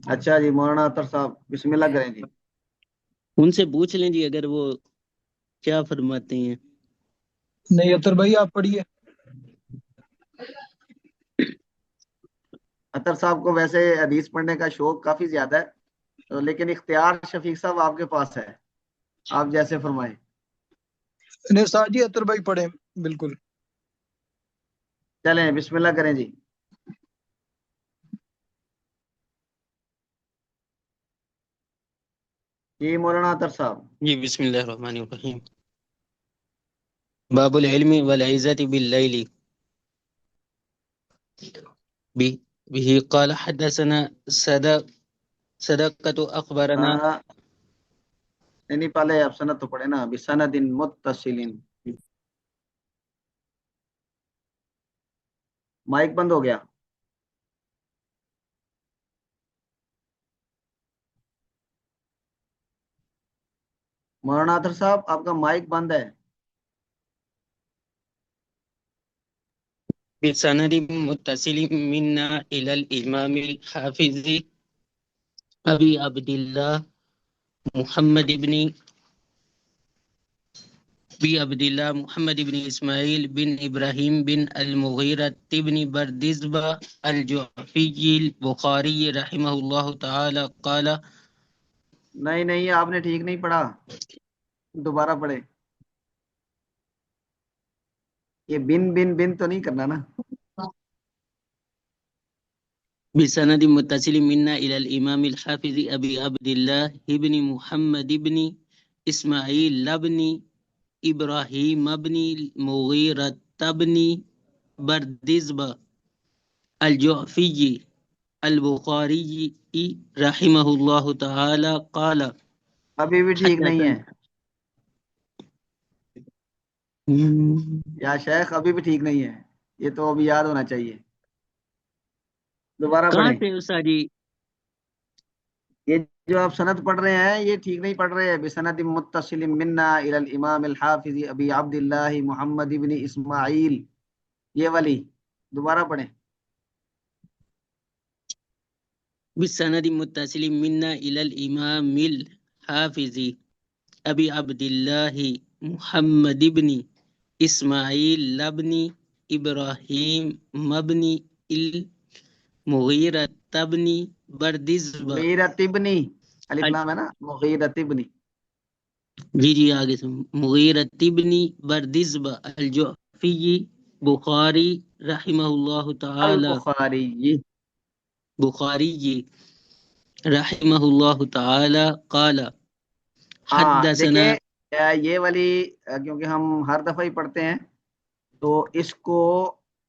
اچھا جی، مولانا اطہر صاحب بسم اللہ کریں جی۔ ان سے پوچھ لیں جی اگر وہ کیا فرماتے ہیں۔ نہیں اطہر بھائی آپ پڑھیے۔ اطہر صاحب کو ویسے حدیث پڑھنے کا شوق کافی زیادہ ہے، لیکن اختیار شفیق صاحب آپ کے پاس ہے، آپ جیسے فرمائیں۔ نہیں ساتھ جی اطہر بھائی پڑھیں بالکل۔ چلیں بسم اللہ کریں جی۔ جی مولانا اطہر صاحب۔ جی بسم اللہ الرحمن الرحیم۔ باب العلم والعزت باللیل به قال حدثنا صدقة اخبرنا نہیں پہلے آپ سند تو پڑھے نا، بسند متصل۔ مائک بند ہو گیا۔ مولانا اطہر صاحب آپ کا مائک بند ہے۔ بسند متصل منا الى الامام الحافظ ابي عبد الله محمد بن محمد بن اسماعیل بن ابراہیم بن المغیرۃ بن بردزبہ الجعفی البخاری رحمہ اللہ تعالی قال۔ نہیں نہیں، آپ نے ٹھیک نہیں پڑھا، دوبارہ پڑھے۔ یہ بن بن بن تو نہیں کرنا نا۔ بسند متصل منا الى الامام الحافظ ابي عبد الله بن محمد بن اسماعیل بن ابراہیم بن المغیرۃ بن بردزبہ الجعفی البخاری رحمہ اللہ تعالی قال ابھی بھی ٹھیک نہیں ہے حدثنا۔ یا شیخ، ابھی بھی ٹھیک نہیں ہے، یہ تو ابھی یاد ہونا چاہیے، دوبارہ کہاں پڑھیں۔ سے استاد جی؟ یہ جو آپ سند پڑھ رہے ہیں یہ ٹھیک نہیں پڑھ رہے ہیں۔ بسند متصل منا الى الامام الحافظ ابی عبد اللہ محمد بن اسماعیل، یہ والی دوبارہ پڑھیں۔ بالسند متصل منا الى الامام الحافظ ابی عبد اللہ محمد بن اسماعیل بن ابراہیم بن المغیرۃ بن بردزبہ۔ مغیرۃ ابنی، الف لام ہے نا، مغیرۃ ابنی۔ جی آگے سے مغیرۃ بن بردزبہ الجعفی بخاری رحمہ اللہ تعالی البخاری۔ بخاری رحمہ اللہ تعالی قال ہاں حدثنا۔ دیکھیں، یہ والی کیونکہ ہم ہر دفعہ ہی پڑھتے ہیں تو اس کو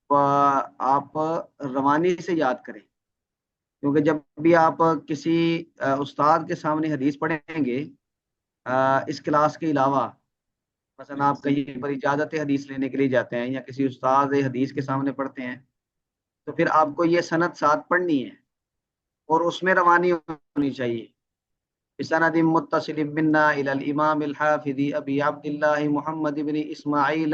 آپ روانی سے یاد کریں، کیونکہ جب بھی آپ کسی استاد کے سامنے حدیث پڑھیں گے اس کلاس کے علاوہ، مثلا آپ کہیں پر اجازت حدیث لینے کے لیے جاتے ہیں یا کسی استاد حدیث کے سامنے پڑھتے ہیں، تو پھر آپ کو یہ سند ساتھ پڑھنی ہے اور اس میں روانی ہونی چاہیے۔ بسند متصل منا الى الامام الحافظ ابی عبد اللہ محمد بن اسماعیل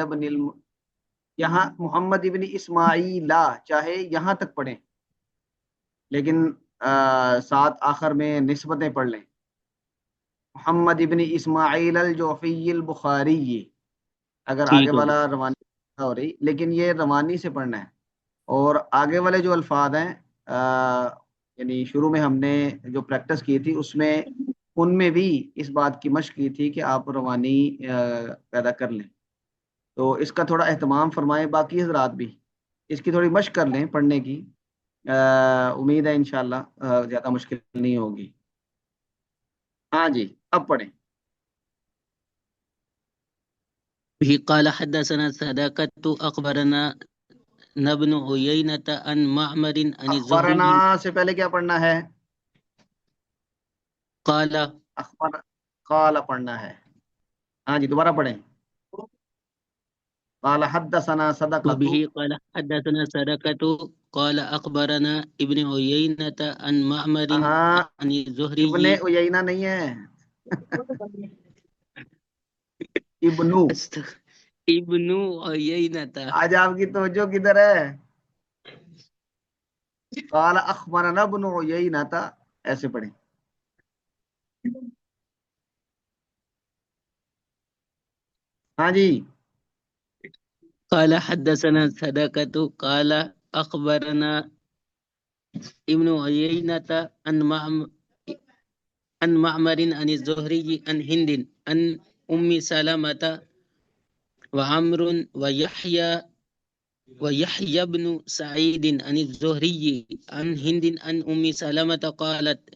یہاں محمد ابن اسماعیل چاہے یہاں تک پڑھیں، لیکن ساتھ آخر میں نسبتیں پڑھ لیں۔ محمد ابن اسماعیل الجعفی البخاری، اگر آگے ٹھیک ہو والا روانی ہو رہی، لیکن یہ روانی سے پڑھنا ہے۔ اور آگے والے جو الفاظ ہیں یعنی شروع میں ہم نے جو پریکٹس کی تھی اس میں ان میں بھی اس بات کی مشق کی تھی کہ آپ روانی پیدا کر لیں، تو اس کا تھوڑا اہتمام فرمائیں، باقی حضرات بھی اس کی تھوڑی مشق کر لیں پڑھنے کی، امید ہے انشاءاللہ زیادہ مشکل نہیں ہوگی۔ ہاں جی، اب پڑھیں۔ به قال حدثنا صدقة اخبرنا ابن عيينة عن معمر عن اخبارنا الزهري سے پہلے کیا پڑھنا ہے؟ قال اخبار قال پڑھنا ہے۔ ہاں جی دوبارہ پڑھیں۔ قال حدثنا صدقۃ۔ وبه قال حدثنا صدقة قال اخبرنا ابن عيينة عن معمر ہاں، عن ابن الزهري عیینہ نہیں ہے، ابنو۔ ابن عيينة آج آپ کی توجہ کدھر ہے؟ قال اخبرنا ابن عیینہ، ایسے پڑھیں. ہاں جی. قال حدثنا صدقة قال أخبرنا ابن عيينة عن معمر عن الزهري عن هند عن أم سلمة وعمر ويحيى بن سعيد عن الزهري عن هند عن أم سلمة قالت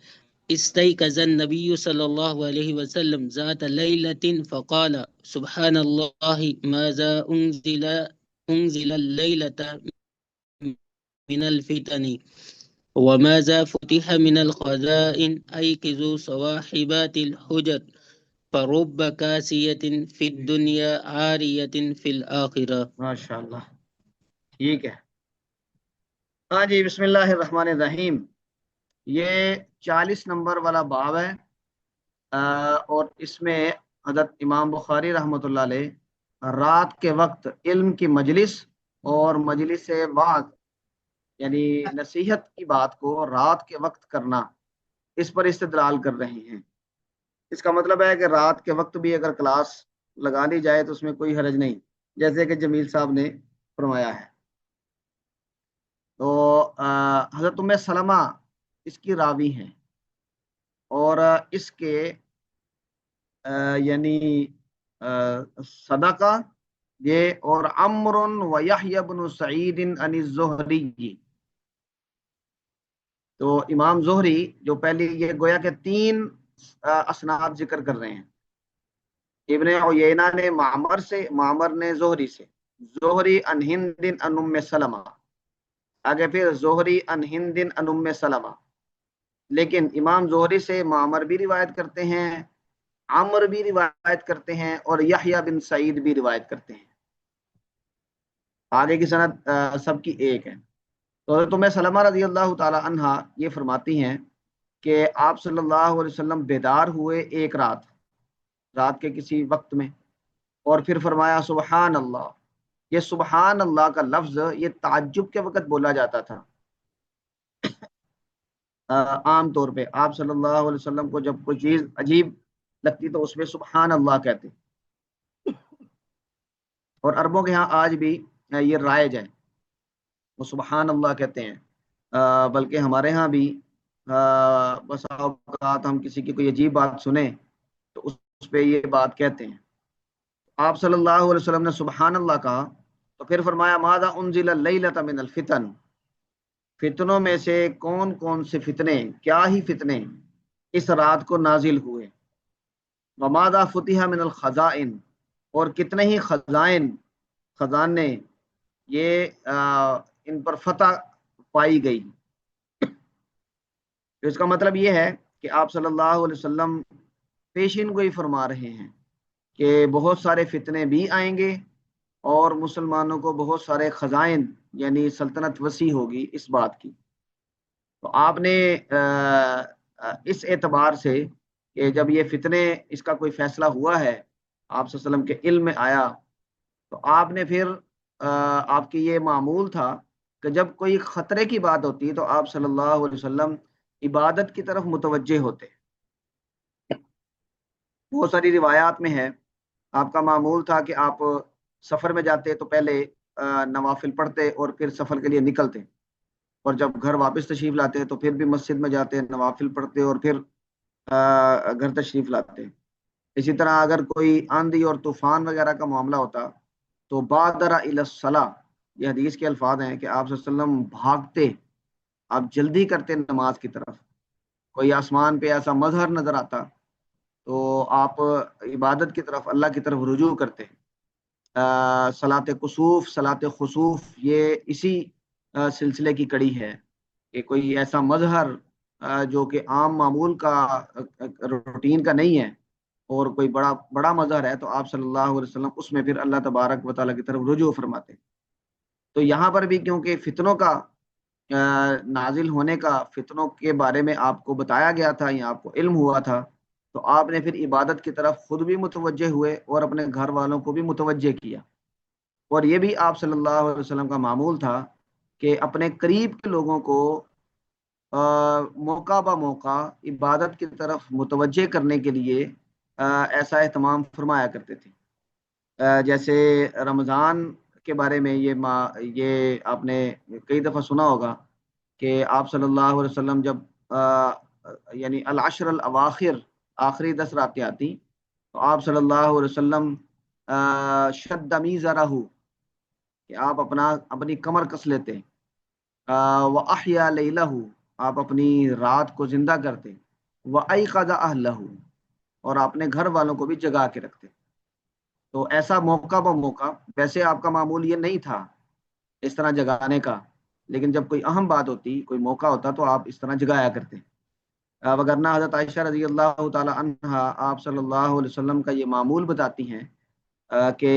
استيقظ النبي صلى الله عليه وسلم ذات ليلة فقال سبحان الله ماذا أنزل الليلة من الفتن وماذا فتح من الخزائن أيقظوا صواحبات الحجر فرب كاسية في الدنيا عارية في الآخرة. ماشاء اللہ ٹھیک ہے. ہاں جی. بسم اللہ الرحمن الرحیم. یہ 40 نمبر والا باب ہے اور اس میں حضرت امام بخاری رحمۃ اللہ علیہ رات کے وقت علم کی مجلس اور مجلس وعظ یعنی نصیحت کی بات کو رات کے وقت کرنا اس پر استدلال کر رہے ہیں. اس کا مطلب ہے کہ رات کے وقت بھی اگر کلاس لگا لی جائے تو اس میں کوئی حرج نہیں، جیسے کہ جمیل صاحب نے فرمایا ہے. تو حضرت ام سلمہ اس کی راوی ہیں اور اس کے یعنی صدقہ یہ اور عمر و یحیی بن سعید عن الزہری. تو امام زہری جو پہلی یہ گویا کہ 3 اسناد ذکر کر رہے ہیں. ابن عیینہ نے معمر سے، معمر نے زہری سے، زہری عن ہند عن ام سلمہ، آگے پھر زہری عن ہند عن ام سلمہ. لیکن امام زہری سے معمر بھی روایت کرتے ہیں، عمر بھی روایت کرتے ہیں اور یحییٰ بن سعید بھی روایت کرتے ہیں. آگے کی سند سب کی ایک ہے. تو حضرت ام سلمہ رضی اللہ تعالی عنہا یہ فرماتی ہیں کہ آپ صلی اللہ علیہ وسلم بیدار ہوئے ایک رات کے کسی وقت میں، اور پھر فرمایا سبحان اللہ. یہ سبحان اللہ کا لفظ یہ تعجب کے وقت بولا جاتا تھا. عام طور پہ آپ صلی اللہ علیہ وسلم کو جب کوئی چیز عجیب لگتی تو اس میں سبحان اللہ کہتے، اور عربوں کے ہاں آج بھی یہ رائج ہے، وہ سبحان اللہ کہتے ہیں. بلکہ ہمارے ہاں بھی بس اوقات ہم کسی کی کوئی عجیب بات سنیں تو اس پہ یہ بات کہتے ہیں. آپ صلی اللہ علیہ وسلم نے سبحان اللہ کہا تو پھر فرمایا ماذا انزل اللیلۃ من الفتن، فتنوں میں سے کون کون سے فتنے، کیا ہی فتنے اس رات کو نازل ہوئے. وماذا فتح من الخزائن، اور کتنے ہی خزانے یہ ان پر فتح پائی گئی. اس کا مطلب یہ ہے کہ آپ صلی اللہ علیہ وسلم پیشین گوئی فرما رہے ہیں کہ بہت سارے فتنے بھی آئیں گے اور مسلمانوں کو بہت سارے خزائن یعنی سلطنت وسیع ہوگی اس بات کی. تو آپ نے اس اعتبار سے کہ جب یہ فتنے اس کا کوئی فیصلہ ہوا ہے آپ صلی اللہ علیہ وسلم کے علم میں آیا تو آپ نے پھر آپ کی یہ معمول تھا کہ جب کوئی خطرے کی بات ہوتی تو آپ صلی اللہ علیہ وسلم عبادت کی طرف متوجہ ہوتے. بہت ساری روایات میں ہے آپ کا معمول تھا کہ آپ سفر میں جاتے تو پہلے نوافل پڑھتے اور پھر سفر کے لیے نکلتے، اور جب گھر واپس تشریف لاتے تو پھر بھی مسجد میں جاتے نوافل پڑھتے اور پھر گھر تشریف لاتے. اسی طرح اگر کوئی آندھی اور طوفان وغیرہ کا معاملہ ہوتا تو بادر الی الصلاۃ، یہ حدیث کے الفاظ ہیں کہ آپ صلی اللہ علیہ وسلم بھاگتے، آپ جلدی کرتے نماز کی طرف. کوئی آسمان پہ ایسا مظہر نظر آتا تو آپ عبادت کی طرف اللہ کی طرف رجوع کرتے. صلاۃ کسوف، صلاۃ خسوف یہ اسی سلسلے کی کڑی ہے کہ کوئی ایسا مظہر جو کہ عام معمول کا روٹین کا نہیں ہے اور کوئی بڑا مظہر ہے تو آپ صلی اللہ علیہ وسلم اس میں پھر اللہ تبارک و تعالیٰ کی طرف رجوع فرماتے. تو یہاں پر بھی کیونکہ فتنوں کا نازل ہونے کا، فتنوں کے بارے میں آپ کو بتایا گیا تھا یا آپ کو علم ہوا تھا تو آپ نے پھر عبادت کی طرف خود بھی متوجہ ہوئے اور اپنے گھر والوں کو بھی متوجہ کیا. اور یہ بھی آپ صلی اللہ علیہ وسلم کا معمول تھا کہ اپنے قریب کے لوگوں کو موقع بہ موقع عبادت کی طرف متوجہ کرنے کے لیے ایسا اہتمام فرمایا کرتے تھے. جیسے رمضان کے بارے میں یہ آپ نے کئی دفعہ سنا ہوگا کہ آپ صلی اللہ علیہ وسلم جب یعنی العشر الاواخر آخری 10 راتیں آتی تو آپ صلی اللہ علیہ وسلم شد میزرہ کہ آپ اپنی کمر کس لیتے، وَأَحْيَا لَيْلَهُ آپ اپنی رات کو زندہ کرتے، وَأَيْقَظَ أَهْلَهُ اور اپنے گھر والوں کو بھی جگا کے رکھتے. تو ایسا موقع بہ موقع، ویسے آپ کا معمول یہ نہیں تھا اس طرح جگانے کا، لیکن جب کوئی اہم بات ہوتی، کوئی موقع ہوتا تو آپ اس طرح جگایا کرتے. وگرنہ حضرت عائشہ رضی اللہ تعالی عنہا آپ صلی اللہ علیہ وسلم کا یہ معمول بتاتی ہیں کہ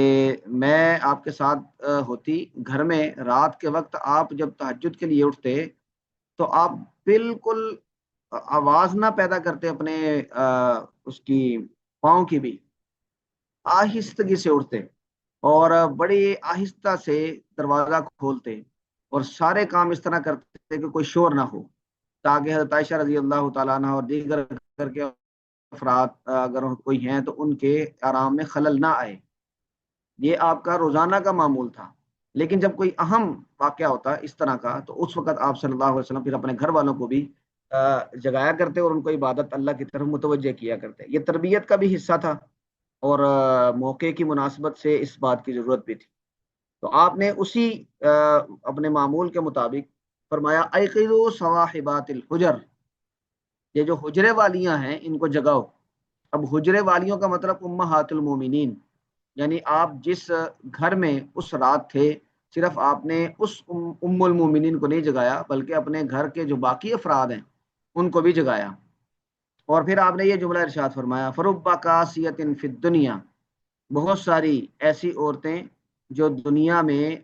میں آپ کے ساتھ ہوتی گھر میں، رات کے وقت آپ جب تہجد کے لیے اٹھتے تو آپ بالکل آواز نہ پیدا کرتے اپنے اس کی پاؤں کی بھی، آہستگی سے اٹھتے اور بڑی آہستہ سے دروازہ کھولتے اور سارے کام اس طرح کرتے کہ کوئی شور نہ ہو، تاکہ حضرت عائشہ رضی اللہ تعالیٰ عنہ اور دیگر گھر کے افراد اگر کوئی ہیں تو ان کے آرام میں خلل نہ آئے. یہ آپ کا روزانہ کا معمول تھا. لیکن جب کوئی اہم واقعہ ہوتا اس طرح کا تو اس وقت آپ صلی اللہ علیہ وسلم پھر اپنے گھر والوں کو بھی جگایا کرتے اور ان کو عبادت اللہ کی طرف متوجہ کیا کرتے. یہ تربیت کا بھی حصہ تھا اور موقع کی مناسبت سے اس بات کی ضرورت بھی تھی. تو آپ نے اسی اپنے معمول کے مطابق فرمایا ایقظوا صواحبات الحجر، یہ جو حجرے والیاں ہیں ان کو جگاؤ. اب حجرے والیوں کا مطلب امہات المومنین، یعنی آپ جس گھر میں اس رات تھے صرف آپ نے اس ام المومنین کو نہیں جگایا بلکہ اپنے گھر کے جو باقی افراد ہیں ان کو بھی جگایا. اور پھر آپ نے یہ جملہ ارشاد فرمایا فرب کاسیۃ فی الدنیا، بہت ساری ایسی عورتیں جو دنیا میں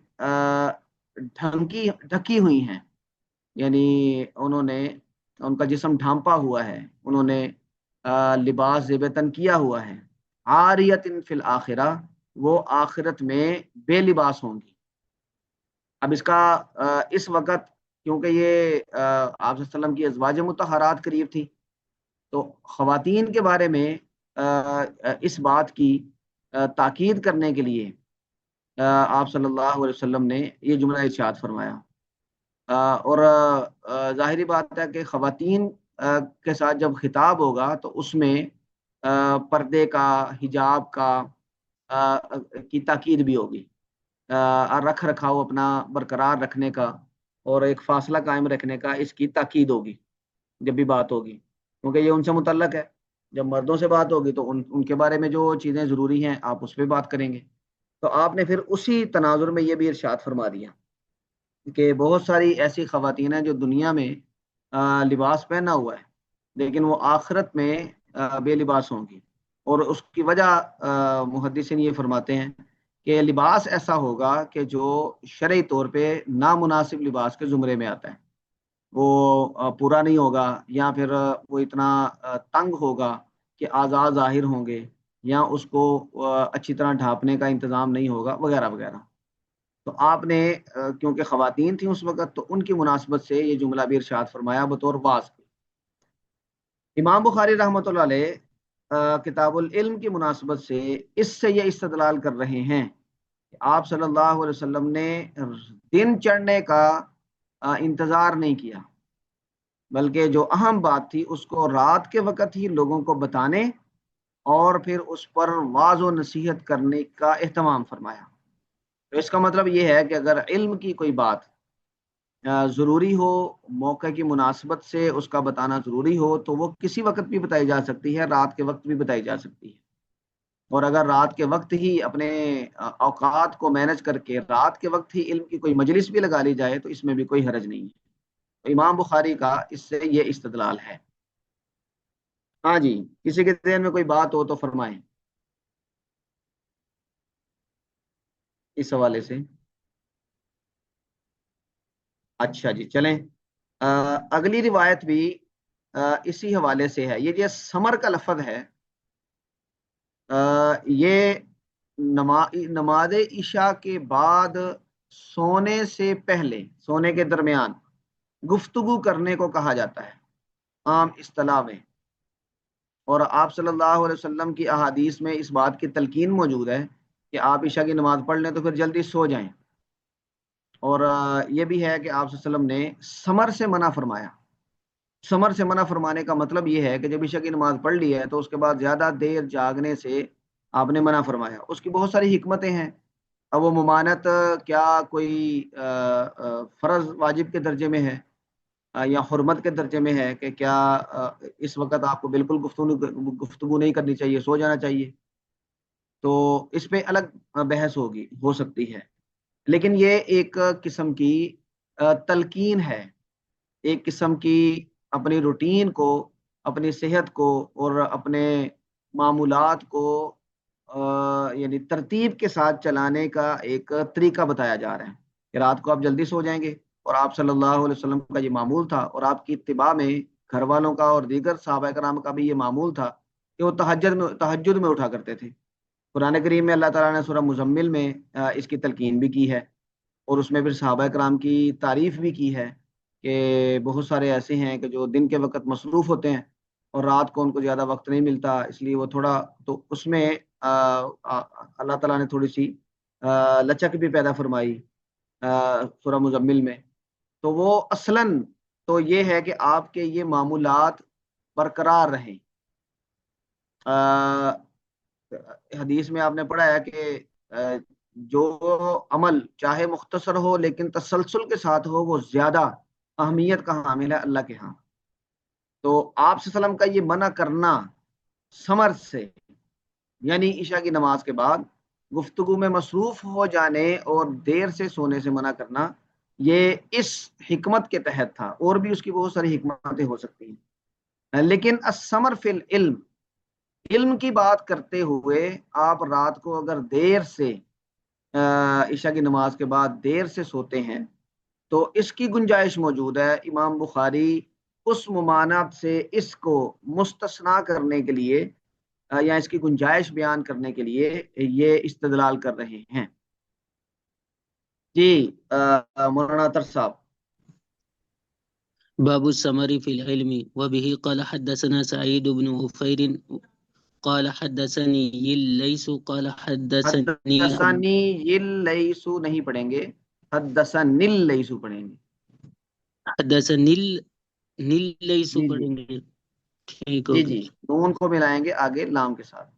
ڈھکی ہوئی ہیں، یعنی انہوں نے ان کا جسم ڈھانپا ہوا ہے، انہوں نے لباس زیب تن کیا ہوا ہے، عاریۃ فی الآخرہ وہ آخرت میں بے لباس ہوں گی. اب اس کا اس وقت کیونکہ یہ آپ صلی اللہ علیہ وسلم کی ازواج مطہرات قریب تھی تو خواتین کے بارے میں اس بات کی تاکید کرنے کے لیے آپ صلی اللہ علیہ وسلم نے یہ جملہ ارشاد فرمایا. اور ظاہری بات ہے کہ خواتین کے ساتھ جب خطاب ہوگا تو اس میں پردے کا، حجاب کا کی تاکید بھی ہوگی، رکھ رکھاؤ اپنا برقرار رکھنے کا اور ایک فاصلہ قائم رکھنے کا، اس کی تاکید ہوگی جب بھی بات ہوگی، کیونکہ یہ ان سے متعلق ہے. جب مردوں سے بات ہوگی تو ان کے بارے میں جو چیزیں ضروری ہیں آپ اس پہ بات کریں گے. تو آپ نے پھر اسی تناظر میں یہ بھی ارشاد فرما دیا کہ بہت ساری ایسی خواتین ہیں جو دنیا میں لباس پہنا ہوا ہے لیکن وہ آخرت میں بے لباس ہوں گی. اور اس کی وجہ محدثین یہ فرماتے ہیں کہ لباس ایسا ہوگا کہ جو شرعی طور پہ نامناسب لباس کے زمرے میں آتا ہے، وہ پورا نہیں ہوگا یا پھر وہ اتنا تنگ ہوگا کہ اعضاء ظاہر ہوں گے یا اس کو اچھی طرح ڈھانپنے کا انتظام نہیں ہوگا وغیرہ وغیرہ. تو آپ نے کیونکہ خواتین تھیں اس وقت تو ان کی مناسبت سے یہ جملہ بھی ارشاد فرمایا بطور واعظ. امام بخاری رحمۃ اللہ علیہ کتاب العلم کی مناسبت سے اس سے یہ استدلال کر رہے ہیں کہ آپ صلی اللہ علیہ وسلم نے دن چڑھنے کا انتظار نہیں کیا بلکہ جو اہم بات تھی اس کو رات کے وقت ہی لوگوں کو بتانے اور پھر اس پر واعظ و نصیحت کرنے کا اہتمام فرمایا. تو اس کا مطلب یہ ہے کہ اگر علم کی کوئی بات ضروری ہو، موقع کی مناسبت سے اس کا بتانا ضروری ہو تو وہ کسی وقت بھی بتائی جا سکتی ہے، رات کے وقت بھی بتائی جا سکتی ہے. اور اگر رات کے وقت ہی اپنے اوقات کو مینج کر کے رات کے وقت ہی علم کی کوئی مجلس بھی لگا لی جائے تو اس میں بھی کوئی حرج نہیں ہے. تو امام بخاری کا اس سے یہ استدلال ہے. ہاں جی، کسی کے ذہن میں کوئی بات ہو تو فرمائیں اس حوالے سے. اچھا جی چلیں، اگلی روایت بھی اسی حوالے سے ہے. یہ جو سمر کا لفظ ہے یہ نماز عشاء کے بعد سونے سے پہلے، سونے کے درمیان گفتگو کرنے کو کہا جاتا ہے عام اصطلاح میں، اور آپ صلی اللہ علیہ وسلم کی احادیث میں اس بات کی تلقین موجود ہے کہ آپ عشاء کی نماز پڑھ لیں تو پھر جلدی سو جائیں، اور یہ بھی ہے کہ آپ صلی اللہ علیہ وسلم نے سمر سے منع فرمایا۔ سمر سے منع فرمانے کا مطلب یہ ہے کہ جب عشاء کی نماز پڑھ لی ہے تو اس کے بعد زیادہ دیر جاگنے سے آپ نے منع فرمایا۔ اس کی بہت ساری حکمتیں ہیں، اب وہ ممانت کیا کوئی فرض واجب کے درجے میں ہے یا حرمت کے درجے میں ہے کہ کیا اس وقت آپ کو بالکل گفتگو نہیں کرنی چاہیے، سو جانا چاہیے، تو اس پہ الگ بحث ہو سکتی ہے، لیکن یہ ایک قسم کی تلقین ہے، ایک قسم کی اپنی روٹین کو، اپنی صحت کو اور اپنے معمولات کو یعنی ترتیب کے ساتھ چلانے کا ایک طریقہ بتایا جا رہا ہے کہ رات کو آپ جلدی سو جائیں گے، اور آپ صلی اللہ علیہ وسلم کا یہ معمول تھا، اور آپ کی اتباع میں گھر والوں کا اور دیگر صحابہ کرام کا بھی یہ معمول تھا کہ وہ تہجد میں اٹھا کرتے تھے۔ قرآن کریم میں اللہ تعالیٰ نے سورہ مزمل میں اس کی تلقین بھی کی ہے، اور اس میں پھر صحابہ کرام کی تعریف بھی کی ہے کہ بہت سارے ایسے ہیں کہ جو دن کے وقت مصروف ہوتے ہیں اور رات کو ان کو زیادہ وقت نہیں ملتا، اس لیے وہ تھوڑا، تو اس میں اللہ تعالیٰ نے تھوڑی سی لچک بھی پیدا فرمائی سورہ مزمل میں، تو وہ اصلاً تو یہ ہے کہ آپ کے یہ معمولات برقرار رہیں۔ حدیث میں آپ نے پڑھا ہے کہ جو عمل چاہے مختصر ہو لیکن تسلسل کے ساتھ ہو وہ زیادہ اہمیت کا حامل ہے اللہ کے ہاں۔ تو آپ صلی اللہ علیہ وسلم کا یہ منع کرنا سمر سے، یعنی عشاء کی نماز کے بعد گفتگو میں مصروف ہو جانے اور دیر سے سونے سے منع کرنا، یہ اس حکمت کے تحت تھا، اور بھی اس کی بہت ساری حکمتیں ہو سکتی ہیں، لیکن السمر فی العلم، علم کی بات کرتے ہوئے آپ رات کو اگر دیر سے عشاء کی نماز کے بعد دیر سے سوتے ہیں تو اس کی گنجائش موجود ہے۔ امام بخاری اس ممانعت سے اس کو مستثنا کرنے کے لیے یا اس کی گنجائش بیان کرنے کے لیے یہ استدلال کر رہے ہیں۔ جی مولانا اطہر صاحب۔ باب السمر في العلم وبه قال حدثنا سعيد بن عفير قال حدثني الليث قال حدثني حدثنی اللیثو نہیں پڑھیں گے، حدثنی اللیثو پڑھیں گے۔ حدثني الليث جی جی پڑھیں گے، ٹھیک ہو جی گیا جی، جی، نون کو ملائیں گے آگے لام کے ساتھ۔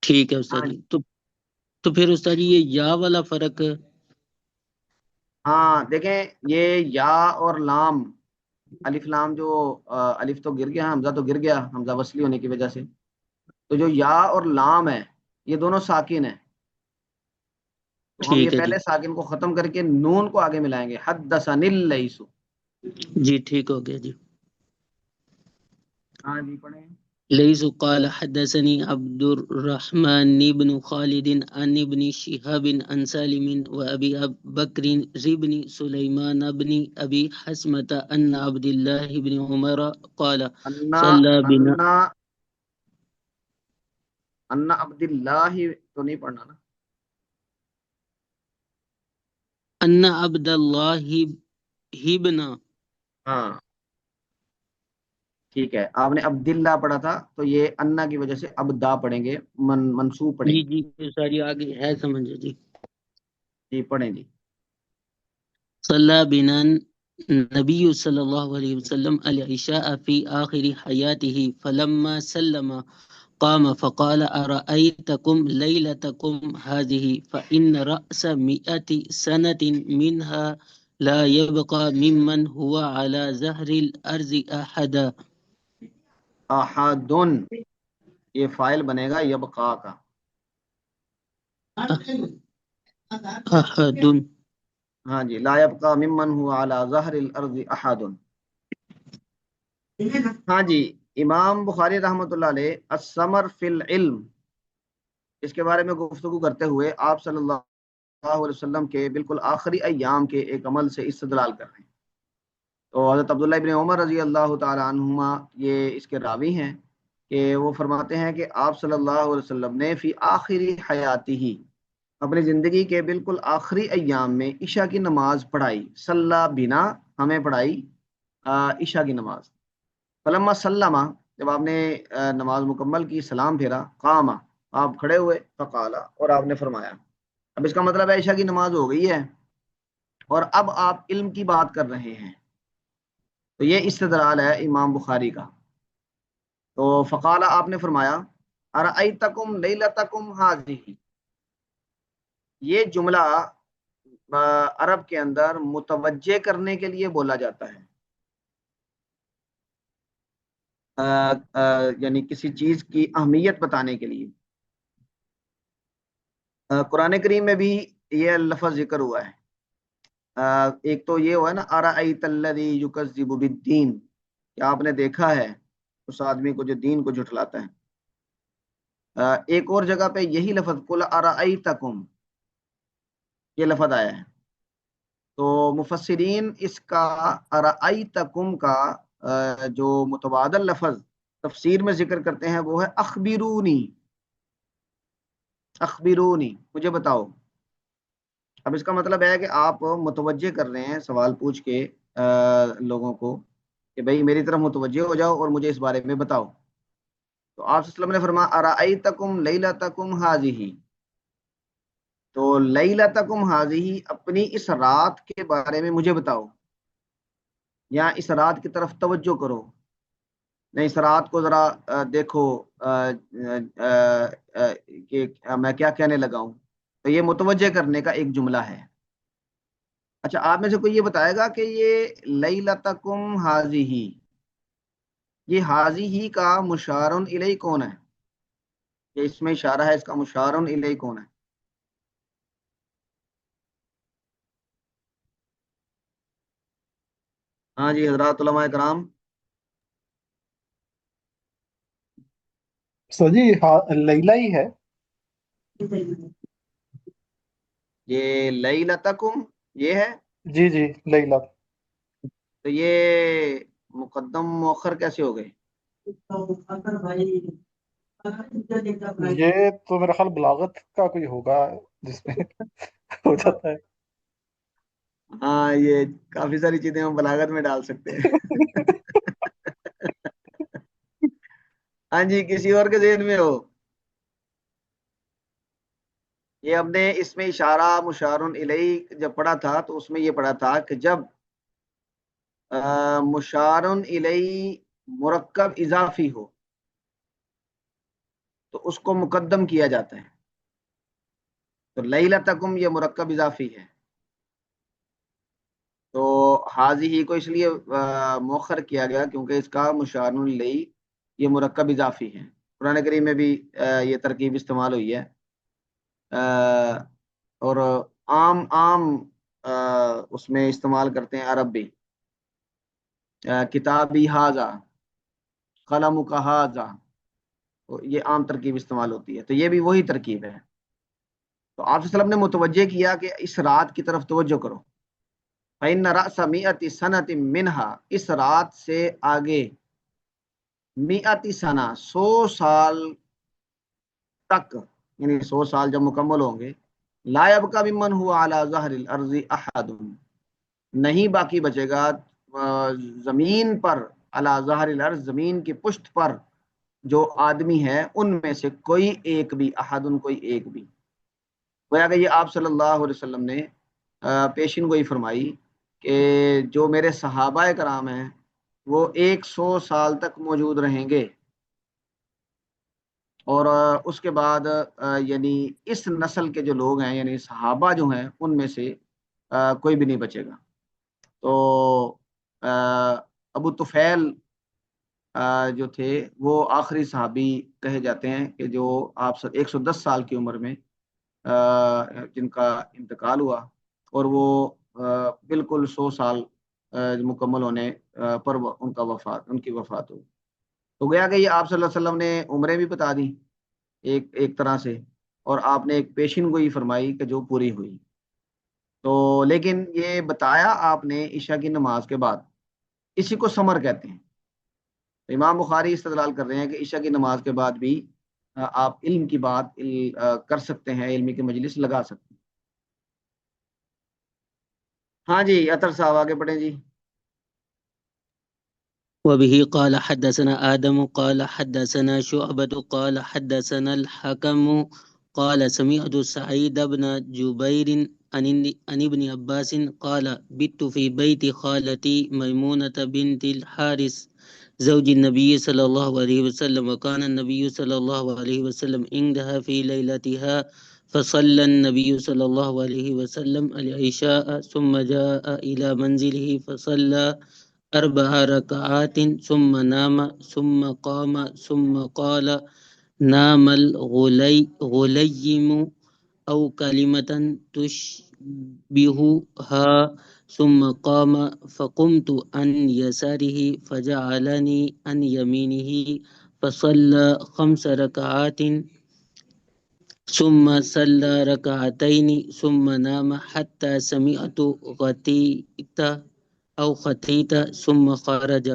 ٹھیک ہے استاد ہاں جی۔ تو پھر استاد جی یہ یا والا فرق، ہاں دیکھیں یہ یا اور لام، الف لام جو الف تو گر گیا، حمزہ تو گر گیا حمزہ وصلی ہونے کی وجہ سے، تو جو یا اور لام ہے یہ دونوں ساکن ہیں، تو ہم یہ ٹھیک ہے جی پہلے ساکن کو ختم کر کے نون کو آگے ملائیں گے، حدثنی اللیث۔ جی ٹھیک ہو گیا جی۔ ہاں جی پڑھیں۔ ليث قال حدثني عبد الرحمن بن خالد عن ابن شهاب عن سالم وأبي بكر بن سليمان بن أبي حسمة أن عبد الله بن عمر قال انا صلى بنا انا انا عبد اللہ تو نہیں پڑھنا نا، أن عبد الله بن ہاں ٹھیک ہے، آپ نے عبداللہ پڑھا تھا تو یہ انا کی وجہ سے ابدا پڑھیں گے، منصوب پڑھیں جی گے۔ جی ساری آگے ہے سمجھ جی۔ جی پڑھیں جی۔ صلى بنا النبي صلى الله عليه وسلم العشاء في آخر حياته فلما سلم قام فقال أرأيتكم ليلتكم هذه فإن رأس 100 سنة منها لا يبقى ممن هو على زهر الأرض أحدا احدن، یہ فائل بنے گا یبقا کا، أحد ہاں جی، لا یبقا ممن هو علی ظہر الارض احد۔ ہاں جی، امام بخاری رحمۃ اللہ علیہ السمر فی العلم، اس کے بارے میں گفتگو کرتے ہوئے آپ صلی اللہ علیہ وسلم کے بالکل آخری ایام کے ایک عمل سے استدلال کر رہے ہیں۔ تو حضرت عبداللہ ابن عمر رضی اللہ تعالی عنہما یہ اس کے راوی ہیں کہ وہ فرماتے ہیں کہ آپ صلی اللہ علیہ وسلم نے فی آخری حیاتی ہی، اپنی زندگی کے بالکل آخری ایام میں عشاء کی نماز پڑھائی، صلی بنا ہمیں پڑھائی عشاء کی نماز۔ فلما سلمہ، جب آپ نے نماز مکمل کی، سلام پھیرا، قام آپ کھڑے ہوئے، فقال اور آپ نے فرمایا۔ اب اس کا مطلب ہے عشاء کی نماز ہو گئی ہے اور اب آپ علم کی بات کر رہے ہیں، تو یہ استدلال ہے امام بخاری کا۔ تو فقال آپ نے فرمایا، ارأیتکم لیلتکم ھذہ، یہ جملہ عرب کے اندر متوجہ کرنے کے لیے بولا جاتا ہے، یعنی کسی چیز کی اہمیت بتانے کے لیے۔ قرآن کریم میں بھی یہ لفظ ذکر ہوا ہے۔ ایک تو یہ ہوا ہے نا، ارأیت الذی یکذب بالدین، کہ آپ نے دیکھا ہے اس آدمی کو جو دین کو جھٹلاتا ہے۔ ایک اور جگہ پہ یہی لفظ قل ارأیتکم یہ لفظ آیا ہے۔ تو مفسرین اس کا ارأیتکم کا جو متبادل لفظ تفسیر میں ذکر کرتے ہیں وہ ہے اخبرونی، اخبرونی مجھے بتاؤ۔ اب اس کا مطلب ہے کہ آپ متوجہ کر رہے ہیں سوال پوچھ کے لوگوں کو کہ بھئی میری طرف متوجہ ہو جاؤ اور مجھے اس بارے میں بتاؤ۔ تو آپ صلی اللہ علیہ وسلم نے فرمایا ارأیتکم لیلتکم ھذہ، تو لیلتکم ھذہ اپنی اس رات کے بارے میں مجھے بتاؤ، یا اس رات کی طرف توجہ کرو، نہیں اس رات کو ذرا دیکھو کہ میں کیا کہنے لگا ہوں۔ تو یہ متوجہ کرنے کا ایک جملہ ہے۔ اچھا، آپ میں سے کوئی یہ بتائے گا کہ یہ لیلتکم ھذہ، یہ ھذہ کا مشار الیہ کون ہے؟ یہ اس میں اشارہ ہے، اس کا مشار الیہ کون ہے؟ ہاں جی حضرات علماء کرام۔ سر جی لیلا ہی ہے۔ یہ لیلتکم یہ ہے، جی جی لیلا۔ تو یہ مقدم مؤخر کیسے ہو گئے؟ یہ تو میرا خیال بلاغت کا کوئی ہوگا جس میں ہو جاتا ہے۔ ہاں یہ کافی ساری چیزیں ہم بلاغت میں ڈال سکتے ہیں۔ ہاں جی، کسی اور کے ذہن میں ہو؟ یہ ہم نے اس میں اشارہ مشار الیہ جب پڑھا تھا تو اس میں یہ پڑھا تھا کہ جب مشار الیہ مرکب اضافی ہو تو اس کو مقدم کیا جاتا ہے۔ تو لیلتکم یہ مرکب اضافی ہے، تو حاضی کو اس لیے مؤخر کیا گیا کیونکہ اس کا مشار الیہ یہ مرکب اضافی ہے۔ قرآن کریم میں بھی یہ ترکیب استعمال ہوئی ہے، اور عام اس میں استعمال کرتے ہیں عرب بھی، کتابی ھذا، قلم کا ھذا، تو یہ عام ترکیب استعمال ہوتی ہے، تو یہ بھی وہی ترکیب ہے۔ تو آپ صلی اللہ علیہ وسلم نے متوجہ کیا کہ اس رات کی طرف توجہ کرو۔ فإن رأس مئة سنة منها، اس رات سے آگے، مئة سنہ 100 سال تک، یعنی 100 سال جب مکمل ہوں گے، لا يبقى ممن هو على ظهر الارض احد، نہیں باقی بچے گا زمین پر، علی ظہر الارض زمین کی پشت پر جو آدمی ہے ان میں سے کوئی ایک بھی، احد کوئی ایک بھی۔ گویا کہ یہ آپ صلی اللہ علیہ وسلم نے پیشین گوئی فرمائی کہ جو میرے صحابہ کرام ہیں وہ 100 سال تک موجود رہیں گے، اور اس کے بعد یعنی اس نسل کے جو لوگ ہیں یعنی صحابہ جو ہیں ان میں سے کوئی بھی نہیں بچے گا۔ تو ابو طفیل جو تھے وہ آخری صحابی کہے جاتے ہیں کہ جو آپ 110 سال کی عمر میں جن کا انتقال ہوا، اور وہ بالکل 100 سال مکمل ہونے پر ان کی وفات ہوئی۔ تو گیا کہ یہ آپ صلی اللہ علیہ وسلم نے عمریں بھی بتا دی ایک طرح سے، اور آپ نے ایک پیشین گوئی فرمائی کہ جو پوری ہوئی۔ تو لیکن یہ بتایا آپ نے عشاء کی نماز کے بعد، اسی کو سمر کہتے ہیں۔ امام بخاری استدلال کر رہے ہیں کہ عشاء کی نماز کے بعد بھی آپ علم کی بات کر سکتے ہیں، علم کی مجلس لگا سکتے ہیں۔ ہاں جی اطہر صاحب آگے بڑھیں جی۔ وبه قال حدثنا آدم قال حدثنا شعبة قال حدثنا الحكم قال سمعت سعيد بن جبير عن ابن عباس قال بت في بيت خالتي ميمونة بنت الحارث زوج النبي صلى الله عليه وسلم، وكان النبي صلى الله عليه وسلم عندها في ليلتها، فصلى النبي صلى الله عليه وسلم العشاء ثم جاء إلى منزله فصلى 4 ركعات ثم نام ثم قام ثم قال نام الغليم أو كلمة تشبهها، ثم قام فقمت عن يساره فجعلني عن يمينه فصلى 5 ركعات ثم صلى ركعتين ثم نام حتى سمعت غتيت أو خطيت ثم خرج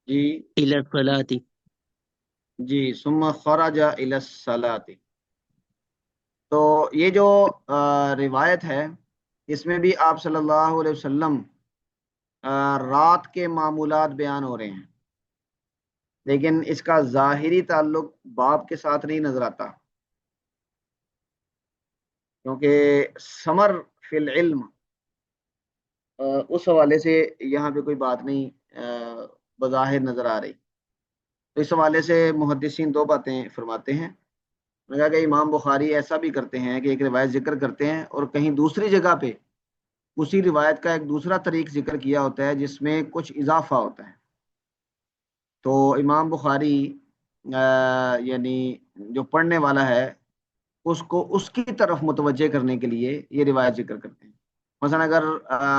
جی إلى الصلاة. جی ثم خرج الى الصلاۃ۔ تو یہ جو روایت ہے اس میں بھی آپ صلی اللہ علیہ وسلم رات کے معمولات بیان ہو رہے ہیں، لیکن اس کا ظاہری تعلق باب کے ساتھ نہیں نظر آتا، کیونکہ ثمر فی العلم اس حوالے سے یہاں پہ کوئی بات نہیں بظاہر نظر آ رہی۔ تو اس حوالے سے محدثین دو باتیں فرماتے ہیں۔ میں نے کہا کہ امام بخاری ایسا بھی کرتے ہیں کہ ایک روایت ذکر کرتے ہیں اور کہیں دوسری جگہ پہ اسی روایت کا ایک دوسرا طریق ذکر کیا ہوتا ہے جس میں کچھ اضافہ ہوتا ہے۔ تو امام بخاری یعنی جو پڑھنے والا ہے اس کو اس کی طرف متوجہ کرنے کے لیے یہ روایت ذکر کرتے ہیں۔ مثلا اگر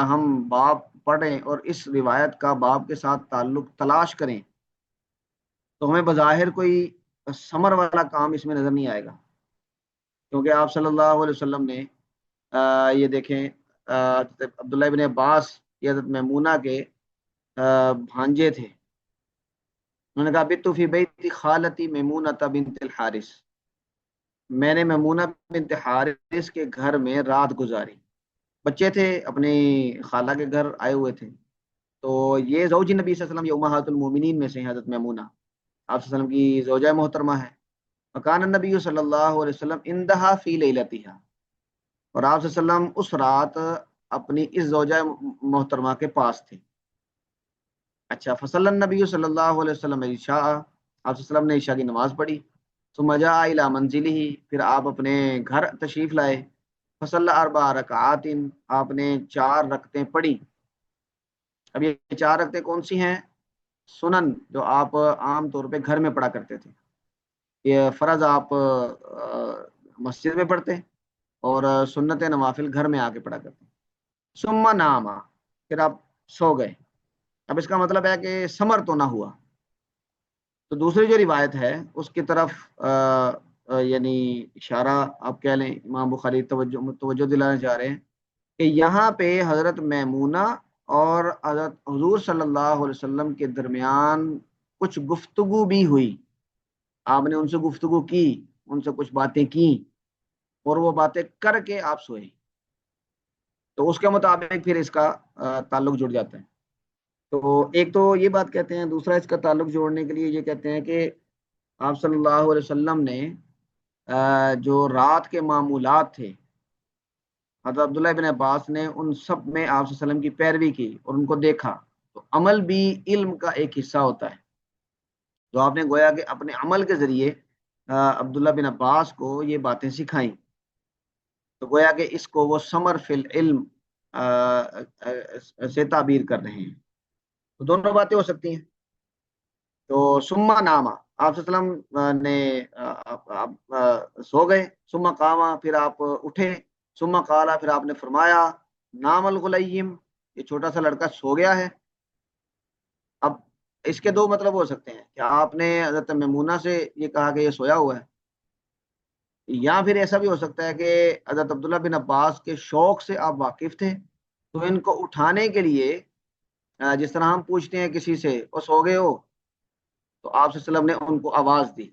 ہم باب پڑھیں اور اس روایت کا باب کے ساتھ تعلق تلاش کریں تو ہمیں بظاہر کوئی ثمر والا کام اس میں نظر نہیں آئے گا، کیونکہ آپ صلی اللہ علیہ وسلم نے یہ دیکھیں عبداللہ ابن عباس یہ حضرت میمونہ کے بھانجے تھے، انہوں نے کہا بت فی بیت خالتی میمونہ بنت الحارث، میں نے میمونہ بنت حارث کے گھر میں رات گزاری۔ بچے تھے، اپنی خالہ کے گھر آئے ہوئے تھے۔ تو یہ زوج نبی صلی اللہ علیہ وسلم، یہ امہات المومنین میں سے حضرت میمونہ آپ صلی اللہ علیہ وسلم کی زوجہ محترمہ ہے۔ مکان النبی صلی اللہ علیہ وسلم اندہا فی لیلتہا، اور آپ صلی اللہ علیہ وسلم اس رات اپنی اس زوجہ محترمہ کے پاس تھے۔ اچھا، فصلی النبی صلی اللہ علیہ وسلم عشاء، آپ صلی اللہ علیہ وسلم نے عشاء کی نماز پڑھی۔ ثم جاء الی منزلہ، پھر آپ اپنے گھر تشریف لائے۔ فصلی 4 رکعات، آپ نے 4 رکعتیں پڑھی۔ اب یہ 4 رکعتیں کون سی ہیں؟ سنن جو آپ عام طور پہ گھر میں پڑھا کرتے تھے، یہ فرض آپ مسجد میں پڑھتے اور سنت نوافل گھر میں آ کے پڑھا کرتے۔ ثم نام، پھر آپ سو گئے۔ اب اس کا مطلب ہے کہ ثمر تو نہ ہوا۔ تو دوسری جو روایت ہے اس کی طرف یعنی اشارہ آپ کہہ لیں، امام بخاری توجہ دلانا چاہ رہے ہیں کہ یہاں پہ حضرت میمونہ اور حضرت حضور صلی اللہ علیہ وسلم کے درمیان کچھ گفتگو بھی ہوئی، آپ نے ان سے گفتگو کی، ان سے کچھ باتیں کی اور وہ باتیں کر کے آپ سوئے، تو اس کے مطابق پھر اس کا تعلق جڑ جاتا ہے۔ تو ایک تو یہ بات کہتے ہیں، دوسرا اس کا تعلق جوڑنے کے لیے یہ کہتے ہیں کہ آپ صلی اللہ علیہ وسلم نے جو رات کے معمولات تھے، حضرت عبداللہ بن عباس نے ان سب میں آپ صلی اللہ علیہ وسلم کی پیروی کی اور ان کو دیکھا۔ تو عمل بھی علم کا ایک حصہ ہوتا ہے، تو آپ نے گویا کہ اپنے عمل کے ذریعے عبداللہ بن عباس کو یہ باتیں سکھائیں، تو گویا کہ اس کو وہ ثمر فی العلم سے تعبیر کر رہے ہیں۔ تو دونوں باتیں ہو سکتی ہیں۔ تو ثم ناما، آپ صلی اللہ علیہ وسلم نے سو گئے، ثم قاما، پھر آپ اٹھے، ثم قالا، پھر آپ نے فرمایا نام الغلیم، یہ چھوٹا سا لڑکا سو گیا ہے۔ اب اس کے دو مطلب ہو سکتے ہیں کہ آپ نے حضرت میمونہ سے یہ کہا کہ یہ سویا ہوا ہے، یا پھر ایسا بھی ہو سکتا ہے کہ حضرت عبداللہ بن عباس کے شوق سے آپ واقف تھے، تو ان کو اٹھانے کے لیے جس طرح ہم پوچھتے ہیں کسی سے وہ سو گئے ہو، تو آپ صلی اللہ علیہ وسلم نے ان کو آواز دی،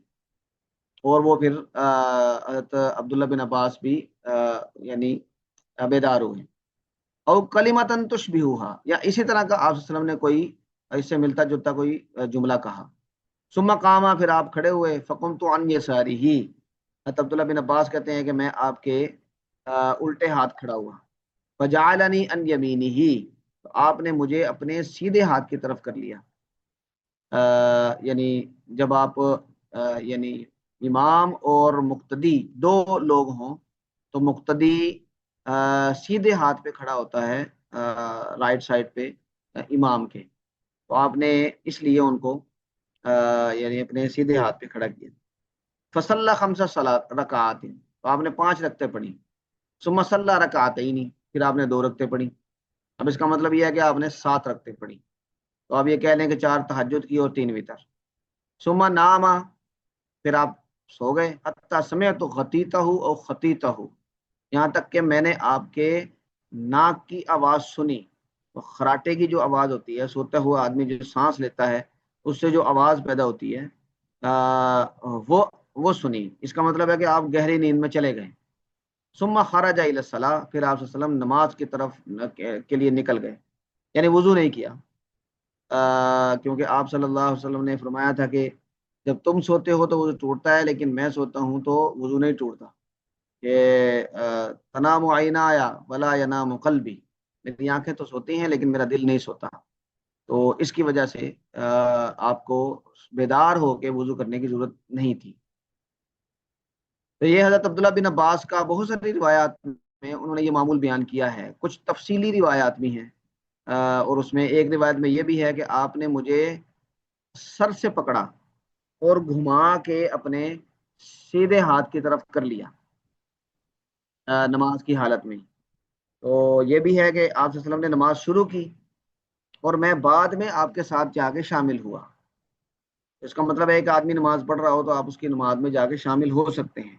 اور وہ پھر حضرت عبداللہ بن عباس بھی یعنی بیدار ہوئے۔ او کلمتن تشبیہا، یا اسی طرح کا آپ صلی اللہ علیہ وسلم نے کوئی اس سے ملتا جلتا کوئی جملہ کہا۔ ثم قاما، پھر آپ کھڑے ہوئے، فقمت عن یسارہ، حضرت عبداللہ بن عباس کہتے ہیں کہ میں آپ کے الٹے ہاتھ کھڑا ہوا۔ فجعلنی عن یمینہ، تو آپ نے مجھے اپنے سیدھے ہاتھ کی طرف کر لیا۔ یعنی جب آپ یعنی امام اور مقتدی دو لوگ ہوں تو مقتدی سیدھے ہاتھ پہ کھڑا ہوتا ہے رائٹ سائڈ پہ امام کے، تو آپ نے اس لیے ان کو یعنی اپنے سیدھے ہاتھ پہ کھڑا کیا۔ فصلی خمس رکعات، تو آپ نے 5 رکعتیں پڑھی۔ ثم صلی رکعتین، پھر آپ نے 2 رکعتیں پڑھی۔ اب اس کا مطلب یہ ہے کہ آپ نے 7 رکعتیں پڑھی، تو آپ یہ کہہ لیں کہ 4 تہجد کی اور 3 وتر۔ ثم نام، پھر آپ سو گئے۔ حتی سمعت غطیتہ او خطیتہ، یہاں تک کہ میں نے آپ کے ناک کی آواز سنی۔ تو خراٹے کی جو آواز ہوتی ہے، سوتا ہوا آدمی جو سانس لیتا ہے اس سے جو آواز پیدا ہوتی ہے وہ سنی۔ اس کا مطلب ہے کہ آپ گہری نیند میں چلے گئے۔ ثم خرج الی الصلاۃ، پھر آپ صلی اللہ علیہ وسلم نماز کی طرف کے لیے نکل گئے، یعنی وضو نہیں کیا، کیونکہ آپ صلی اللہ علیہ وسلم نے فرمایا تھا کہ جب تم سوتے ہو تو وضو ٹوٹتا ہے، لیکن میں سوتا ہوں تو وضو نہیں ٹوٹتا، کہ تنام عینایا ولا ینام قلبی، میری آنکھیں تو سوتی ہیں لیکن میرا دل نہیں سوتا، تو اس کی وجہ سے آپ کو بیدار ہو کے وضو کرنے کی ضرورت نہیں تھی۔ تو یہ حضرت عبداللہ بن عباس کا بہت ساری روایات میں انہوں نے یہ معمول بیان کیا ہے، کچھ تفصیلی روایات بھی ہیں، اور اس میں ایک روایت میں یہ بھی ہے کہ آپ نے مجھے سر سے پکڑا اور گھما کے اپنے سیدھے ہاتھ کی طرف کر لیا نماز کی حالت میں۔ تو یہ بھی ہے کہ آپ صلی اللہ علیہ وسلم نے نماز شروع کی اور میں بعد میں آپ کے ساتھ جا کے شامل ہوا۔ اس کا مطلب ہے کہ آدمی نماز پڑھ رہا ہو تو آپ اس کی نماز میں جا کے شامل ہو سکتے ہیں۔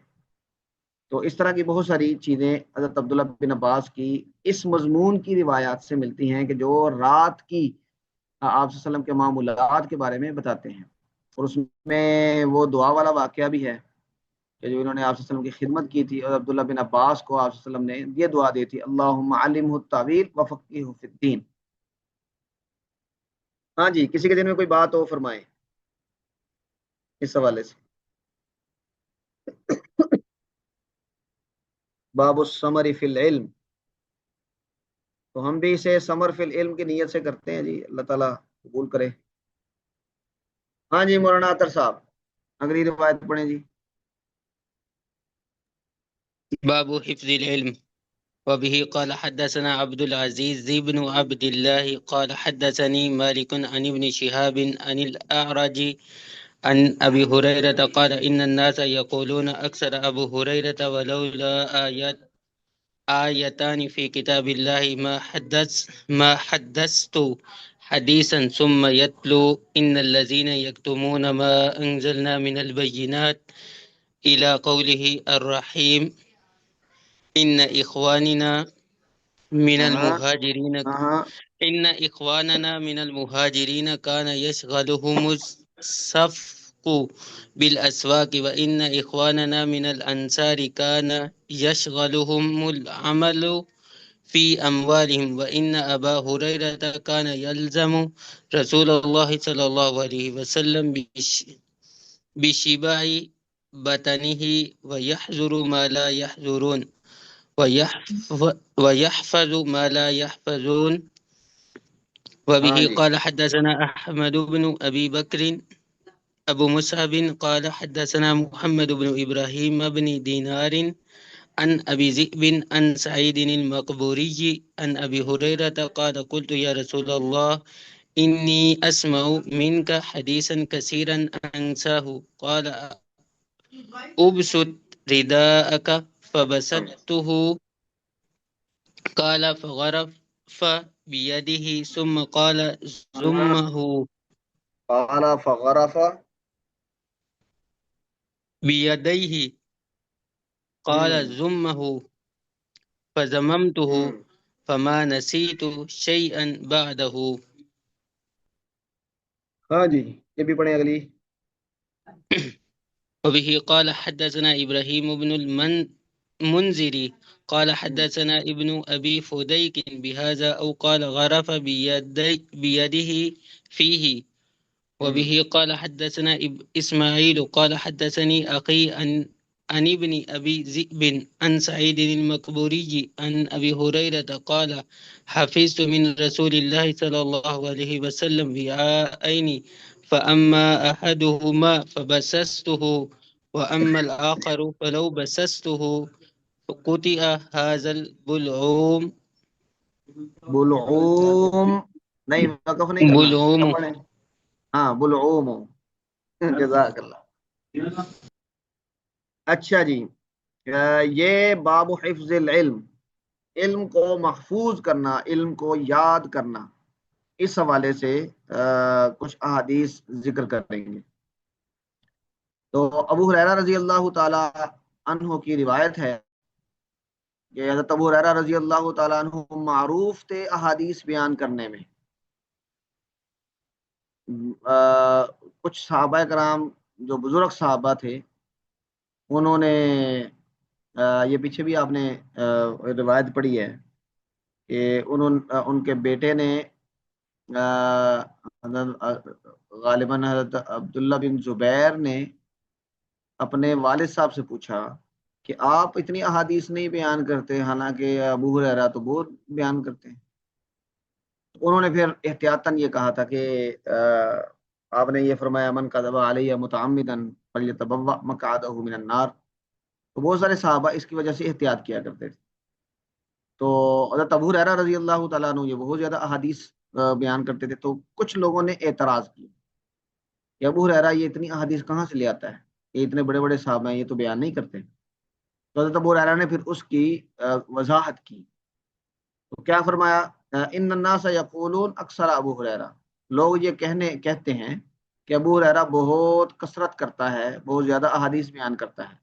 تو اس طرح کی بہت ساری چیزیں حضرت عبداللہ بن عباس کی اس مضمون کی روایات سے ملتی ہیں کہ جو رات کی آپ صلی اللہ علیہ وسلم کے معمولات کے بارے میں بتاتے ہیں، اور اس میں وہ دعا والا واقعہ بھی ہے کہ جو انہوں نے آپ صلی اللہ علیہ وسلم کی خدمت کی تھی، اور عبداللہ بن عباس کو آپ صلی اللہ علیہ وسلم نے یہ دعا دی تھی، اللہم علمہ التاویل وفقہہ فی الدین۔ ہاں جی، کسی کے دن میں کوئی بات ہو فرمائیں اس حوالے سے۔ باب الثمر فی العلم، تو ہم بھی اسے ثمر فی العلم کی نیت سے کرتے ہیں جی، اللہ تعالیٰ قبول کرے۔ ہاں جی مولانا اطہر صاحب اگلی روایت پڑھیں جی۔ باب حفظ العلم. وبه قال حدثنا عبد العزيز بن عبد الله قال حدثني مالك عن ابن شهاب عن الأعرج عن أبي هريرة قال إن الناس يقولون أكثر أبو هريرة ولولا آيتان في كتاب الله ما حدثت حديثا ثم يتلو إن الذين يكتمون ما أنزلنا من البينات إلى قوله الرحيم إن إخواننا من المهاجرين إن إخواننا من المهاجرين كان يشغلهم الصفق بالأسواق وإن إخواننا من الأنصار كان يشغلهم العمل في أموالهم وإن أبا هريرة كان يلزم رسول الله صلى الله عليه وسلم بشبع بطنه ويحذر ما لا يحذرون ويحفظ ما لا يحفظون. وبه قال حدثنا أحمد بن أبي بكر أبو مصعب قال حدثنا محمد بن إبراهيم بن دينار عن أبي ذئب عن سعيد المقبوري عن أبي هريرة قال قلت يا رسول الله إني أسمع منك حديثا كثيرا أنساه قال أبسط رداءك فبسطته قال فغرف بيده ثم قال زمه قال فغرف بيديه قال زمه فزممته فما نسيت شيئا بعده. ہاں جی یہ بھی پڑھیں اگلی۔ وبه قال حدثنا إبراهيم بن المنذري قال حدثنا ابن أبي فديك بهذا أو قال غرف بيده فيه. وبه قال حدثنا إسماعيل قال حدثني أخي عن ابن أبي ذئب عن سعيد المقبوري عن أبي هريرة قال حفظت من رسول الله صلى الله عليه وسلم وعاءين فأما أحدهما فبسسته وأما الآخر فلو بسسته فقطع هذا البلعوم. بلعوم نہیں وقف نہیں کرنا بلعوم پڑھیں. ہاں بلعوم. جزاک اللہ. اچھا جی یہ باب حفظ العلم، علم کو محفوظ کرنا، علم کو یاد کرنا، اس حوالے سے کچھ احادیث ذکر کریں گے. تو ابو ہریرہ رضی اللہ تعالی عنہ کی روایت ہے کہ حضرت ابو ہریرہ رضی اللہ تعالی عنہ معروف تھے احادیث بیان کرنے میں. کچھ صحابہ کرام جو بزرگ صحابہ تھے انہوں نے یہ پیچھے بھی آپ نے روایت پڑھی ہے کہ ان کے بیٹے نے غالباً حضرت عبداللہ بن زبیر نے اپنے والد صاحب سے پوچھا کہ آپ اتنی احادیث نہیں بیان کرتے، حالانکہ ابو ہریرہ تو بہت بیان کرتے ہیں. انہوں نے پھر احتیاطاً یہ کہا تھا کہ آپ نے یہ فرمایا من کذب علیہ متعمدا فلیتبوأ مقعدہ من النار. تو بہت سارے صحابہ اس کی وجہ سے احتیاط کیا کرتے تھے. تو حضرت ابو ہریرہ رضی اللہ تعالیٰ عنہ یہ بہت زیادہ احادیث بیان کرتے تھے. تو کچھ لوگوں نے اعتراض کیا کہ ابو ہریرہ یہ اتنی احادیث کہاں سے لے آتا ہے، یہ اتنے بڑے بڑے صحابہ ہیں، یہ تو بیان نہیں کرتے. تو حضرت ابو ہریرہ نے پھر اس کی وضاحت کی. تو کیا فرمایا، ان الناس یقولون اکثر ابو ہریرہ، لوگ یہ کہتے ہیں کہ ابو ہریرہ بہت کثرت کرتا ہے، بہت زیادہ احادیث بیان کرتا ہے.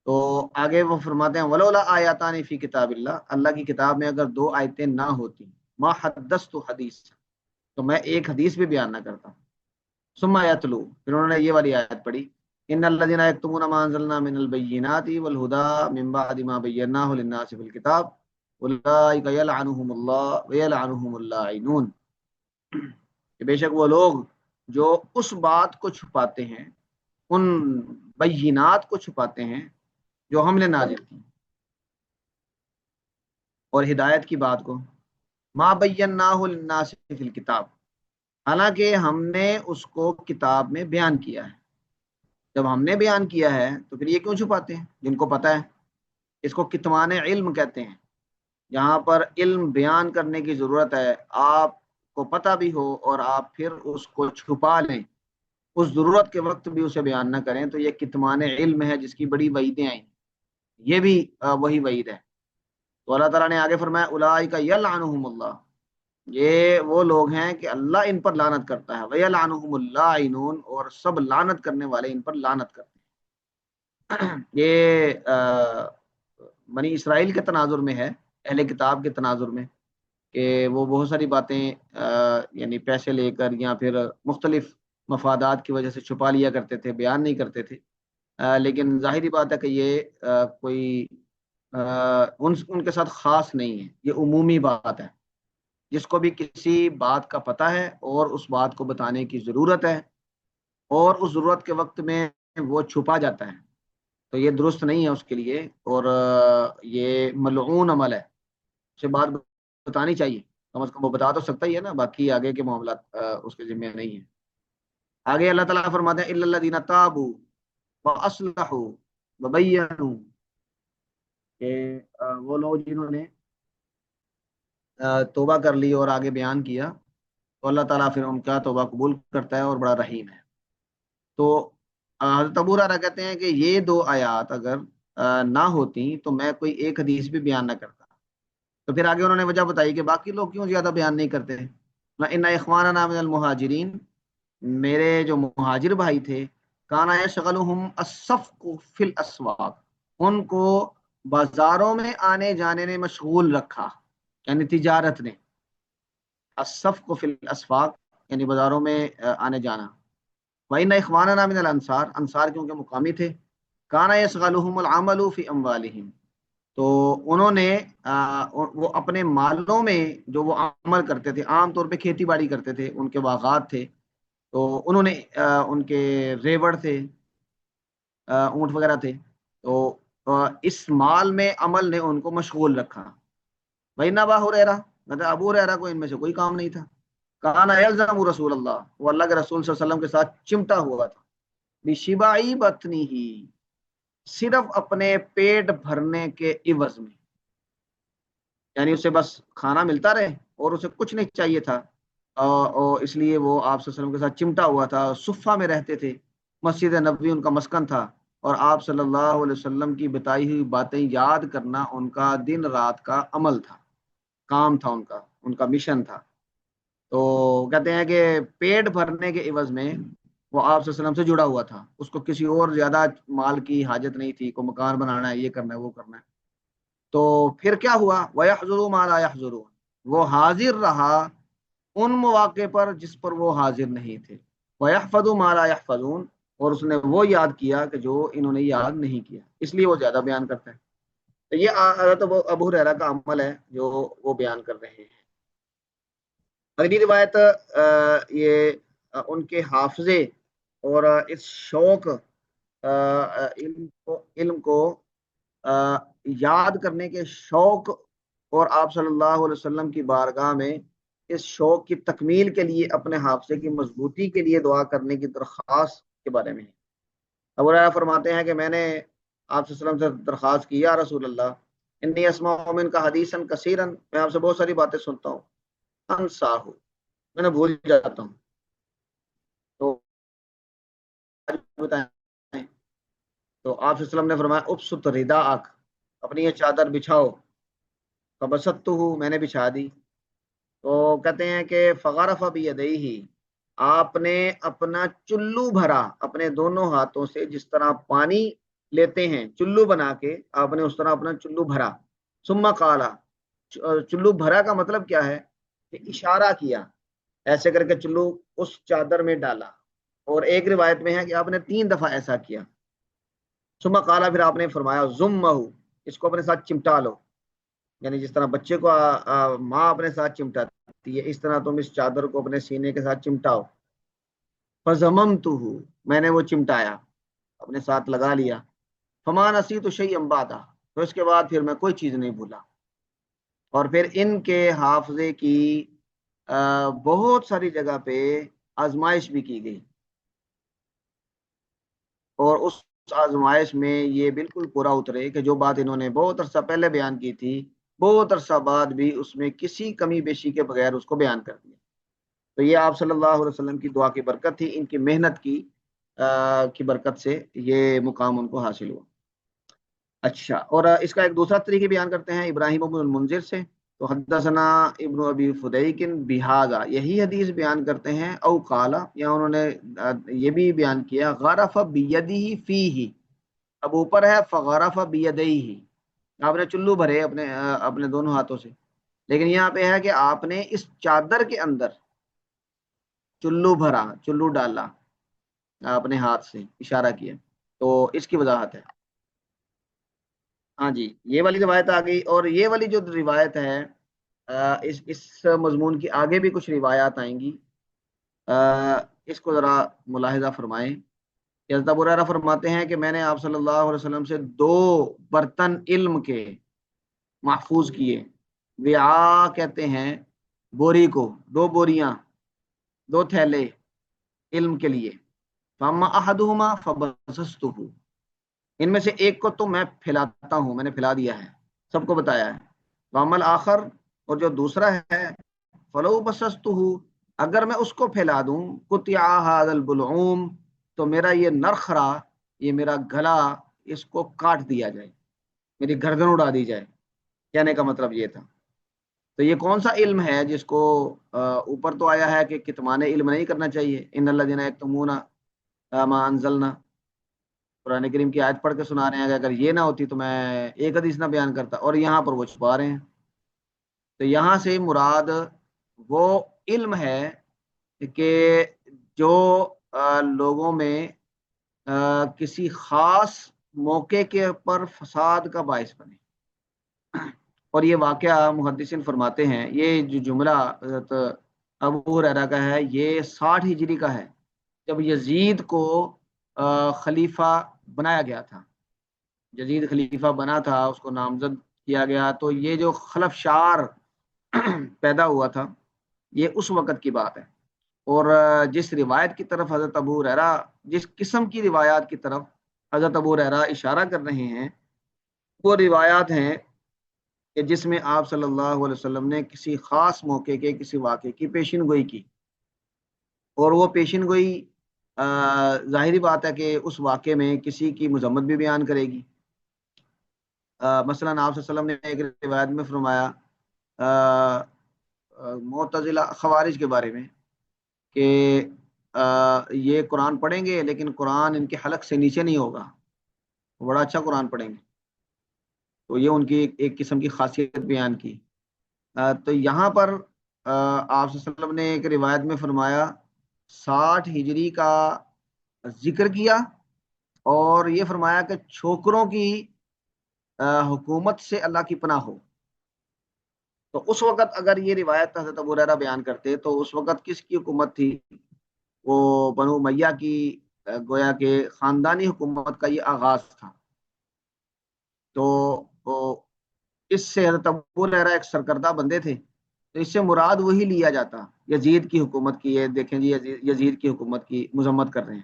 تو آگے وہ فرماتے ہیں ولولا آیاتان فی کتاب اللہ، اللہ کی کتاب میں اگر 2 آیتیں نہ ہوتی ما حدثت حدیث، تو میں ایک حدیث بھی بیان نہ کرتا. ثم یتلو، پھر انہوں نے یہ والی آیت پڑھی ان الذین یکتمون ما انزلنا من البینات والہدی من بعد ما بیناہ للناس فی الکتاب اولئک یلعنهم اللہ ویلعنهم اللاعنون. کہ بے شک وہ لوگ جو اس بات کو چھپاتے ہیں، ان بینات کو چھپاتے ہیں جو ہم نے نازل کی، اور ہدایت کی بات کو، ما بیناہ للناس فی الکتاب، حالانکہ ہم نے اس کو کتاب میں بیان کیا ہے. جب ہم نے بیان کیا ہے تو پھر یہ کیوں چھپاتے ہیں جن کو پتہ ہے. اس کو کتمان علم کہتے ہیں. یہاں پر علم بیان کرنے کی ضرورت ہے، آپ کو پتہ بھی ہو اور آپ پھر اس کو چھپا لیں، اس ضرورت کے وقت بھی اسے بیان نہ کریں، تو یہ کتمان علم ہے جس کی بڑی وعیدیں آئیں. یہ بھی وہی وعید ہے. تو اللہ تعالیٰ نے آگے فرمایا اولئک یلعنہم اللہ، یہ وہ لوگ ہیں کہ اللہ ان پر لعنت کرتا ہے، ویلعنہم اللاعنون، اور سب لعنت کرنے والے ان پر لعنت کرتے ہیں. یہ بنی اسرائیل کے تناظر میں ہے، اہل کتاب کے تناظر میں، کہ وہ بہت ساری باتیں یعنی پیسے لے کر یا پھر مختلف مفادات کی وجہ سے چھپا لیا کرتے تھے، بیان نہیں کرتے تھے. لیکن ظاہری بات ہے کہ یہ کوئی ان کے ساتھ خاص نہیں ہے، یہ عمومی بات ہے. جس کو بھی کسی بات کا پتہ ہے اور اس بات کو بتانے کی ضرورت ہے اور اس ضرورت کے وقت میں وہ چھپا جاتا ہے، تو یہ درست نہیں ہے اس کے لیے، اور یہ ملعون عمل ہے. اسے بات بتانی چاہیے، کم از کم وہ بتا تو سکتا ہی ہے نا، باقی آگے کے معاملات اس کے ذمہ نہیں ہیں. آگے اللہ تعالیٰ فرماتے ہیں الا الذین تابوا واصلحوا وبینوا، کہ وہ لوگ جنہوں نے توبہ کر لی اور آگے بیان کیا، تو اللہ تعالیٰ پھر ان کا توبہ قبول کرتا ہے اور بڑا رحیم ہے. تو حضرت ابو ہریرہ کہتے ہیں کہ یہ 2 آیات اگر نہ ہوتی تو میں کوئی ایک حدیث بھی بیان نہ کرتا. تو پھر آگے انہوں نے وجہ بتائی کہ باقی لوگ کیوں زیادہ بیان نہیں کرتے. ان اخواننا من المہاجرین، میرے جو مہاجر بھائی تھے، کانا یشغلہم الصفق فی الاسواق، ان کو بازاروں میں آنے جانے نے مشغول رکھا، یعنی تجارت نے. الصفق فی الاسواق یعنی بازاروں میں آنے جانا. وَإِنَّ إِخْوَانَنَا مِنَ الْأَنصَارِ، انصار کیونکہ مقامی تھے، كَانَ يَشْغَلُهُمُ الْعَمَلُ فِي أَمْوَالِهِمْ، تو انہوں نے وہ اپنے مالوں میں جو وہ عمل کرتے تھے، عام طور پہ کھیتی باڑی کرتے تھے، ان کے باغات تھے، تو انہوں نے ان کے ریوڑ تھے، اونٹ وغیرہ تھے، تو اس مال میں عمل نے ان کو مشغول رکھا۔ وَإِنَّ أَبَا هُرَيْرَةَ، مطلب ابو ہریرہ کو ان میں سے کوئی کام نہیں تھا، کان یلزم رسول اللہ، وہ اللہ کے رسول صلی اللہ علیہ وسلم کے ساتھ چمٹا ہوا تھا، بشباعی بطنی ہی، صرف اپنے پیٹ بھرنے کے عوض میں، یعنی اسے بس کھانا ملتا رہے اور اسے کچھ نہیں چاہیے تھا، اور اس لیے وہ آپ صلی اللہ علیہ وسلم کے ساتھ چمٹا ہوا تھا، صفہ میں رہتے تھے، مسجد نبوی ان کا مسکن تھا، اور آپ صلی اللہ علیہ وسلم کی بتائی ہوئی باتیں یاد کرنا ان کا دن رات کا عمل تھا، کام تھا، ان کا مشن تھا۔ تو کہتے ہیں کہ پیٹ بھرنے کے عوض میں وہ آپ صلی اللہ علیہ وسلم سے جڑا ہوا تھا، اس کو کسی اور زیادہ مال کی حاجت نہیں تھی، کو مکان بنانا ہے، یہ کرنا ہے، وہ کرنا ہے۔ تو پھر کیا ہوا، وَيَحْضُرُ مَا لَا يَحْضُرُونَ، وہ حاضر رہا ان مواقع پر جس پر وہ حاضر نہیں تھے، وَيَحْفَظُ مَا لَا يَحْفَظُونَ، اور اس نے وہ یاد کیا کہ جو انہوں نے یاد نہیں کیا، اس لیے وہ زیادہ بیان کرتا ہے۔ تو یہ حضرت ابو ہریرہ کا عمل ہے جو وہ بیان کر رہے ہیں۔ اگلی روایت یہ ان کے حافظے اور اس شوق علم کو یاد کرنے کے شوق، اور آپ صلی اللہ علیہ وسلم کی بارگاہ میں اس شوق کی تکمیل کے لیے، اپنے حافظے کی مضبوطی کے لیے دعا کرنے کی درخواست کے بارے میں ابو ہریرہ فرماتے ہیں کہ میں نے آپ صلی اللہ علیہ وسلم سے درخواست کی، یا رسول اللہ انی اسمع منک حدیثا کثیرا، میں آپ سے بہت ساری باتیں سنتا ہوں، انساہ، میں نے بھول جاتا ہوں، تو بتائیں۔ تو آپ صلی اللہ علیہ وسلم نے فرمایا ابسط رداءک، اپنی یہ چادر بچھاؤ، فبسطتہ، میں نے بچھا دی۔ تو کہتے ہیں کہ فغرف بیدیہ، آپ نے اپنا چلو بھرا اپنے دونوں ہاتھوں سے، جس طرح پانی لیتے ہیں چلو بنا کے، آپ نے اس طرح اپنا چلو بھرا، ثم قال، چلو بھرا کا مطلب کیا ہے کہ اشارہ کیا، ایسے کر کے چلو اس چادر میں ڈالا، اور ایک روایت میں ہے کہ آپ نے 3 دفعہ ایسا کیا، ثم قال، پھر آپ نے فرمایا ضمہ، اس کو اپنے ساتھ چمٹا لو، یعنی جس طرح بچے کو ماں اپنے ساتھ چمٹاتی ہے، اس طرح تم اس چادر کو اپنے سینے کے ساتھ چمٹاؤ۔ فضممتہ، میں نے وہ چمٹایا، اپنے ساتھ لگا لیا، فما نسیت شیئا بعدہ، تو اس کے بعد پھر میں کوئی چیز نہیں بھولا۔ اور پھر ان کے حافظے کی بہت ساری جگہ پہ آزمائش بھی کی گئی، اور اس آزمائش میں یہ بالکل پورا اترے کہ جو بات انہوں نے بہت عرصہ پہلے بیان کی تھی، بہت عرصہ بعد بھی اس میں کسی کمی بیشی کے بغیر اس کو بیان کر دیا۔ تو یہ آپ صلی اللہ علیہ وسلم کی دعا کی برکت تھی، ان کی محنت کی برکت سے یہ مقام ان کو حاصل ہوا۔ اچھا، اور اس کا ایک دوسرا طریقہ بیان کرتے ہیں ابراہیم بن المنذر سے، تو حدثنا ابن ابی فدیک بہذا، یہی حدیث بیان کرتے ہیں، او قالا، یا انہوں نے یہ بھی بیان کیا، غرف بیدہ فیہ، اب اوپر ہے فغرف بیدیہ، آپ نے چلو بھرے اپنے دونوں ہاتھوں سے، لیکن یہاں پہ ہے کہ آپ نے اس چادر کے اندر چلو بھرا، چلو ڈالا اپنے ہاتھ سے، اشارہ کیا، تو اس کی وضاحت ہے۔ ہاں جی، یہ والی روایت آ گئی، اور یہ والی جو روایت ہے اس مضمون کی آگے بھی کچھ روایات آئیں گی، اس کو ذرا ملاحظہ فرمائیں۔ حضرت ابو ہریرہ فرماتے ہیں کہ میں نے آپ صلی اللہ علیہ وسلم سے 2 برتن علم کے محفوظ کیے، وعاء کہتے ہیں بوری کو، 2 بوریاں، 2 تھیلے علم کے لیے، فاما احدہما فبسستہ، ان میں سے ایک کو تو میں پھیلاتا ہوں، میں نے پھیلا دیا ہے، سب کو بتایا ہے، وامل آخر، اور جو دوسرا ہے، فلو بسستہ، اگر میں اس کو پھیلا دوں، قطع ھذا البلعوم، تو میرا یہ نرخرا، یہ میرا گلا، اس کو کاٹ دیا جائے، میری گردن اڑا دی جائے، کہنے کا مطلب یہ تھا۔ تو یہ کون سا علم ہے جس کو اوپر تو آیا ہے کہ کتمان علم نہیں کرنا چاہیے، ان الذین یکتمون ما انزلنا، قرآن کریم کی آیت پڑھ کے سنا رہے ہیں کہ اگر یہ نہ ہوتی تو میں ایک حدیث نہ بیان کرتا، اور یہاں پر وہ چھپا رہے ہیں۔ تو یہاں سے مراد وہ علم ہے کہ جو لوگوں میں کسی خاص موقع کے پر فساد کا باعث بنے. اور یہ واقعہ محدثین فرماتے ہیں، یہ جو جملہ حضرت ابو ہریرہ کا ہے، یہ 60 ہجری کا ہے، جب یزید کو خلیفہ بنایا گیا تھا. یزید خلیفہ بنا تھا، اس کو نامزد کیا گیا، تو یہ جو خلف شار پیدا ہوا تھا یہ اس وقت کی بات ہے. اور جس روایت کی طرف حضرت ابو ہریرہ، جس قسم کی روایات کی طرف حضرت ابو ہریرہ اشارہ کر رہے ہیں، وہ روایات ہیں کہ جس میں آپ صلی اللہ علیہ وسلم نے کسی خاص موقع کے کسی واقعے کی پیشن گوئی کی. اور وہ پیشن گوئی ظاہری بات ہے کہ اس واقعے میں کسی کی مذمت بھی بیان کرے گی. مثلا آپ صلی اللہ علیہ وسلم نے ایک روایت میں فرمایا معتزلہ خوارج کے بارے میں کہ یہ قرآن پڑھیں گے لیکن قرآن ان کے حلق سے نیچے نہیں ہوگا، بڑا اچھا قرآن پڑھیں گے. تو یہ ان کی ایک قسم کی خاصیت بیان کی. تو یہاں پر آپ صلی اللہ علیہ وسلم نے ایک روایت میں فرمایا 60 ہجری کا ذکر کیا، اور یہ فرمایا کہ چھوکروں کی حکومت سے اللہ کی پناہ ہو. تو اس وقت اگر یہ روایت حضرت ابو ہریرہ بیان کرتے تو اس وقت کس کی حکومت تھی؟ وہ بنو امیہ کی، گویا کہ خاندانی حکومت کا یہ آغاز تھا. تو اس سے حضرت ابو ہریرہ ایک سرکردہ بندے تھے، تو اس سے مراد وہی لیا جاتا. یزید کی حکومت کی، یہ دیکھیں جی یزید کی حکومت کی مذمت کر رہے ہیں.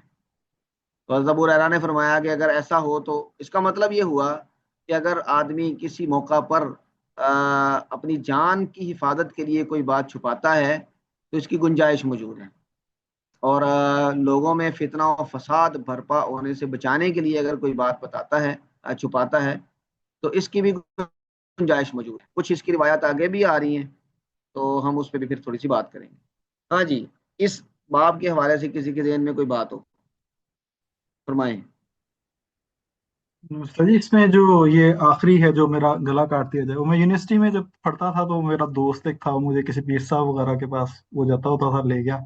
تو حضرت ابو ہریرہ نے فرمایا کہ اگر ایسا ہو تو اس کا مطلب یہ ہوا کہ اگر آدمی کسی موقع پر اپنی جان کی حفاظت کے لیے کوئی بات چھپاتا ہے تو اس کی گنجائش موجود ہے. اور لوگوں میں فتنہ و فساد برپا ہونے سے بچانے کے لیے اگر کوئی بات بتاتا ہے، چھپاتا ہے، تو اس کی بھی گنجائش موجود ہے. کچھ اس کی روایات آگے بھی آ رہی ہیں تو ہم اس پہ بھی پھر تھوڑی سی بات کریں گے. ہاں جی، اس باب کے حوالے سے کسی کے ذہن میں کوئی بات ہو فرمائیں. سر جی، اس میں جو یہ آخری ہے جو میرا گلا کاٹ دیا جائے، وہ میں یونیورسٹی میں جب پڑھتا تھا تو میرا دوست ایک تھا، وہ مجھے کسی پیر صاحب وغیرہ کے پاس وہ جاتا ہوتا تھا، لے گیا.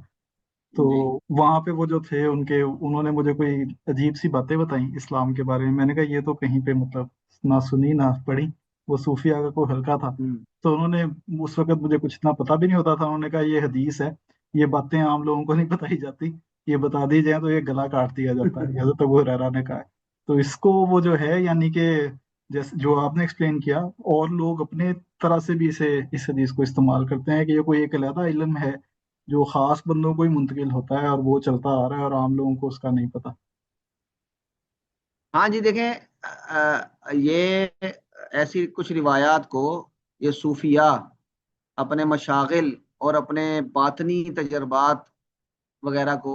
تو جی وہاں پہ وہ جو تھے انہوں نے مجھے کوئی عجیب سی باتیں بتائیں اسلام کے بارے میں. میں نے کہا یہ تو کہیں پہ مطلب نہ سنی نہ پڑھی. وہ صوفیہ کا کوئی حلقہ تھا. تو انہوں نے اس وقت مجھے کچھ اتنا پتا بھی نہیں ہوتا تھا. انہوں نے کہا یہ حدیث ہے، یہ باتیں عام لوگوں کو نہیں بتائی جاتی، یہ بتا دی جائیں تو یہ گلا کاٹ دیا جاتا ہے. حضرت ابو ہریرہ نے کہا ہے. تو اس کو وہ جو ہے، یعنی کہ جیسے جو آپ نے ایکسپلین کیا، اور لوگ اپنے طرح سے بھی اس حدیث کو استعمال کرتے ہیں کہ یہ کوئی ایک علیحدہ علم ہے جو خاص بندوں کو ہی منتقل ہوتا ہے اور وہ چلتا آ رہا ہے اور عام لوگوں کو اس کا نہیں پتا. ہاں جی، دیکھیں یہ ایسی کچھ روایات کو یہ صوفیہ اپنے مشاغل اور اپنے باطنی تجربات وغیرہ کو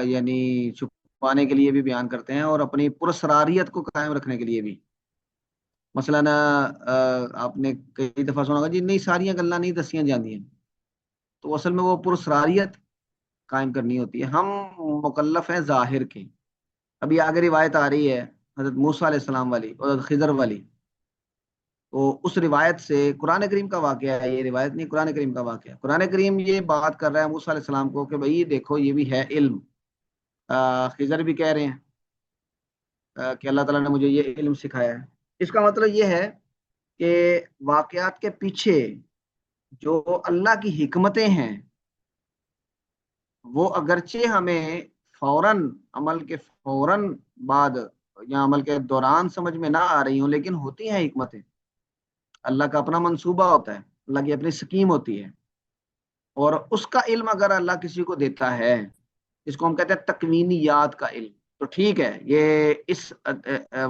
یعنی چھپانے کے لیے بھی بیان کرتے ہیں، اور اپنی پراسراریت کو قائم رکھنے کے لیے بھی. مثلا آپ نے کئی دفعہ سنا ہوگا جی نہیں ساریاں گلاں نہیں دسیاں جاندیاں، تو اصل میں وہ پراسراریت قائم کرنی ہوتی ہے. ہم مکلف ہیں ظاہر کے. ابھی آگے روایت آ رہی ہے حضرت موسیٰ علیہ السلام والی اور حضرت خضر والی. تو اس روایت سے قرآن کریم کا واقعہ ہے، یہ روایت نہیں، قرآن کریم کا واقعہ ہے. قرآن کریم یہ بات کر رہا ہے موسیٰ علیہ السلام کو کہ بھئی دیکھو یہ بھی ہے علم. خضر بھی کہہ رہے ہیں کہ اللہ تعالیٰ نے مجھے یہ علم سکھایا ہے. اس کا مطلب یہ ہے کہ واقعات کے پیچھے جو اللہ کی حکمتیں ہیں وہ اگرچہ ہمیں فوراً عمل کے فوراً بعد یا عمل کے دوران سمجھ میں نہ آ رہی ہوں، لیکن ہوتی ہیں حکمتیں. اللہ کا اپنا منصوبہ ہوتا ہے، اللہ کی اپنی سکیم ہوتی ہے. اور اس کا علم اگر اللہ کسی کو دیتا ہے، اس کو ہم کہتے ہیں تکوینیات کا علم، تو ٹھیک ہے، یہ اس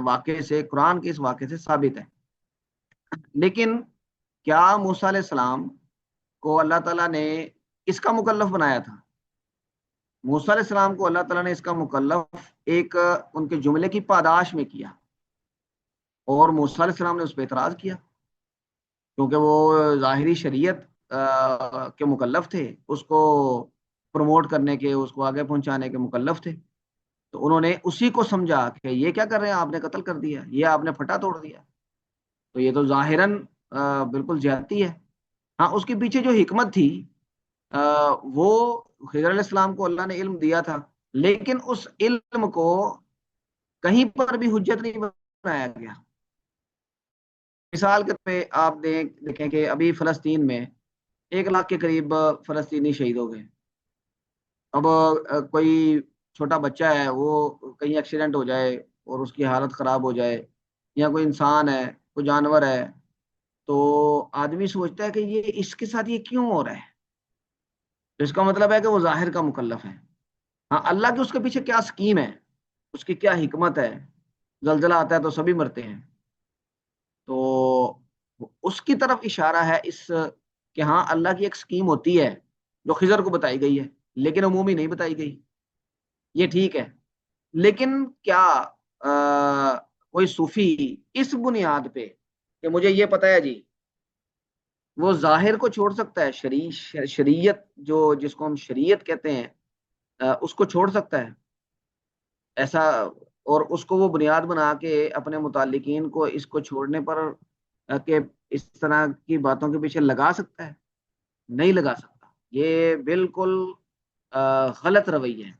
واقعے سے، قرآن کے اس واقعے سے ثابت ہے. لیکن کیا موسیٰ علیہ السلام کو اللہ تعالیٰ نے اس کا مکلف بنایا تھا؟ موسیٰ علیہ السلام کو اللہ تعالیٰ نے اس کا مکلف ایک ان کے جملے کی پاداش میں کیا، اور موسیٰ علیہ السلام نے اس پہ اعتراض کیا کیونکہ وہ ظاہری شریعت کے مکلف تھے، اس کو پروموٹ کرنے کے، اس کو آگے پہنچانے کے مکلف تھے. تو انہوں نے اسی کو سمجھا کہ یہ کیا کر رہے ہیں، آپ نے قتل کر دیا، یہ آپ نے پھٹا توڑ دیا، تو یہ تو ظاہراً بالکل زیادتی ہے. ہاں، اس کے پیچھے جو حکمت تھی وہ خضر علیہ السلام کو اللہ نے علم دیا تھا، لیکن اس علم کو کہیں پر بھی حجت نہیں بنایا گیا۔ مثال کے طور پہ آپ دیکھیں کہ ابھی فلسطین میں 1 لاکھ کے قریب فلسطینی شہید ہو گئے۔ اب کوئی چھوٹا بچہ ہے، وہ کہیں ایکسیڈنٹ ہو جائے اور اس کی حالت خراب ہو جائے، یا کوئی انسان ہے، کوئی جانور ہے، تو آدمی سوچتا ہے کہ یہ اس کے ساتھ یہ کیوں ہو رہا ہے؟ تو اس کا مطلب ہے کہ وہ ظاہر کا مکلف ہے۔ ہاں، اللہ کی اس کے پیچھے کیا سکیم ہے، اس کی کیا حکمت ہے؟ زلزلہ آتا ہے تو سبھی مرتے ہیں، تو اس کی طرف اشارہ ہے اس کہ ہاں اللہ کی ایک سکیم ہوتی ہے جو خضر کو بتائی گئی ہے، لیکن عمومی نہیں بتائی گئی، یہ ٹھیک ہے۔ لیکن کیا کوئی صوفی اس بنیاد پہ کہ مجھے یہ پتا ہے جی، وہ ظاہر کو چھوڑ سکتا ہے؟ شریعت جو جس کو ہم شریعت کہتے ہیں اس کو چھوڑ سکتا ہے ایسا؟ اور اس کو وہ بنیاد بنا کے اپنے متعلقین کو اس کو چھوڑنے پر کہ اس طرح کی باتوں کے پیچھے لگا سکتا ہے؟ نہیں لگا سکتا۔ یہ بالکل غلط رویہ ہے۔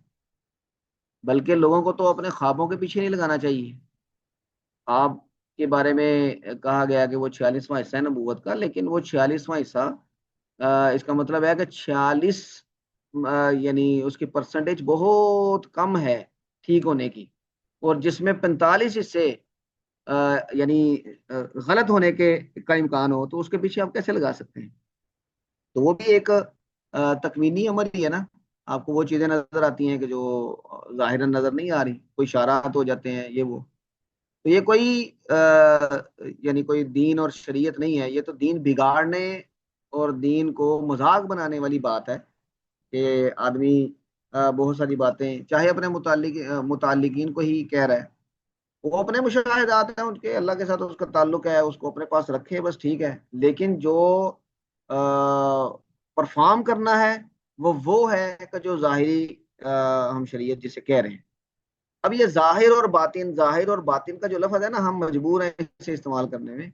بلکہ لوگوں کو تو اپنے خوابوں کے پیچھے نہیں لگانا چاہیے۔ خواب کے بارے میں کہا گیا کہ وہ 46واں حصہ ہے نبوت کا، لیکن وہ 46واں حصہ اس کا مطلب ہے کہ 46 یعنی اس کی پرسنٹیج بہت کم ہے ٹھیک ہونے کی، اور جس میں 45 حصے یعنی غلط ہونے کا امکان ہو، تو اس کے پیچھے آپ کیسے لگا سکتے ہیں؟ تو وہ بھی ایک تکوینی عمل ہی ہے نا۔ آپ کو وہ چیزیں نظر آتی ہیں کہ جو ظاہراً نظر نہیں آ رہی، کوئی اشارات ہو جاتے ہیں، یہ وہ۔ تو یہ کوئی یعنی کوئی دین اور شریعت نہیں ہے، یہ تو دین بگاڑنے اور دین کو مذاق بنانے والی بات ہے کہ آدمی بہت ساری باتیں چاہے اپنے متعلقین کو ہی کہہ رہا ہے، وہ اپنے مشاہدات ہیں ان کے، اللہ کے ساتھ اس کا تعلق ہے، اس کو اپنے پاس رکھے بس، ٹھیک ہے۔ لیکن جو پرفارم کرنا ہے وہ ہے کہ جو ظاہری ہم شریعت جسے کہہ رہے ہیں۔ اب یہ ظاہر اور باطن کا جو لفظ ہے نا، ہم مجبور ہیں اسے استعمال کرنے میں،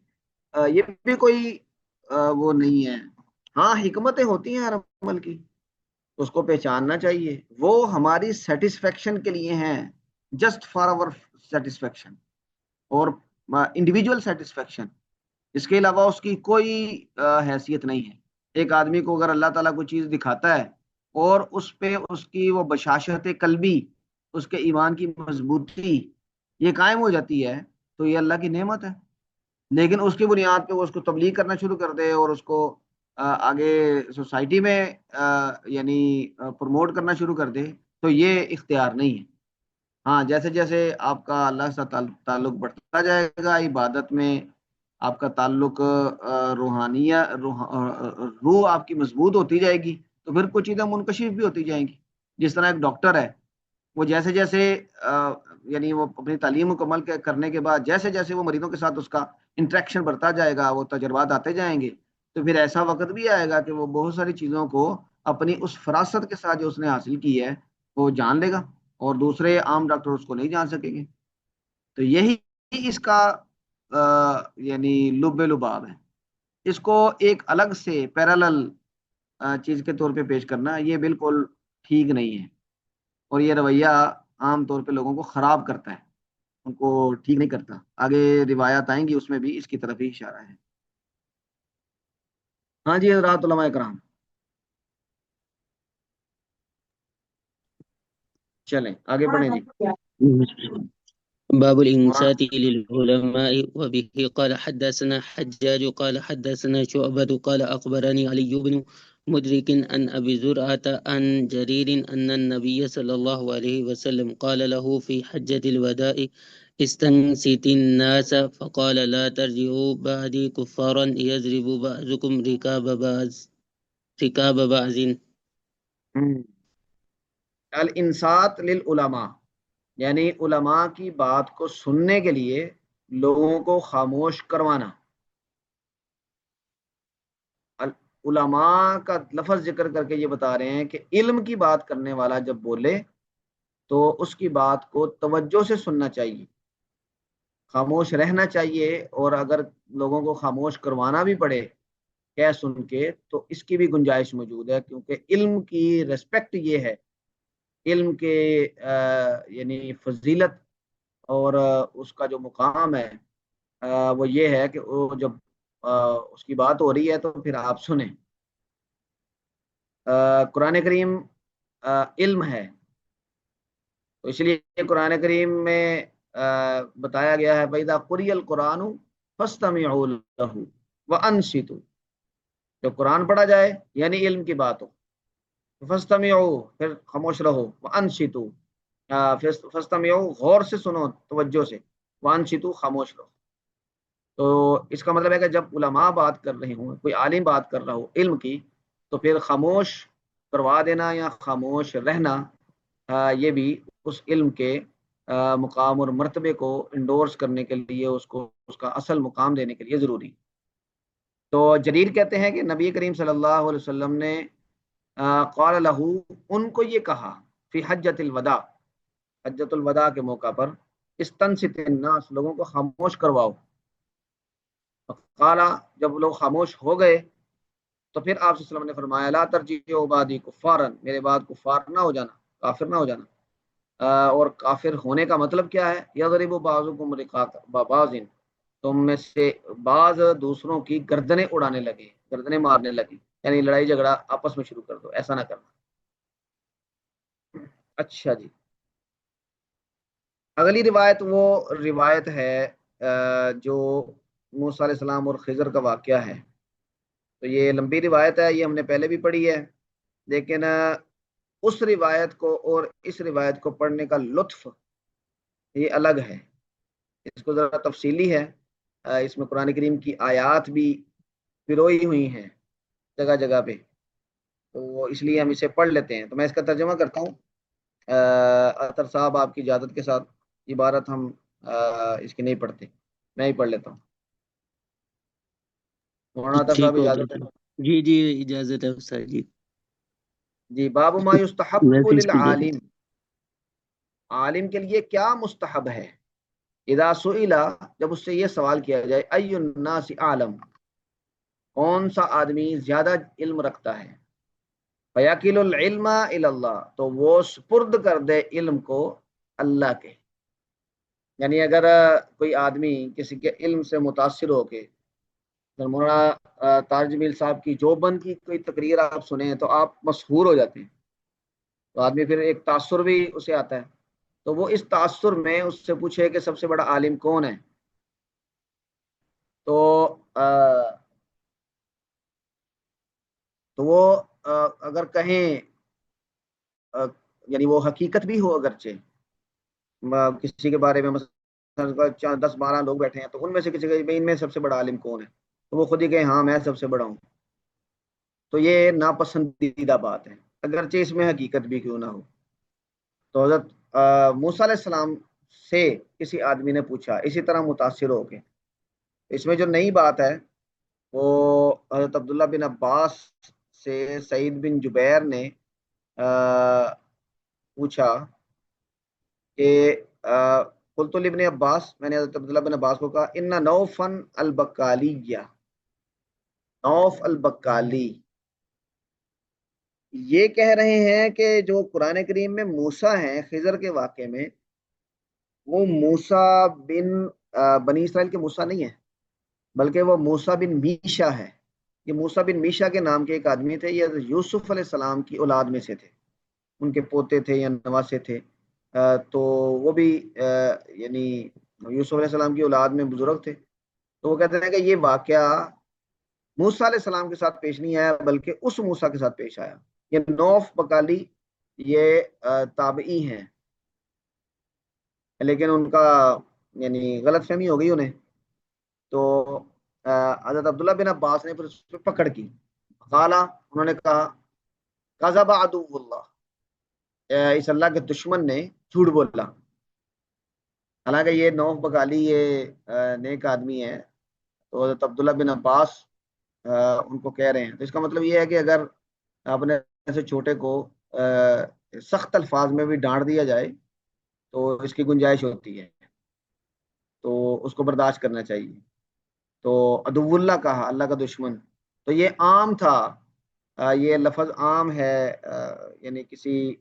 یہ بھی کوئی وہ نہیں ہے۔ ہاں، حکمتیں ہوتی ہیں ہر عمل کی، اس کو پہچاننا چاہیے، وہ ہماری سیٹسفیکشن کے لیے ہیں، جسٹ فار آور سیٹسفیکشن اور انڈیویجول سیٹسفیکشن، اس کے علاوہ اس کی کوئی حیثیت نہیں ہے۔ ایک آدمی کو اگر اللہ تعالیٰ کوئی چیز دکھاتا ہے اور اس پہ اس کی وہ بشاشت قلبی، اس کے ایمان کی مضبوطی یہ قائم ہو جاتی ہے، تو یہ اللہ کی نعمت ہے۔ لیکن اس کی بنیاد پہ وہ اس کو تبلیغ کرنا شروع کر دے اور اس کو آگے سوسائٹی میں یعنی پروموٹ کرنا شروع کر دے، تو یہ اختیار نہیں ہے۔ ہاں، جیسے جیسے آپ کا اللہ سے تعلق بڑھتا جائے گا، عبادت میں آپ کا تعلق روح آپ کی مضبوط ہوتی جائے گی، تو پھر کچھ چیزیں منکشف بھی ہوتی جائیں گی۔ جس طرح ایک ڈاکٹر ہے، وہ جیسے جیسے یعنی وہ اپنی تعلیم مکمل کرنے کے بعد جیسے جیسے وہ مریضوں کے ساتھ اس کا انٹریکشن بڑھتا جائے گا، وہ تجربات آتے جائیں گے، تو پھر ایسا وقت بھی آئے گا کہ وہ بہت ساری چیزوں کو اپنی اس فراست کے ساتھ جو اس نے حاصل کی ہے وہ جان لے گا، اور دوسرے عام ڈاکٹر اس کو نہیں جان سکیں گے۔ تو یہی اس کا یعنی لباب ہے۔ اس کو ایک الگ سے پیرالل چیز کے طور پہ پیش کرنا یہ بالکل ٹھیک نہیں ہے، اور یہ رویہ عام طور پہ لوگوں کو خراب کرتا ہے، ان کو ٹھیک نہیں کرتا۔ آگے روایات آئیں گی، اس میں بھی اس کی طرف ہی اشارہ ہے۔ ہاں جی حضرات علماء کرام، چلیں آگے بڑھیں جی۔ باب الإنسات للعلماء وبه قال حدثنا حجاج قال حدثنا شعبة قال أخبرني علي بن مدرك أن أبي زرعة عن جرير أن النبي صلى الله عليه وسلم قال له في حجة الوداع استنصت الناس فقال لا ترجعوا بعدي كفارا يضرب بعضكم ركاب بعض. الانصات للعلماء یعنی علماء کی بات کو سننے کے لیے لوگوں کو خاموش کروانا۔ علماء کا لفظ ذکر کر کے یہ بتا رہے ہیں کہ علم کی بات کرنے والا جب بولے تو اس کی بات کو توجہ سے سننا چاہیے، خاموش رہنا چاہیے، اور اگر لوگوں کو خاموش کروانا بھی پڑے کہہ سن کے، تو اس کی بھی گنجائش موجود ہے، کیونکہ علم کی ریسپیکٹ یہ ہے، علم کے یعنی فضیلت اور اس کا جو مقام ہے وہ یہ ہے کہ وہ جب اس کی بات ہو رہی ہے تو پھر آپ سنیں۔ قرآن کریم علم ہے، تو اس لیے قرآن کریم میں بتایا گیا ہے فَإِذَا قُرِئَ الْقُرْآنُ فَاسْتَمِعُوا لَهُ وَأَنصِتُوا، جب قرآن پڑھا جائے یعنی علم کی بات ہو، فَاسْتَمِعُوا پھر خاموش رہو، وَأَنصِتُوا فَاسْتَمِعُوا غور سے سنو، توجہ سے، وَأَنصِتُوا خاموش رہو۔ تو اس کا مطلب ہے کہ جب علماء بات کر رہے ہوں، کوئی عالم بات کر رہا ہو علم کی، تو پھر خاموش کروا دینا یا خاموش رہنا یہ بھی اس علم کے مقام اور مرتبے کو انڈورس کرنے کے لیے، اس کو اس کا اصل مقام دینے کے لیے ضروری۔ تو جریر کہتے ہیں کہ نبی کریم صلی اللہ علیہ وسلم نے قال لہو، ان کو یہ کہا، فی حجۃ الوداع، حجۃ الوداع کے موقع پر، استنصت الناس، لوگوں کو خاموش کرواؤ۔ قالا، جب لوگ خاموش ہو گئے تو پھر آپ صلی اللہ علیہ وسلم نے فرمایا لا ترجعوا بعدی کفارا، میرے بعد کفار نہ ہو جانا، کافر نہ ہو جانا۔ اور کافر ہونے کا مطلب کیا ہے؟ یضرب بعضکم رقاق بعض، تم میں سے بعض دوسروں کی گردنیں اڑانے لگے، گردنیں مارنے لگے، یعنی لڑائی جھگڑا آپس میں شروع کر دو، ایسا نہ کرنا۔ اچھا جی، اگلی روایت وہ روایت ہے جو موسیٰ علیہ السلام اور خضر کا واقعہ ہے۔ تو یہ لمبی روایت ہے، یہ ہم نے پہلے بھی پڑھی ہے، لیکن اس روایت کو اور اس روایت کو پڑھنے کا لطف یہ الگ ہے، اس کو ذرا تفصیلی ہے، اس میں قرآن کریم کی آیات بھی پروئی ہوئی ہیں جگہ جگہ پہ، تو اس لیے ہم اسے پڑھ لیتے ہیں۔ تو میں اس کا ترجمہ کرتا ہوں اطہر صاحب، آپ کی اجازت کے ساتھ عبارت ہم اس کی نہیں پڑھتے، میں ہی پڑھ لیتا ہوں۔ مولانا اطہر ٹھیک صاحب ہو اجازت گیا۔ ہے؟ جی جی اجازت ہے استاد جی۔ جی، باب ما یستحب ویسے اس کی اجازت للعالم، عالم کے لیے کیا مستحب ہے؟ اذا سئل، جب اس سے یہ سوال کیا جائے، ای الناس عالم، کون سا آدمی زیادہ علم رکھتا ہے؟ فیکل العلم الی اللہ، تو وہ سپرد کر دے علم کو اللہ کے۔ یعنی اگر کوئی آدمی کسی کے علم سے متاثر ہو کے، مولانا طارق جمیل صاحب کی جو بند کی کوئی تقریر آپ سنیں تو آپ مسحور ہو جاتے ہیں، تو آدمی پھر ایک تاثر بھی اسے آتا ہے، تو وہ اس تاثر میں اس سے پوچھے کہ سب سے بڑا عالم کون ہے، تو وہ اگر کہیں یعنی وہ حقیقت بھی ہو، اگرچہ کسی کے بارے میں مثلا 10-12 لوگ بیٹھے ہیں، تو ان میں سے کسی کے ان میں سب سے بڑا عالم کون ہے، تو وہ خود ہی کہے ہاں میں سب سے بڑا ہوں، تو یہ ناپسندیدہ بات ہے، اگرچہ اس میں حقیقت بھی کیوں نہ ہو۔ تو حضرت موسیٰ علیہ السلام سے کسی آدمی نے پوچھا اسی طرح متاثر ہو کے، اس میں جو نئی بات ہے وہ حضرت عبداللہ بن عباس سے سعید بن جبیر نے پوچھا کہ قلت لابن عباس، میں نے حضرت عبداللہ بن عباس کو کہا، ان نوفا البکالیہ، نوف البکالی یہ کہہ رہے ہیں کہ جو قرآن کریم میں موسیٰ ہیں خضر کے واقعے میں، وہ موسیٰ بن بنی اسرائیل کے موسیٰ نہیں ہے، بلکہ وہ موسیٰ بن میشا ہے۔ یہ موسیٰ بن میشا کے نام کے ایک آدمی تھے، یہ یوسف علیہ السلام کی اولاد میں سے تھے، ان کے پوتے تھے یا نواسے تھے، تو وہ بھی یعنی یوسف علیہ السلام کی اولاد میں بزرگ تھے۔ تو وہ کہتے ہیں کہ یہ واقعہ موسیٰ علیہ السلام کے ساتھ پیش نہیں آیا، بلکہ اس موسیٰ کے ساتھ پیش آیا۔ یہ نوف بکالی یہ تابعی ہیں، لیکن ان کا یعنی غلط فہمی ہو گئی انہیں، تو حضرت عبداللہ بن عباس نے پھر اس پہ پکڑ کی، قالا، انہوں نے کہا، کذب عدو اللہ، اس اللہ کے دشمن نے جھوٹ بولا۔ حالانکہ یہ نوف بکالی یہ نیک آدمی ہے، تو حضرت عبداللہ بن عباس ان کو کہہ رہے ہیں، تو اس کا مطلب یہ ہے کہ اگر اپنے سے چھوٹے کو سخت الفاظ میں بھی ڈانٹ دیا جائے تو اس کی گنجائش ہوتی ہے، تو اس کو برداشت کرنا چاہیے۔ تو عدو اللہ کہا، اللہ کا دشمن، تو یہ عام تھا، یہ لفظ عام ہے، یعنی کسی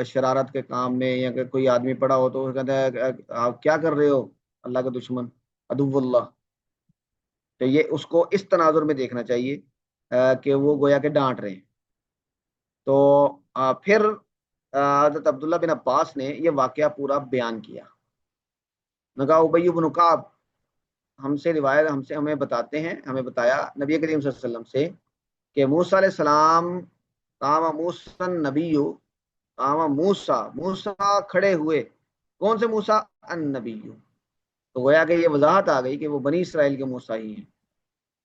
شرارت کے کام میں، یا کہ کوئی آدمی پڑا ہو تو وہ کہتا ہے آپ کیا کر رہے ہو اللہ کا دشمن، عدو اللہ. تو یہ اس کو اس تناظر میں دیکھنا چاہیے کہ وہ گویا کہ ڈانٹ رہے ہیں. تو پھر حضرت عبداللہ بن عباس نے یہ واقعہ پورا بیان کیا. کہا ابی بن کعب ہم سے روایت ہمیں بتاتے ہیں، ہمیں بتایا نبی کریم صلی اللہ علیہ وسلم سے کہ موسیٰ علیہ السلام قام موسیٰ النبی، قام موسیٰ کھڑے ہوئے. کون سے موسیٰ؟ النبی. تو گویا کہ یہ وضاحت آ گئی کہ وہ بنی اسرائیل کے موسیٰ ہی ہیں.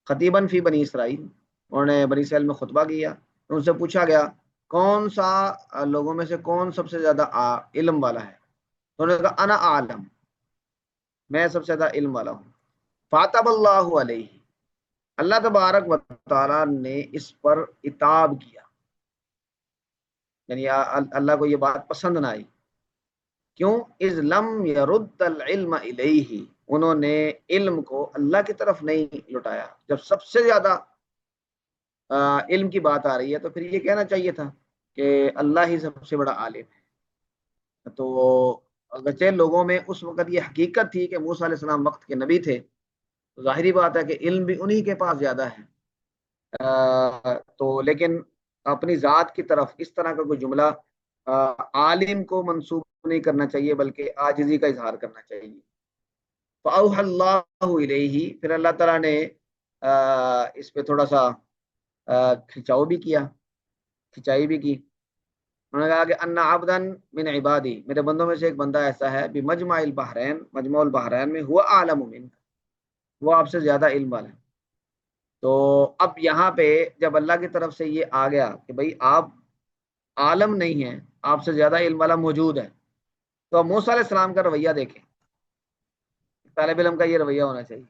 خطیباً فی بنی اسرائیل، انہوں نے بنی اسرائیل میں خطبہ کیا. ان سے پوچھا گیا کون سا لوگوں میں سے کون سب سے زیادہ علم والا ہے؟ تو انہوں نے کہا انا عالم، میں سب سے زیادہ علم والا ہوں. فاتب اللہ علیہ، اللہ تبارک و تعالیٰ نے اس پر عتاب کیا، یعنی اللہ کو یہ بات پسند نہ آئی. کیوں؟ اذ لم يرد العلم الیہ، انہوں نے علم کو اللہ کی طرف نہیں لوٹایا. جب سب سے زیادہ علم کی بات آ رہی ہے تو پھر یہ کہنا چاہیے تھا کہ اللہ ہی سب سے بڑا عالم ہے. تو اگرچہ لوگوں میں اس وقت یہ حقیقت تھی کہ موسیٰ علیہ السلام وقت کے نبی تھے، تو ظاہری بات ہے کہ علم بھی انہی کے پاس زیادہ ہے. تو لیکن اپنی ذات کی طرف اس طرح کا کوئی جملہ عالم کو منسوب نہیں کرنا چاہیے، بلکہ عاجزی کا اظہار کرنا چاہیے. فَأَوْحَى اللَّهُ إِلَيْهِ، پھر اللہ تعالیٰ نے اس پہ تھوڑا سا کھچائی بھی کی. انہوں نے کہا کہ ان عبدا من عبادی، میرے بندوں میں سے ایک بندہ ایسا ہے بمجمع البحرین، مجمع البحرین میں، ہوا عالم منک، وہ آپ سے زیادہ علم والا ہے. تو اب یہاں پہ جب اللہ کی طرف سے یہ آ گیا کہ بھائی آپ عالم نہیں ہیں، آپ سے زیادہ علم والا موجود ہے، تو اب موسیٰ علیہ السلام کا رویہ دیکھیں. طالب علم کا یہ رویہ ہونا چاہیے.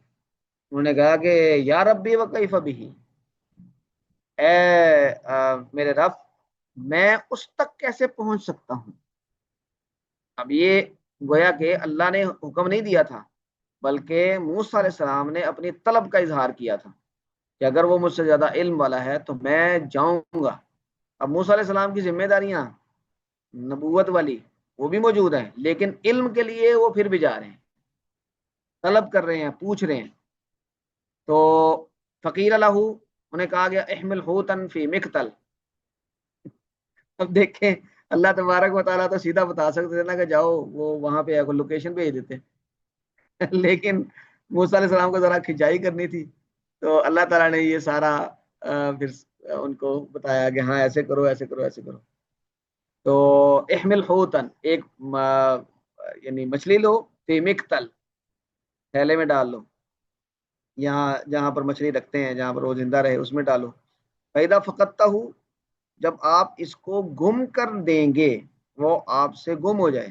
انہوں نے کہا کہ یا ربی وکیف بہ، اے میرے رب، میں اس تک کیسے پہنچ سکتا ہوں. اب یہ گویا کہ اللہ نے حکم نہیں دیا تھا، بلکہ موسیٰ علیہ السلام نے اپنی طلب کا اظہار کیا تھا کہ اگر وہ مجھ سے زیادہ علم والا ہے تو میں جاؤں گا. اب موسیٰ علیہ السلام کی ذمہ داریاں نبوت والی وہ بھی موجود ہیں، لیکن علم کے لیے وہ پھر بھی جا رہے ہیں، طلب کر رہے ہیں، پوچھ رہے ہیں. تو فقیر لہ، انہیں کہا گیا احمل حوتا فی مقتل. اب دیکھیں اللہ تبارک و تعالیٰ تو سیدھا بتا سکتے تھے نا کہ جاؤ وہ وہاں پہ لوکیشن بھیج دیتے لیکن موسیٰ علیہ السلام کو ذرا کھنچائی کرنی تھی، تو اللہ تعالیٰ نے یہ سارا پھر ان کو بتایا کہ ہاں ایسے کرو ایسے کرو ایسے کرو. تو احمل حوتن، ایک یعنی مچھلی لو، فی مقتل، تھیلے میں ڈال لو، یہاں جہاں پر مچھلی رکھتے ہیں جہاں پر وہ زندہ رہے اس میں ڈالو. فَإِذَا فَقَدتَّهُ، جب آپ اس کو گم کر دیں گے، وہ آپ سے گم ہو جائے،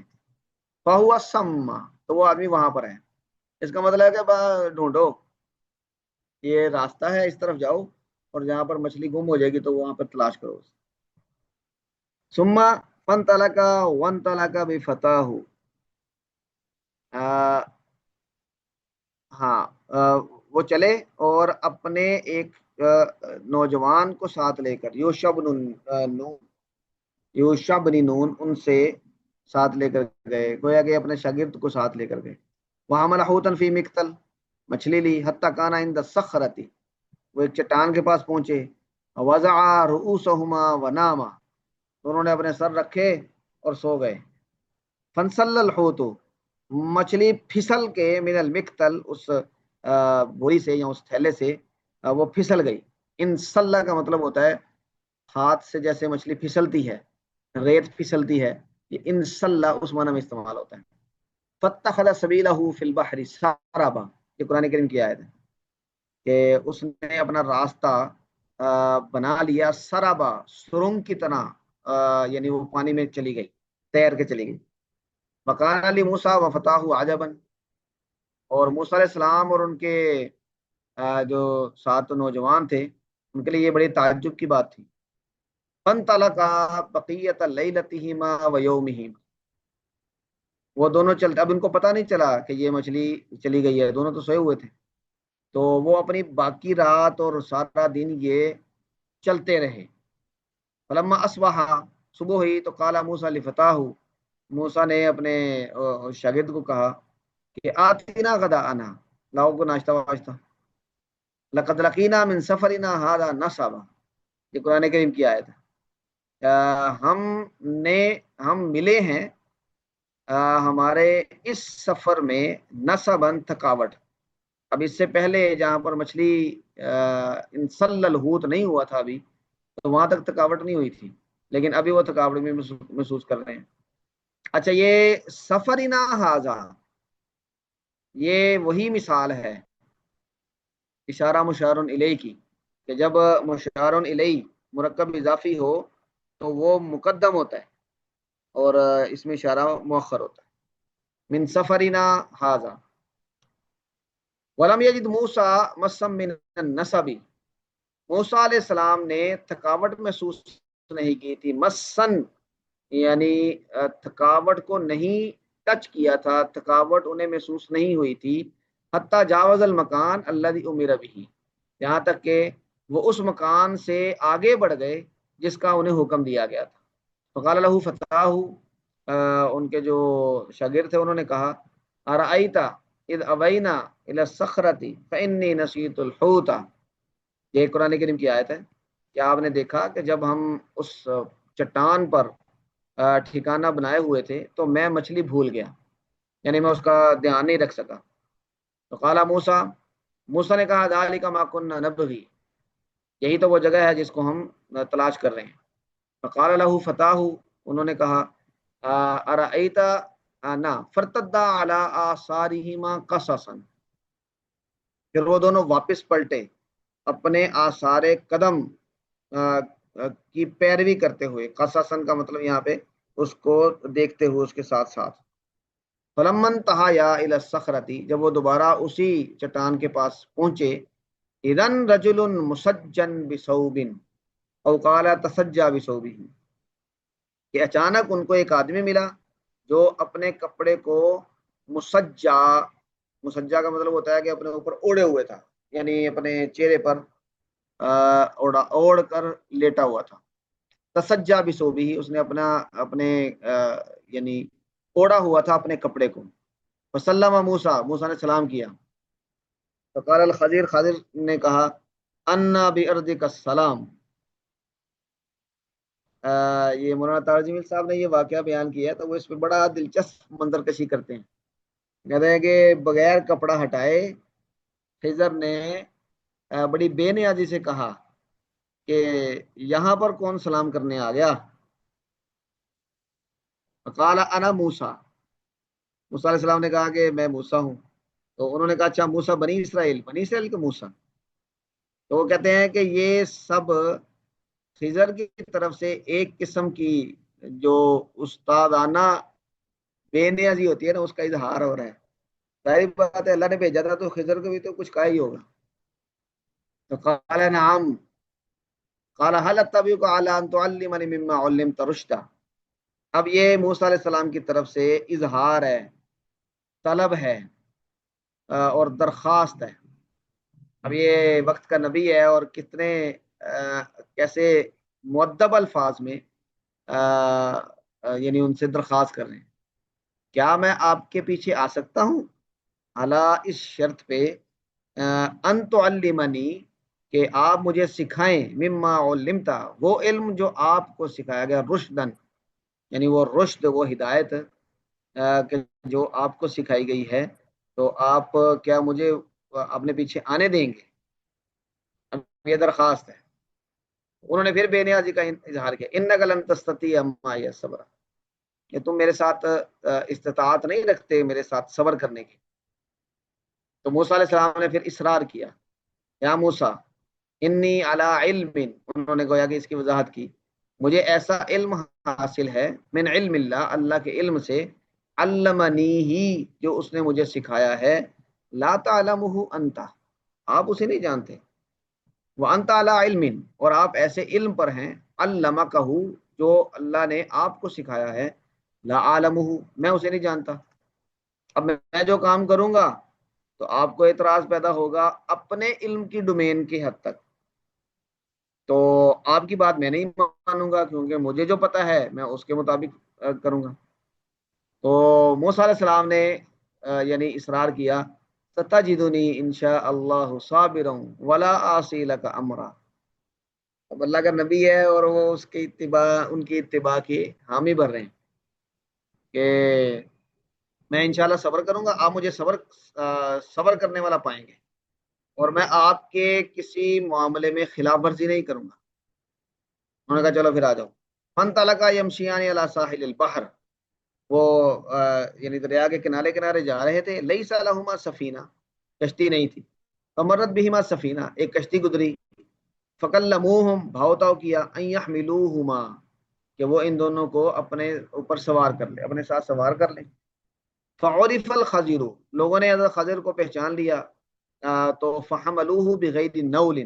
فَهُوَ سَمَّ، تو وہ آدمی وہاں پر ہے. اس کا مطلب ہے کہ ڈھونڈو، یہ راستہ ہے اس طرف جاؤ، اور جہاں پر مچھلی گم ہو جائے گی تو وہاں پر تلاش کرو. ثُمَّ فَانْطَلَقَ وَانْطَلَقَ بِفَتَاهُ، ہاں وہ چلے اور اپنے ایک نوجوان کو ساتھ لے کر، یوشع بن نون، ان سے ساتھ لے کر گئے، گویا کہ اپنے شاگرد کو ساتھ لے کر گئے. وَحَمَلَ حُوتًا فِي مِقْتَلٍ، مچھلی لی، حَتَّىٰ كَانَ عِنْدَ الصَّخْرَةِ، وہ ایک چٹان کے پاس پہنچے. وَوَضَعَ رُؤُوسَهُمَا وَنَامَا، انہوں نے اپنے سر رکھے اور سو گئے. فَانْسَلَّ الْحُوتُ، مچھلی پھسل کے، من المقتل، اس بوری سے یا اس تھیلے سے وہ پھسل گئی. انسلّ کا مطلب ہوتا ہے ہاتھ سے جیسے مچھلی پھسلتی ہے، ریت پھسلتی ہے، یہ انسلّ اس معنی میں استعمال ہوتا ہے. فَاتَّخَذَ سَبِيلَهُ فِي الْبَحْرِ سَرَبًا، یہ قرآن کریم کی آیت ہے کہ اس نے اپنا راستہ بنا لیا، سرابا، سرنگ کی طرح، یعنی وہ پانی میں چلی گئی، تیر کے چلی گئی. وَقَالَ لِمُوسَىٰ وَفَتَاهُ عَجَبًا، اور موسیٰ علیہ السلام اور ان کے جو 7 نوجوان تھے ان کے لیے یہ بڑی تعجب کی بات تھی. فَانْطَلَقَا بَقِيَّةَ لَيْلَتِهِمَا وَيَوْمِهِمَا، وہ دونوں چلتے، اب ان کو پتہ نہیں چلا کہ یہ مچھلی چلی گئی ہے، دونوں تو سوئے ہوئے تھے. تو وہ اپنی باقی رات اور سارا دن یہ چلتے رہے. فلما اصبح، صبح ہوئی تو قال موسیٰ لفتاہ، موسیٰ نے اپنے شاگرد کو کہا کہ آتینا غداءنا، لاؤ کو ناشتہ واشتہ. لقد لقینا من سفرنا ھذا نصبا، یہ قرآن کریم کی آیت ہے. ہم ملے ہیں ہمارے اس سفر میں نصباً تھکاوٹ. اب اس سے پہلے جہاں پر مچھلی انسل الحوت نہیں ہوا تھا ابھی، تو وہاں تک تھکاوٹ نہیں ہوئی تھی، لیکن ابھی وہ تھکاوٹ بھی محسوس کر رہے ہیں. اچھا، یہ سفرنا ھذا، یہ وہی مثال ہے اشارہ مشار الیہ کی، کہ جب مشار الیہ مرکب اضافی ہو تو وہ مقدم ہوتا ہے اور اس میں اشارہ مؤخر ہوتا ہے. من سفرنا ھذا ولم یجد موسیٰ مسا من النصب، موسیٰ علیہ السلام نے تھکاوٹ محسوس نہیں کی تھی. مسن یعنی تھکاوٹ کو نہیں ٹچ کیا تھا، تھکاوٹ انہیں محسوس نہیں ہوئی تھی. حتی جاوز المکان الذی امر بہ، یہاں تک کہ وہ اس مکان سے آگے بڑھ گئے جس کا انہیں حکم دیا گیا تھا. فقال لہ فتاہ، ان کے جو شاگرد تھے انہوں نے کہا ارأیت اذ اوینا الی الصخرۃ فانی نسیت الحوت، یہ قرآن کریم کی آیت ہے. کیا آپ نے دیکھا کہ جب ہم اس چٹان پر ٹھکانہ بنائے ہوئے تھے تو میں مچھلی بھول گیا، یعنی میں اس کا دھیان نہیں رکھ سکا. تو قال موسیٰ، موسیٰ نے کہا ذالک ما کنا نبغی، یہی تو وہ جگہ ہے جس کو ہم تلاش کر رہے ہیں. فقال لہ فتاہ، انہوں نے کہا ارأیت نا فرتدا علی آثارہما قصصا، پھر وہ دونوں واپس پلٹے اپنے آثار قدم کی پیروی کرتے ہوئے. قصصا کا مطلب یہاں پہ اس کو دیکھتے ہوئے اس کے ساتھ ساتھ. فلما انتہیا الی الصخرۃ، جب وہ دوبارہ اسی چٹان کے پاس پہنچے، اذن رجل مسجن بثوب او قال تسجى بثوبہ، کہ اچانک ان کو ایک آدمی ملا جو اپنے کپڑے کو مسجا، مسجا کا مطلب ہوتا ہے کہ اپنے اوپر اوڑے ہوئے تھا، یعنی اپنے چہرے پر اوڑ کر لیٹا ہوا تھا. تسجا بثوبہ، اس نے اپنے یعنی اوڑا ہوا تھا اپنے کپڑے کو. فسلم موسیٰ، موسیٰ نے سلام کیا. فقال الخضر، خضر نے کہا انا بارضک السلام. یہ مولانا تاجمل صاحب نے یہ واقعہ بیان کیا ہے تو وہ اس پہ بڑا دلچسپ منظر کشی کرتے ہیں. کہتے ہیں کہ بغیر کپڑا ہٹائے خضر نے بڑی بے نیازی سے کہا کہ یہاں پر کون سلام کرنے آ گیا. قال انا موسیٰ، موسیٰ علیہ السلام نے کہا کہ میں موسیٰ ہوں. تو انہوں نے کہا اچھا موسیٰ بنی اسرائیل کے موسیٰ. تو وہ کہتے ہیں کہ یہ سب خضر کی طرف سے ایک قسم کی جو استادانہ بے نیازی ہوتی ہے نا، اس کا اظہار ہو رہا ہے. ظاہر بات ہے اللہ نے بھیجا تھا تو خضر کو بھی تو کچھ کہا ہی ہوگا. تو قال نعم، قال هل اتبعك على ان تعلمني مما علمت رشدا. اب یہ موسیٰ علیہ السلام کی طرف سے اظہار ہے، طلب ہے اور درخواست ہے. اب یہ وقت کا نبی ہے اور کتنے کیسے مؤدب الفاظ میں یعنی ان سے درخواست کر رہے ہیں، کیا میں آپ کے پیچھے آ سکتا ہوں، اعلیٰ اس شرط پہ ان تعلمنی، کہ آپ مجھے سکھائیں، مما علمتا، وہ علم جو آپ کو سکھایا گیا، رشدن یعنی وہ رشد، وہ ہدایت کہ جو آپ کو سکھائی گئی ہے، تو آپ کیا مجھے اپنے پیچھے آنے دیں گے. اب یہ درخواست ہے. انہوں نے پھر بے نیازی کا اظہار کیا، انک لن تستطیع معی صبر، کہ تم میرے ساتھ استطاعت نہیں رکھتے میرے ساتھ صبر کرنے کی. تو موسیٰ علیہ السلام نے پھر اصرار کیا، یا موسیٰ انی علی علم، انہوں نے گویا کہ اس کی وضاحت کی، مجھے ایسا علم حاصل ہے، من علم اللہ، اللہ کے علم سے، علمنی ہی، جو اس نے مجھے سکھایا ہے، لا تعلمہ انت، آپ اسے نہیں جانتے، وانت علی علم، اور آپ ایسے علم پر ہیں، علمکہ، جو اللہ نے آپ کو سکھایا ہے، لا عالمہ، میں اسے نہیں جانتا. اب میں جو کام کروں گا تو آپ کو اعتراض پیدا ہوگا اپنے علم کی ڈومین کی حد تک، تو آپ کی بات میں نہیں مانوں گا، کیونکہ مجھے جو پتا ہے میں اس کے مطابق کروں گا۔ تو موسیٰ علیہ السلام نے یعنی اصرار کیا، ستجدنی انشاء اللہ صابرا ولا اعصی لک امرا۔ اب اللہ کا نبی ہے اور وہ اس کی اتباع، ان کی اتباع کی حامی بھر رہے ہیں کہ میں انشاءاللہ صبر کروں گا، آپ مجھے صبر کرنے والا پائیں گے، اور میں آپ کے کسی معاملے میں خلاف ورزی نہیں کروں گا۔ انہوں نے کہا چلو پھر آ جاؤ۔ فانطلقا یمشیان علی ساحل البحر، وہ یعنی دریا کے کنارے کنارے جا رہے تھے، لیس لہما سفینہ، کشتی نہیں تھی، فمرت بہما سفینہ، ایک کشتی گزری، فکلموہم، بھاؤ تاؤ کیا، ان یحملوہما، کہ وہ ان دونوں کو اپنے اوپر سوار کر لیں، اپنے ساتھ سوار کر لیں۔ فعرف الخضر، لوگوں نے حضرت خضر کو پہچان لیا، تو فحملوہ بغیر نول،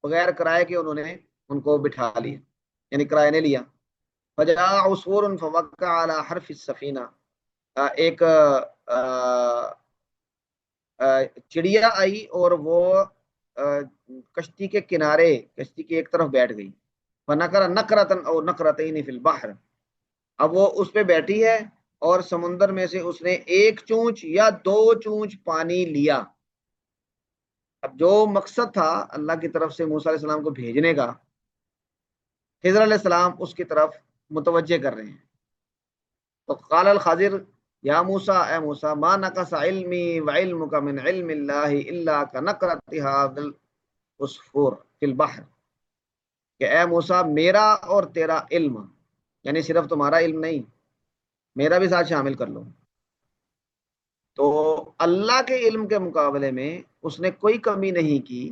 بغیر کرائے کے انہوں نے ان کو بٹھا لیا، یعنی کرائے نے لیا۔ فجاء عصفور فوقع على حرف السفینہ، ایک چڑیا آئی اور وہ کشتی کے کنارے، کشتی کی ایک طرف بیٹھ گئی۔ فنقر نقرۃ او نقرتین فی البحر، اب وہ اس پہ بیٹھی ہے اور سمندر میں سے اس نے ایک چونچ یا دو چونچ پانی لیا۔ اب جو مقصد تھا اللہ کی طرف سے موسیٰ علیہ السلام کو بھیجنے کا، خضر علیہ السلام اس کی طرف متوجہ کر رہے ہیں۔ تو قال الخضر یا موسیٰ، اے موسیٰ، ما نقص علمی وعلمک من علم اللہ الا کنقرۃ ھذا العصفور فی البحر، کہ اے موسیٰ میرا اور تیرا علم، یعنی صرف تمہارا علم نہیں، میرا بھی ساتھ شامل کر لو۔ تو اللہ کے علم کے مقابلے میں اس نے کوئی کمی نہیں کی،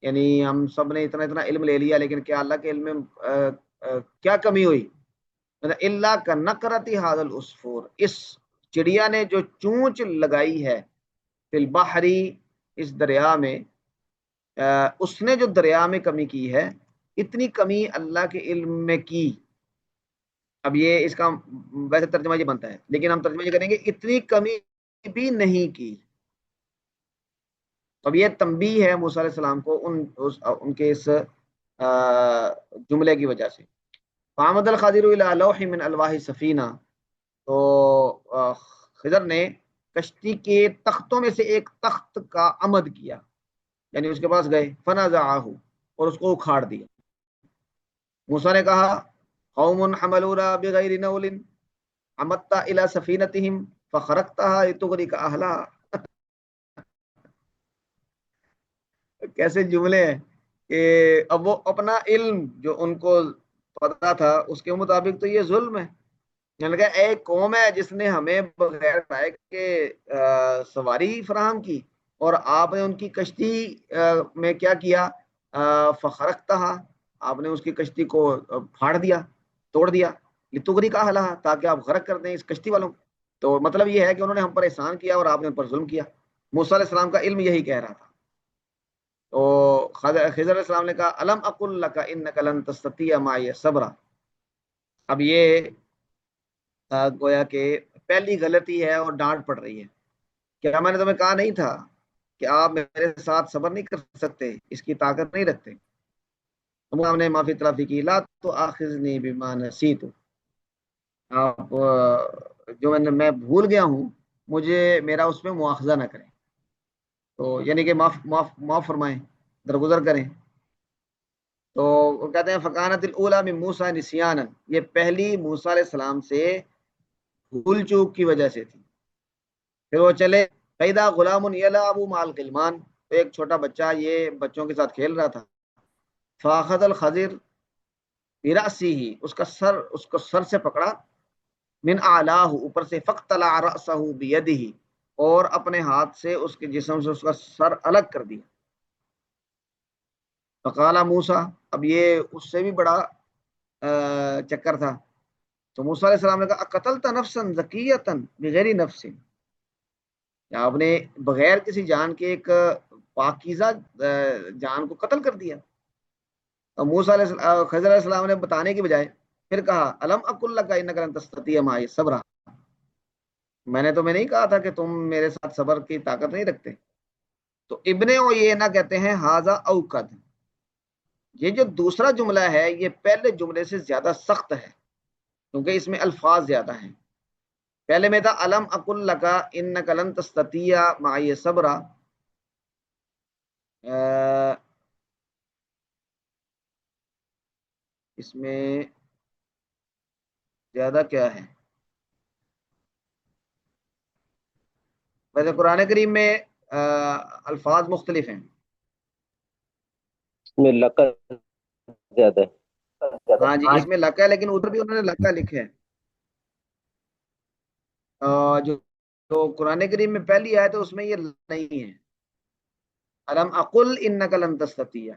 یعنی ہم سب نے اتنا اتنا علم لے لیا، لیکن کیا اللہ کے علم میں کیا کمی ہوئی؟ اللہ کا نقرتی ھذا العصفور، اس چڑیا نے جو چونچ لگائی ہے، فی البحری، اس دریا میں، اس نے جو دریا میں کمی کی ہے، اتنی کمی اللہ کے علم میں کی۔ اب یہ اس کا ویسے ترجمہ یہ بنتا ہے، لیکن ہم ترجمہ یہ کریں گے اتنی کمی بھی نہیں کی۔ اب یہ تنبیہ ہے موسیٰ علیہ السلام کو ان کے اس جملے کی وجہ سے۔ فعمد الخضر الی لوح من الواح سفینہ، تو خضر نے کشتی کے تختوں میں سے ایک تخت کا عمد کیا، یعنی اس کے پاس گئے، فنزعہ، اور اس کو اکھاڑ دیا۔ موسیٰ نے کہا قوم حملونا بغیر نول عمدت الی سفینتہم فخرقتها لتغرق اہلها۔ کیسے جملے ہیں کہ اب وہ اپنا علم جو ان کو پتا تھا اس کے مطابق تو یہ ظلم ہے، یعنی کہ ایک قوم ہے جس نے ہمیں بغیر رائے کے سواری فراہم کی، اور آپ نے ان کی کشتی میں کیا کیا، فخرقتها، آپ نے اس کی کشتی کو پھاڑ دیا، توڑ دیا، لتغرق اہلها، تاکہ آپ غرق کر دیں اس کشتی والوں کو۔ تو مطلب یہ ہے کہ انہوں نے ہم پر احسان کیا اور آپ نے ان پر ظلم کیا۔ موسیٰ علیہ السلام کا علم یہی کہہ رہا تھا۔ تو خضر علیہ السلام نے کہا الم اقل لک انک لن تستطیع معی صبرا۔ اب یہ گویا کہ پہلی غلطی ہے اور ڈانٹ پڑ رہی ہے، کیا میں نے تمہیں کہا نہیں تھا کہ آپ میرے ساتھ صبر نہیں کر سکتے، اس کی طاقت نہیں رکھتے؟ ہم نے معافی تلافی کی، لا تو آخذنی بما نسیت، آپ جو میں بھول گیا ہوں مجھے میرا اس میں مواخذہ نہ کریں، تو یعنی کہ معاف فرمائیں، درگزر کریں۔ تو وہ کہتے ہیں فکانت الاولی من موسیٰ نسیانا، یہ پہلی موسیٰ علیہ السلام سے بھول چوک کی وجہ سے تھی۔ پھر وہ چلے، فیدا غلام یلعب مع الغلمان، تو ایک چھوٹا بچہ یہ بچوں کے ساتھ کھیل رہا تھا، فاخذ الخضر برأسہ، اس کو سر سے پکڑا، من اعلاہ، اوپر سے، فاقتلع رأسہ بیدہ، اور اپنے ہاتھ سے اس کے جسم سے اس کا سر الگ کر دیا۔ فقال موسیٰ، اب یہ اس سے بھی بڑا چکر تھا، تو موسیٰ علیہ السلام نے کہا اقتلت نفسا زکیۃ بغیر نفس، کیا آپ نے بغیر کسی جان کے ایک پاکیزہ جان کو قتل کر دیا؟ تو خضر علیہ السلام نے بتانے کی بجائے پھر کہا الم اقل لک انک لن تستطیع معی صبرا، میں نے تمہیں نہیں کہا تھا کہ تم میرے ساتھ صبر کی طاقت نہیں رکھتے؟ تو ابن عیینہ کہتے ہیں ھذا اوقد، یہ جو دوسرا جملہ ہے یہ پہلے جملے سے زیادہ سخت ہے، کیونکہ اس میں الفاظ زیادہ ہیں۔ پہلے میں تھا الم اقل لکا انک لن تستطیع معی صبرا، اس میں زیادہ کیا ہے؟ ویسے قرآن کریم میں الفاظ مختلف ہیں۔ اس میں لقا زیادہ ہے۔ ہاں جی، اس میں لکا ہے، لیکن ادھر بھی انہوں نے لکا لکھا ہے۔ جو جو قرآن کریم میں پہلی آیت ہے اس میں یہ نہیں ہے، الم اقل انک لن تستطیع،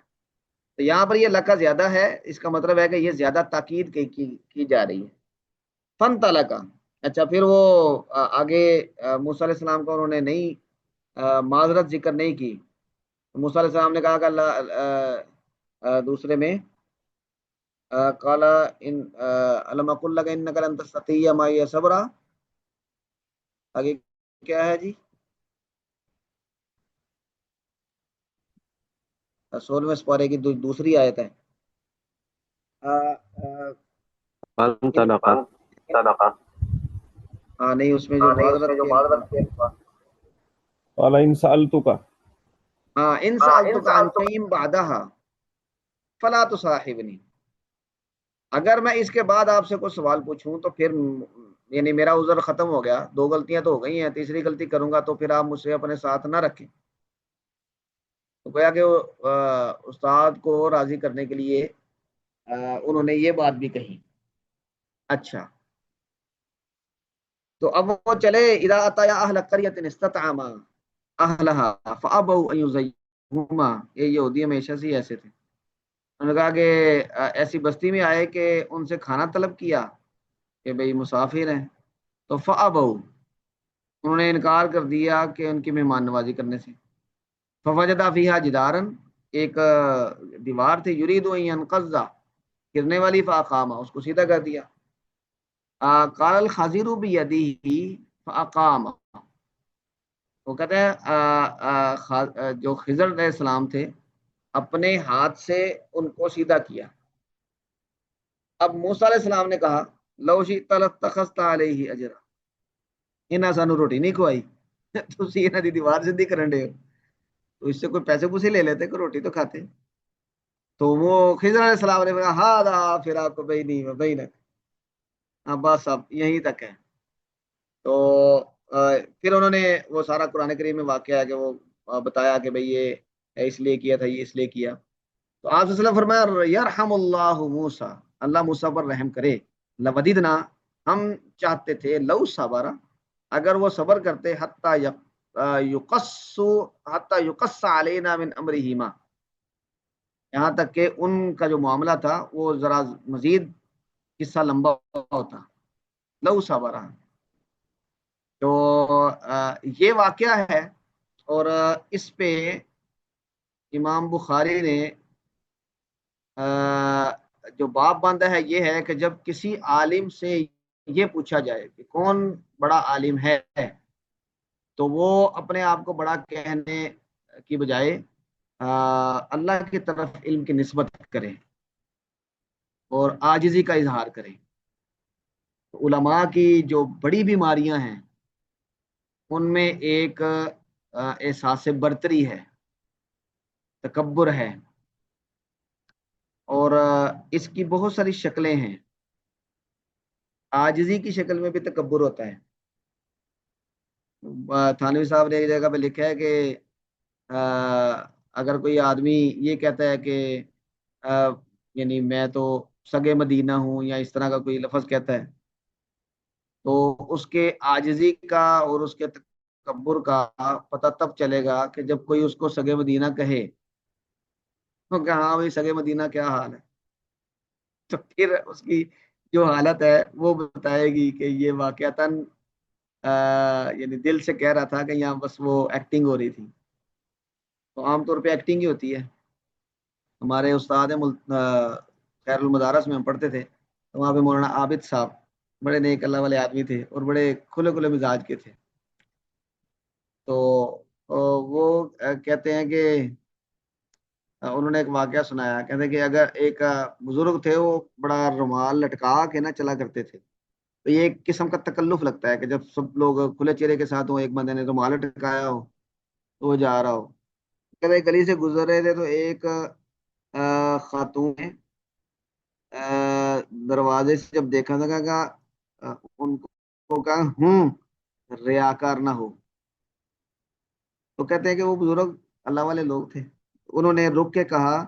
تو یہاں پر یہ لکا زیادہ ہے، اس کا مطلب ہے کہ یہ زیادہ تاکید کی جا رہی ہے۔ فن تلکا، اچھا پھر وہ آگے موسیٰ علیہ السلام کو انہوں نے نہیں معذرت ذکر نہیں کی، موسیٰ علیہ السلام نے کہا کہ اللہ دوسرے میں قال ان الم اقل لک انک لن تستطیع معی صبرا، آگے کیا ہے جی؟ 16ویں سپارے کی دوسری آیت ہے۔ ہاں نہیں، اس میں جو معذرت کے قال ان سألتک، ہاں ان سألتک عن شیء بعدها فلا تصاحبنی، اگر میں اس کے بعد آپ سے کوئی سوال پوچھوں تو پھر یعنی میرا عذر ختم ہو گیا، 2 غلطیاں تو ہو گئی ہیں، تیسری غلطی کروں گا تو پھر آپ مجھ سے اپنے ساتھ نہ رکھیں۔ تو گویا کہ استاد کو راضی کرنے کے لیے انہوں نے یہ بات بھی کہی۔ اچھا تو اب وہ چلے، اذا اتیا اہل قریۃ استطعما اہلها فابوا ان یزیہما، یہ یہودی ہمیشہ سے ایسے تھے، انہوں نے کہا کہ ایسی بستی میں آئے کہ ان سے کھانا طلب کیا کہ بھئی مسافر ہیں، تو فابوا، انہوں نے انکار کر دیا کہ ان کی مہمان نوازی کرنے سے۔ فوجد فیہا جدارا، ایک دیوار تھی، یرید ان ينقض، گرنے والی، فاقامہ، اس کو سیدھا کر دیا۔ قال الخضر بیدہ فاقام، وہ کہتے ہیں جو خضر علیہ السلام تھے اپنے ہاتھ سے ان کو سیدھا کیا۔ اب موسیٰ علیہ السلام نے کہا لو شئت لاتخذت علیہ اجرا، انہاں سانو روٹی نہیں کھوائی، تسی انہاں دی دیوار سیدھی کرن دے ہو، تو اس سے کوئی پیسے پوسے لے لیتے، کوئی روٹی تو کھاتے۔ تو وہ خضر علیہ السلام نے کہا ہاذا فراق بینی و بینک، بس اب یہیں تک ہے۔ تو پھر انہوں نے وہ سارا قرآن کریم میں واقعہ ہے کہ وہ بتایا کہ بھئی یہ اس لیے کیا تھا، یہ اس لیے کیا۔ تو آپ صلی اللہ علیہ وسلم فرمایا یرحم اللہ موسیٰ، اللہ موسیٰ پر رحم کرے، لوددنا، ہم چاہتے تھے، لو صبر، اگر وہ صبر کرتے، حتی یقص علینا من امرہما، یہاں تک کہ ان کا جو معاملہ تھا وہ ذرا مزید قصہ لمبا ہوتا، لو صبر۔ تو یہ واقعہ ہے، اور اس پہ امام بخاری نے جو باب باندھا ہے یہ ہے کہ جب کسی عالم سے یہ پوچھا جائے کہ کون بڑا عالم ہے تو وہ اپنے آپ کو بڑا کہنے کی بجائے اللہ کی طرف علم کی نسبت کرے اور عاجزی کا اظہار کرے۔ علماء کی جو بڑی بیماریاں ہیں ان میں ایک احساس برتری ہے، تکبر ہے، اور اس کی بہت ساری شکلیں ہیں۔ عاجزی کی شکل میں بھی تکبر ہوتا ہے۔ تھانوی صاحب نے ایک جگہ پہ لکھا ہے کہ اگر کوئی آدمی یہ کہتا ہے کہ یعنی میں تو سگے مدینہ ہوں یا اس طرح کا کوئی لفظ کہتا ہے تو اس کے عاجزی کا اور اس کے تکبر کا پتہ تب چلے گا کہ جب کوئی اس کو سگے مدینہ کہے تو کہ ہاں بھائی سگے مدینہ کیا حال ہے، تو پھر اس کی جو حالت ہے وہ بتائے گی کہ یہ واقعتاً یعنی دل سے کہہ رہا تھا کہ یہاں بس وہ ایکٹنگ ہو رہی تھی۔ تو عام طور پہ ایکٹنگ ہی ہوتی ہے۔ ہمارے استاد خیر المدارس میں ہم پڑھتے تھے تو وہاں پہ مولانا عابد صاحب بڑے نیک اللہ والے آدمی تھے اور بڑے کھلے کھلے مزاج کے تھے. تو وہ کہتے ہیں کہ انہوں نے ایک واقعہ سنایا. کہتے ہیں کہ اگر ایک بزرگ تھے وہ بڑا رومال لٹکا کے نا چلا کرتے تھے. تو یہ ایک قسم کا تکلف لگتا ہے کہ جب سب لوگ کھلے چہرے کے ساتھ ہوں، ایک بندے نے رومال لٹکایا ہو تو وہ جا رہا ہو. کہتے ہیں گلی سے گزر رہے تھے تو ایک خاتون نے دروازے سے جب دیکھا تھا کہا ان کو کہا ریاکار نہ ہو. تو کہتے ہیں کہ وہ بزرگ اللہ والے لوگ تھے. انہوں نے رک کے کہا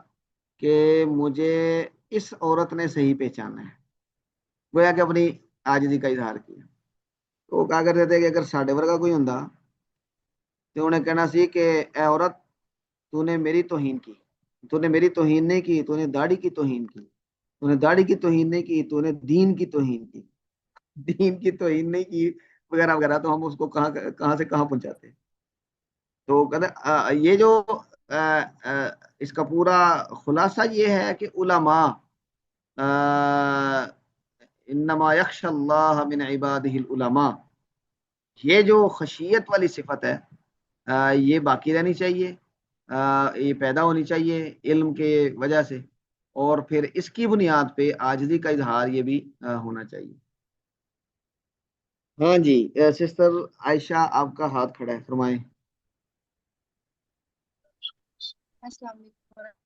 کہ مجھے اس عورت نے صحیح پہچانا ہے. گویا کہ اپنی عاجزی کا اظہار کیا. تو وہ کہا کرتے تھے کہ اگر ساڈے ورگا کوئی ہوں تو انہیں کہنا سی کہ اے عورت تو نے میری توہین کی. تو نے میری توہین نہیں کی، تو نے داڑھی کی توہین کی. تو نے داڑھی کی توہین نہیں کی، تو نے دین کی توہین کی. دین کی توہین نہیں کی وغیرہ وغیرہ. تو ہم اس کو کہاں سے کہاں پہنچاتے ہیں. تو کہتے یہ جو اس کا پورا خلاصہ یہ ہے کہ علماء انما یخشى اللہ من عباده العلماء، یہ جو خشیت والی صفت ہے یہ باقی رہنی چاہیے، یہ پیدا ہونی چاہیے علم کے وجہ سے، اور پھر اس کی بنیاد پہ عاجزی کا اظہار یہ بھی ہونا چاہیے. ہاں جی سسٹر عائشہ آپ کا ہاتھ کھڑا ہے، فرمائیں. السلام علیکم ورحمۃ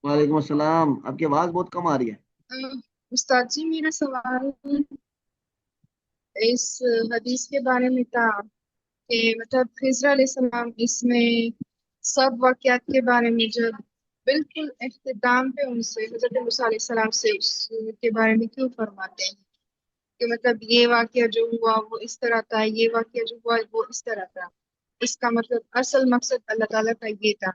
وعلیکم السلام. آپ کی آواز بہت کم آ رہی ہے. اللہ. استاد جی میرا سوال اس حدیث کے بارے میں تھا کہ مطلب خضر علیہ السلام اس میں سب واقعات کے بارے میں جب بالکل اختتام پہ ان سے حضرت موسیٰ علیہ السلام سے اس کے بارے میں کیوں فرماتے ہیں کہ مطلب یہ واقعہ جو ہوا وہ اس طرح تھا، یہ واقعہ جو ہوا وہ اس طرح تھا. اس کا مطلب اصل مقصد اللہ تعالیٰ کا یہ تھا،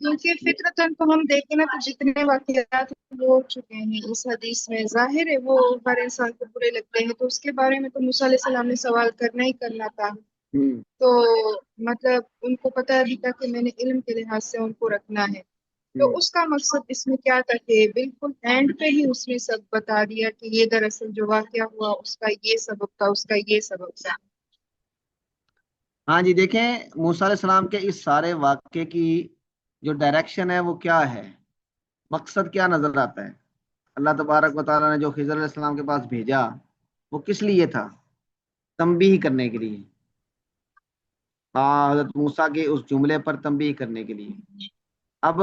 کیونکہ فطرتاً تو ہم دیکھیں نا تو جتنے واقعات ہو چکے ہیں اس حدیث میں ظاہر ہے وہ ہر انسان کو برے لگتے ہیں. تو اس کے بارے میں تو موسیٰ علیہ السلام نے سوال کرنا ہی کرنا تھا. تو مطلب ان کو پتہ بھی تھا کہ میں نے علم کے لحاظ سے ان کو رکھنا ہے. تو اس کا مقصد اس میں کیا تھا کہ بالکل اینڈ پہ ہی اس نے سب بتا دیا کہ یہ دراصل جو واقعہ ہوا اس کا یہ سبب تھا، اس کا یہ سبب تھا. ہاں جی دیکھیں موسیٰ علیہ السلام کے اس سارے واقعے کی جو ڈائریکشن ہے وہ کیا ہے، مقصد کیا نظر آتا ہے. اللہ تبارک و تعالیٰ نے جو خضر علیہ السلام کے پاس بھیجا وہ کس لیے تھا؟ تنبیہ کرنے کے لیے. حضرت موسیٰ کے اس جملے پر تنبیہ کرنے کے لیے. اب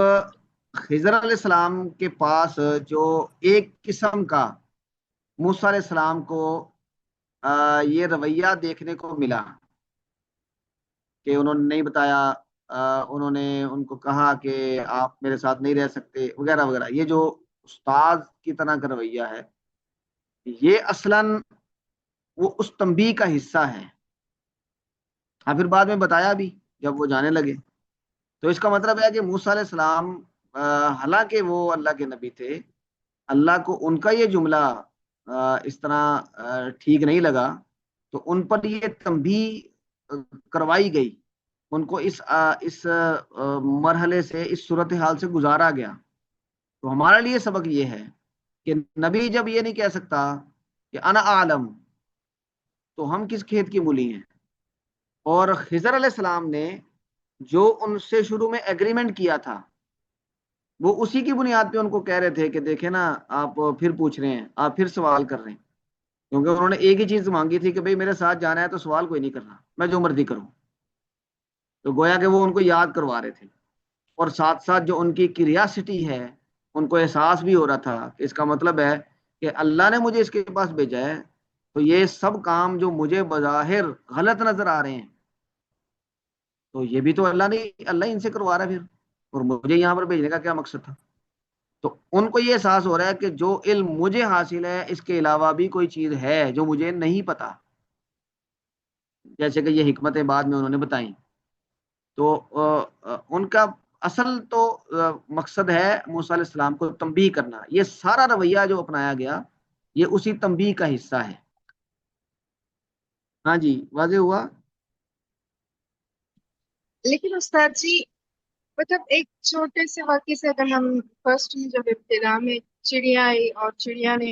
خضر علیہ السلام کے پاس جو ایک قسم کا موسیٰ علیہ السلام کو یہ رویہ دیکھنے کو ملا کہ انہوں نے نہیں بتایا، انہوں نے ان کو کہا کہ آپ میرے ساتھ نہیں رہ سکتے وغیرہ وغیرہ. یہ جو استاد کی طرح کا رویہ ہے یہ اصلاً وہ اس تنبیہ کا حصہ ہے. ہاں پھر بعد میں بتایا بھی جب وہ جانے لگے. تو اس کا مطلب ہے کہ موسیٰ علیہ السلام حالانکہ وہ اللہ کے نبی تھے، اللہ کو ان کا یہ جملہ اس طرح ٹھیک نہیں لگا تو ان پر یہ تنبیہ کروائی گئی، ان کو اس مرحلے سے اس صورتحال سے گزارا گیا. تو ہمارے لیے سبق یہ ہے کہ نبی جب یہ نہیں کہہ سکتا کہ انا عالم تو ہم کس کھیت کی مولی ہیں. اور خضر علیہ السلام نے جو ان سے شروع میں ایگریمنٹ کیا تھا وہ اسی کی بنیاد پہ ان کو کہہ رہے تھے کہ دیکھیں نا آپ پھر پوچھ رہے ہیں، آپ پھر سوال کر رہے ہیں، کیونکہ انہوں نے ایک ہی چیز مانگی تھی کہ بھئی میرے ساتھ جانا ہے تو سوال کوئی نہیں کرنا، میں جو مرضی کروں. تو گویا کہ وہ ان کو یاد کروا رہے تھے، اور ساتھ ساتھ جو ان کی کیوریاسٹی ہے ان کو احساس بھی ہو رہا تھا کہ اس کا مطلب ہے کہ اللہ نے مجھے اس کے پاس بھیجا ہے تو یہ سب کام جو مجھے بظاہر غلط نظر آ رہے ہیں تو یہ بھی تو اللہ ان سے کروا رہا ہے پھر، اور مجھے یہاں پر بھیجنے کا کیا مقصد تھا. تو ان کو یہ احساس ہو رہا ہے کہ جو علم مجھے حاصل ہے اس کے علاوہ بھی کوئی چیز ہے جو مجھے نہیں پتا، جیسے کہ یہ حکمتیں بعد میں انہوں نے بتائیں. تو ان کا اصل تو مقصد ہے موسیٰ علیہ السلام کو تنبیہ کرنا. یہ سارا رویہ جو اپنایا گیا یہ اسی تنبیہ کا حصہ ہے. ہاں جی واضح ہوا. لیکن استاد جی مطلب ایک چھوٹے سے واقعے سے اگر ہم فرسٹ میں جب ابتدا میں چڑیا آئی اور چڑیا نے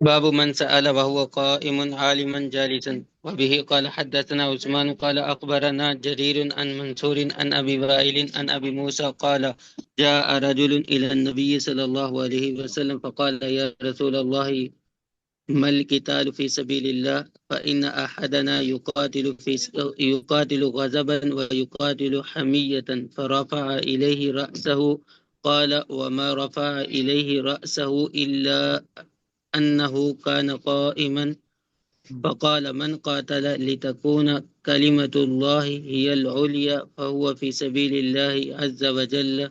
باب من سأل وهو قائم عالما جالسا. وبه قال حدثنا عثمان قال أخبرنا جرير عن منصور عن أبي وائل عن أبي موسى قال جاء رجل إلى النبي صلى الله عليه وسلم فقال يا رسول الله ما القتال في سبيل الله فإن أحدنا يقاتل غضبا ويقاتل حمية فرفع إليه رأسه قال وما رفع إليه رأسه إلا أنه كان قائما فقال من قاتل لتكون كلمة الله هي العليا فهو في سبيل الله عز وجل.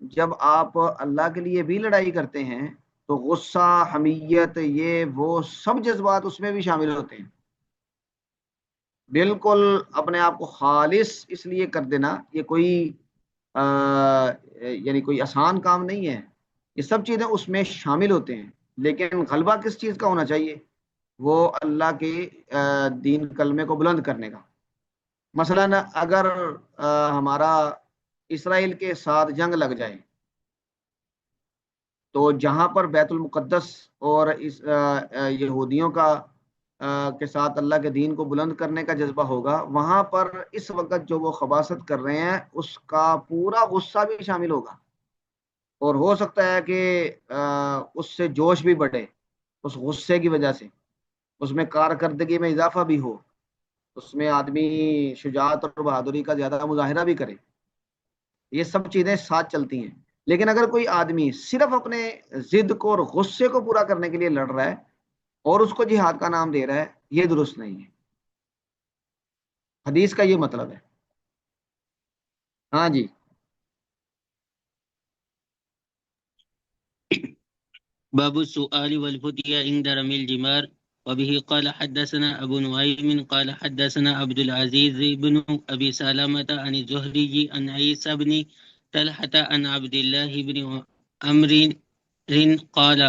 جب آپ اللہ کے لیے بھی لڑائی کرتے ہیں تو غصہ، حمیت، یہ وہ سب جذبات اس میں بھی شامل ہوتے ہیں. بالکل اپنے آپ کو خالص اس لیے کر دینا یہ کوئی یعنی کوئی آسان کام نہیں ہے. یہ سب چیزیں اس میں شامل ہوتے ہیں، لیکن غلبہ کس چیز کا ہونا چاہیے؟ وہ اللہ کے دین کلمے کو بلند کرنے کا. مثلا اگر ہمارا اسرائیل کے ساتھ جنگ لگ جائے تو جہاں پر بیت المقدس اور یہودیوں کا کے ساتھ اللہ کے دین کو بلند کرنے کا جذبہ ہوگا، وہاں پر اس وقت جو وہ خباثت کر رہے ہیں اس کا پورا غصہ بھی شامل ہوگا، اور ہو سکتا ہے کہ اس سے جوش بھی بڑھے، اس غصے کی وجہ سے اس میں کارکردگی میں اضافہ بھی ہو، اس میں آدمی شجاعت اور بہادری کا زیادہ مظاہرہ بھی کرے. یہ سب چیزیں ساتھ چلتی ہیں. لیکن اگر کوئی آدمی صرف اپنے ضد کو اور غصے کو پورا کرنے کے لیے لڑ رہا ہے اور اس کو جہاد کا نام دے رہا ہے، یہ درست نہیں ہے. حدیث کا یہ مطلب ہے. ہاں جی. باب السؤال والفتية عند رمي الجمار. وبه قال حدثنا أبو نعيم قال حدثنا عبد العزيز بن أبي سلمة عن الزهري عن عيسى بن طلحة عن عبد الله بن عمرو قال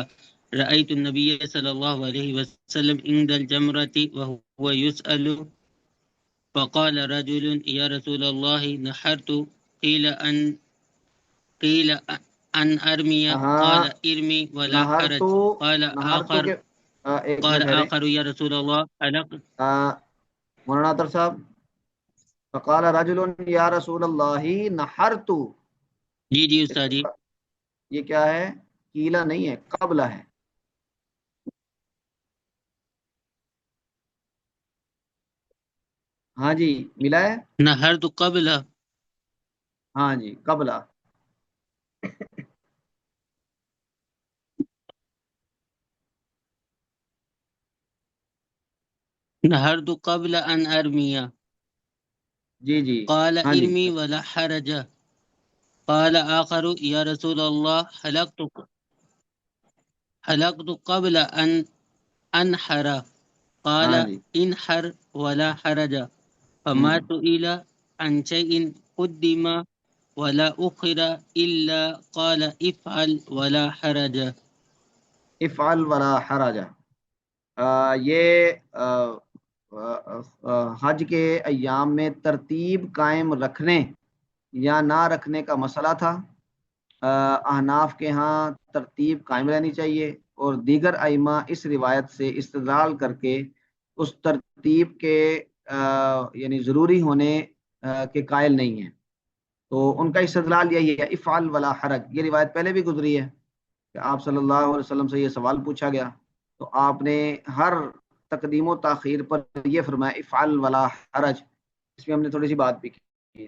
رأيت النبي صلى الله عليه وسلم عند الجمرة وهو يسأل فقال رجل يا رسول الله نحرت قيل أن أرمي ہاں، قال ارمي ولا نہر تو حرج نہر تو کے ایک قال منٹ ٹھہرے. آخر يا رسول الله حلقت. مولانا اطہر صاحب، فقال رجل یا رسول اللہ نحرت. جی اس استاد جی. کا یہ کیا ہے؟ کیلا نہیں ہے، قبلہ ہے. ہاں جی، ملا ہے. نہرت قبل. ہاں جی، قبلہ. نهرت قبل أن أرمي جی جی. قال ہاں جی. ارمي ولا حرج قال آخر يا رسول الله حلقت قبل أن أنحر ہاں قال جی. انحر ولا حرج. فما ہوں. سئل عن شيء قدم ولا أخر إلا قال افعل ولا حرج. افعل ولا حرج. یہ حج کے ایام میں ترتیب قائم رکھنے یا نہ رکھنے کا مسئلہ تھا. احناف کے ہاں ترتیب قائم رہنی چاہیے، اور دیگر ائمہ اس روایت سے استدلال کر کے اس ترتیب کے یعنی ضروری ہونے کے قائل نہیں ہیں. تو ان کا استدلال یہی ہے افعل ولا حرج. یہ روایت پہلے بھی گزری ہے کہ آپ صلی اللہ علیہ وسلم سے یہ سوال پوچھا گیا تو آپ نے ہر تقدیم و تاخیر پر یہ فرمایا افعل ولا حرج. اس میں ہم نے تھوڑی سی بات بھی کی.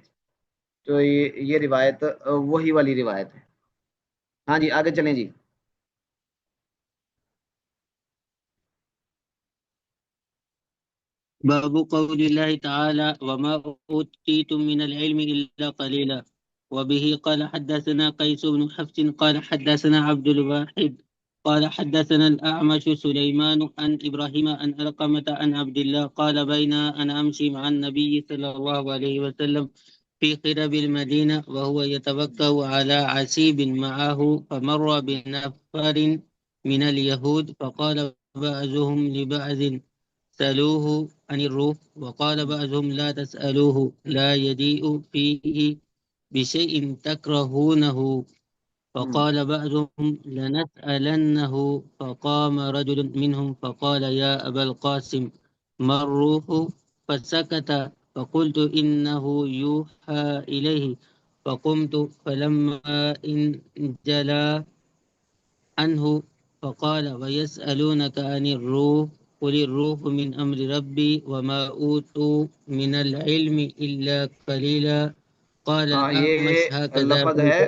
تو یہ روایت وہی والی روایت ہے. ہاں جی، آگے چلیں جی. باب قول الله تعالى وما أوتيتم من العلم إلا قليلا. وبه قال حدثنا قيس بن حفص قال حدثنا عبد الواحد قال حدثنا الأعمش سليمان عن إبراهيم عن علقمة عن عبد الله قال بين أنا أمشي مع النبي صلى الله عليه وسلم في قرب المدينة وهو يتوكأ على عسيب معه فمر بنفر من اليهود فقال بعضهم لبعض سألوه عن الروح وقال بعضهم لا تسألوه لا يجيء فيه بشيء تكرهونه فقال بعضهم لنسألنه فقام رجل منهم فقال يا أبا القاسم ما الروح فسكت فقلت إنه يوحى إليه فقمت فلما إن جلى عنه فقال ويسألونك عن الروح قل الروح من أمر ربي وما أوتوا من العلم إلا قليلا. قال ہاں، یہ الأعمش هكذا لفظ هو. ہے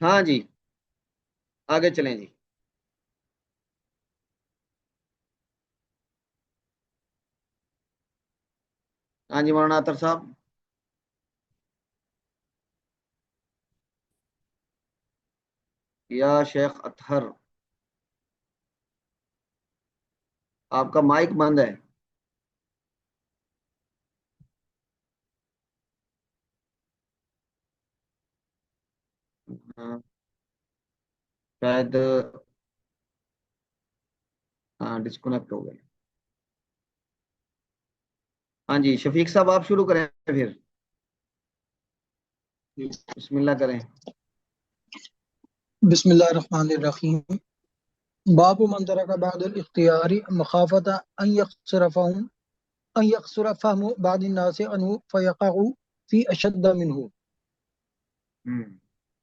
ہاں جی، آگے چلیں جی. ہاں جی مولانا اطہر صاحب. یا شیخ اطہر، آپ کا مائک بند ہے. ہاں، شاید ہاں ڈسکنیکٹ ہو گئے. ہاں جی شفیق صاحب آپ شروع کریں پھر، بسم اللہ کریں. بسم اللہ الرحمن الرحیم. باب من ترک بعد الاختیار مخافت ان یقصر فهم بعض الناس عنه فيقع في اشد منه.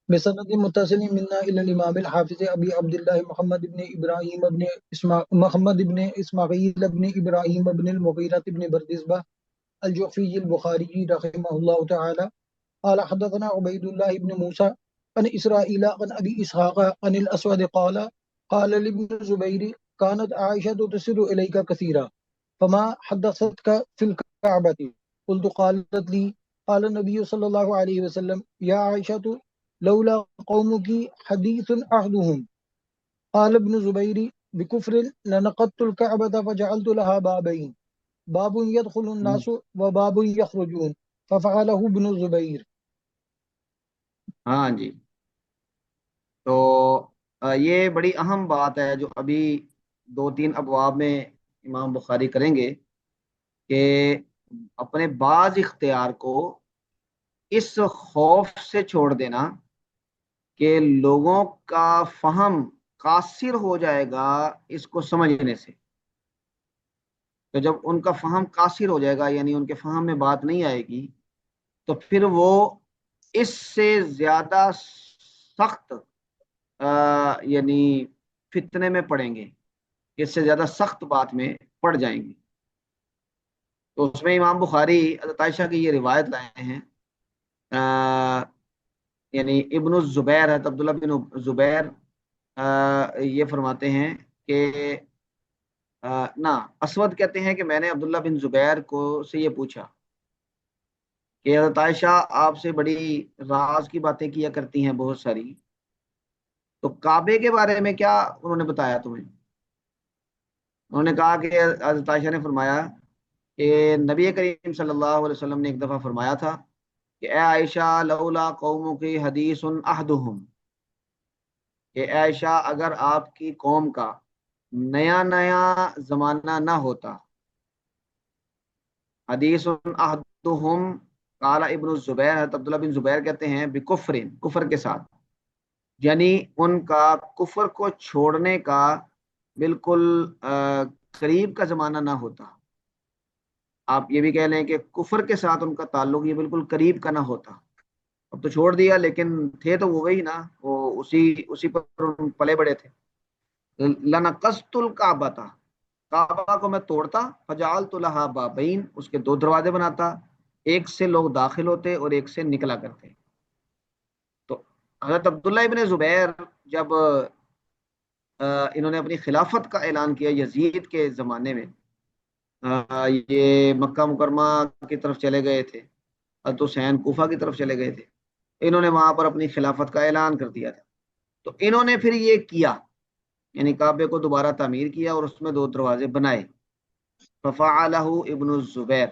بسند متصل منا الى الامام الحافظ ابي عبد الله محمد بن اسماعيل بن ابراهيم بن المغيرة بن بردزبة الجعفي البخاري رحمه الله تعالى قال حدثنا عبيد الله بن موسى عن اسرائيل عن ابي اسحاق عن الاسود قال لابن الزبير كانت عائشة تسر اليك كثيرا فما حدثتك في الكعبة؟ قلت قالت لي قال النبي صلى الله عليه وسلم يا عائشة لولا قومك حديث عهدهم. قال ابن زبير بكفر لنقضت الكعبة فجعلت لها بابين باب يدخل الناس وباب يخرجون ففعله ابن زبير. ہاں جی، تو یہ بڑی اہم بات ہے جو ابھی 2-3 ابواب میں امام بخاری کریں گے کہ اپنے بعض اختیار کو اس خوف سے چھوڑ دینا کہ لوگوں کا فہم قاصر ہو جائے گا اس کو سمجھنے سے. تو جب ان کا فہم قاصر ہو جائے گا، یعنی ان کے فہم میں بات نہیں آئے گی، تو پھر وہ اس سے زیادہ سخت یعنی فتنے میں پڑیں گے، اس سے زیادہ سخت بات میں پڑ جائیں گے. تو اس میں امام بخاری حضرت عائشہ کی یہ روایت لائے ہیں. یعنی ابن الزبیر ہے، عبداللہ بن زبیر یہ فرماتے ہیں کہ نہ، اسود کہتے ہیں کہ میں نے عبداللہ بن زبیر کو سے یہ پوچھا کہ حضرت عائشہ آپ سے بڑی راز کی باتیں کیا کرتی ہیں بہت ساری، تو کعبے کے بارے میں کیا انہوں نے بتایا تمہیں؟ انہوں نے کہا کہ حضرت عائشہ نے فرمایا کہ نبی کریم صلی اللہ علیہ وسلم نے ایک دفعہ فرمایا تھا کہ اے عائشہ لولا قوموں کی حدیث عہدہم، کہ اے عائشہ اگر آپ کی قوم کا نیا نیا زمانہ نہ ہوتا. حدیث عہدہم قال ابن الزبیر، عبداللہ بن زبیر کہتے ہیں بکفر، کفر کے ساتھ، یعنی ان کا کفر کو چھوڑنے کا بالکل قریب کا زمانہ نہ ہوتا. آپ یہ بھی کہہ لیں کہ کفر کے ساتھ ان کا تعلق یہ بالکل قریب کا نہ ہوتا. اب تو چھوڑ دیا، لیکن تھے تو وہ وہی نا، وہ اسی پر پلے بڑے تھے. لنقصت الکعبہ، کعبہ کو میں توڑتا، فجعلت لہا بابین، اس کے 2 دروازے بناتا، ایک سے لوگ داخل ہوتے اور ایک سے نکلا کرتے. تو حضرت عبداللہ ابن زبیر جب انہوں نے اپنی خلافت کا اعلان کیا یزید کے زمانے میں، یہ مکہ مکرمہ کی طرف چلے گئے تھے، حضرت حسین کوفہ کی طرف چلے گئے تھے، انہوں نے وہاں پر اپنی خلافت کا اعلان کر دیا تھا. تو انہوں نے پھر یہ کیا، یعنی کعبے کو دوبارہ تعمیر کیا اور اس میں 2 دروازے بنائے. ففعلہ ابن الزبیر.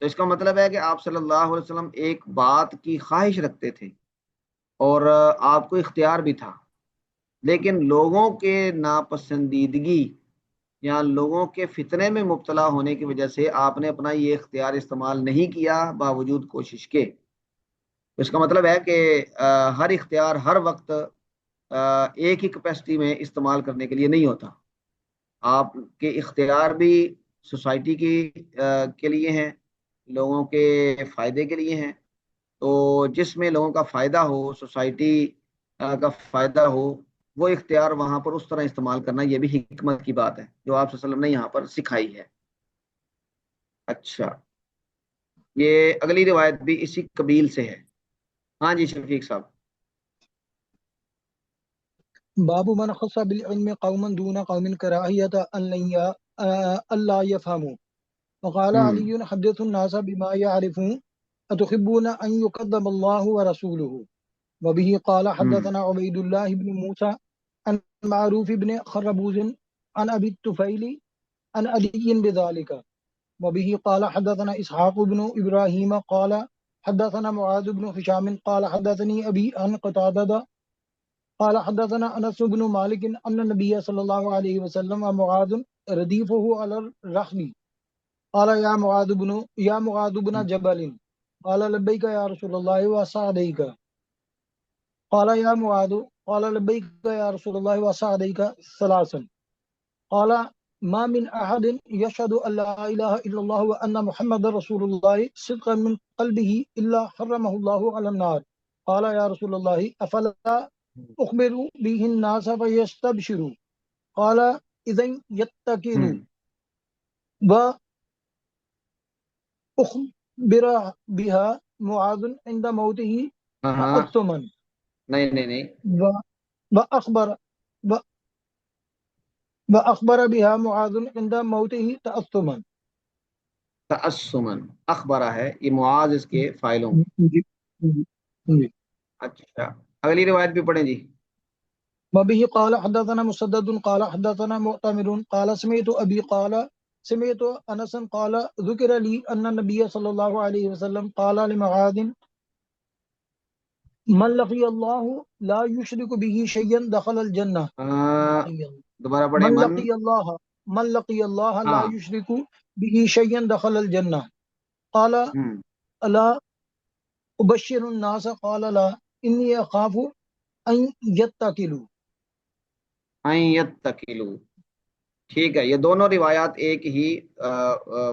تو اس کا مطلب ہے کہ آپ صلی اللہ علیہ وسلم ایک بات کی خواہش رکھتے تھے اور آپ کو اختیار بھی تھا، لیکن لوگوں کے ناپسندیدگی یا لوگوں کے فتنے میں مبتلا ہونے کی وجہ سے آپ نے اپنا یہ اختیار استعمال نہیں کیا باوجود کوشش کے. اس کا مطلب ہے کہ ہر اختیار ہر وقت ایک ہی کیپیسٹی میں استعمال کرنے کے لیے نہیں ہوتا. آپ کے اختیار بھی سوسائٹی کے لیے ہیں، لوگوں کے فائدے کے لیے ہیں. تو جس میں لوگوں کا فائدہ ہو، سوسائٹی کا فائدہ ہو، وہ اختیار وہاں پر اس طرح استعمال کرنا، یہ بھی حکمت کی بات ہے جو آپ صلی اللہ علیہ وسلم نے یہاں پر سکھائی ہے. اچھا، یہ اگلی روایت بھی اسی قبیل سے ہے. ہاں جی شفیق صاحب. باب من خص بالعلم قوما دون قوم كراهية ألا يفهموا. وقال علي حدث الناس بما يعرفون أتحبون أن يكذب الله ورسوله. وبه قال حدثنا عبيد الله بن موسى عن معروف بن خربوز عن أبي الطفيل عن علي بذلك. وبه قال حدثنا إسحاق بن إبراهيم قال حدثنا معاذ بن هشام قال حدثني أبي عن قتادة قال حدثنا أنس بن مالك أن النبي صلى الله عليه وسلم ومعاذ رديفه على الرحل قال يا معاذ بن جبل قال لبيك يا رسول الله وسعديك قال يا معاذ قال لبيك يا رسول الله وسعديك ثلاثا قال ما من أحد يشهد أن لا إله إلا الله وأن محمد رسول الله صدقا من قلبه إلا حرمه الله على النار. قال يا رسول الله أفلا أخبر به الناس فيستبشروا قال إذن يتكلوا وأخبر بها معاذ عند موته تأثما وأخبر بها معاذ عند موته تأثما. اخبرہ ہے یہ معاذ اس کے فاعلوں. اچھا اگلی روایت بھی پڑھیں جی. وبه قال حدثنا مسدد قال حدثنا معتمر قال سمعت أبي قال سمعت أنس قال ذكر لي أن النبي صلى الله عليه وسلم قال لمعاذ من لقي الله لا يشرك به شيئا دخل الجنة. دوبارہ پڑھیں. من لقي الله لا يشرك به شيئا دخل الجنة. قال ألا أبشر الناس قال لا إني أخاف أن يتكلوا. ٹھیک ہے، یہ دونوں روایات ایک ہی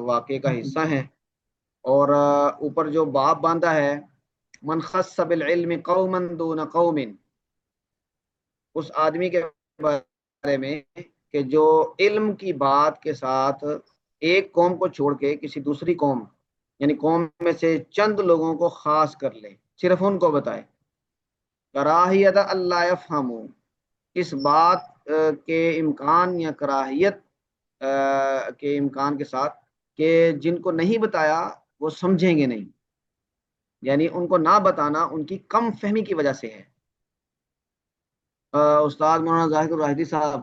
واقعے کا حصہ ہیں، اور اوپر جو باب باندھا ہے من خص بالعلم قوما دون قوم، اس آدمی کے بارے میں کہ جو علم کی بات کے ساتھ ایک قوم کو چھوڑ کے کسی دوسری قوم یعنی قوم میں سے چند لوگوں کو خاص کر لے، صرف ان کو بتائے. کراہیت اللہ یفہموا، اس بات کے امکان یا کراہیت کے امکان کے ساتھ کہ جن کو نہیں بتایا وہ سمجھیں گے نہیں، یعنی ان کو نہ بتانا ان کی کم فہمی کی وجہ سے ہے. استاد مولانا ظاہر الراحتی صاحب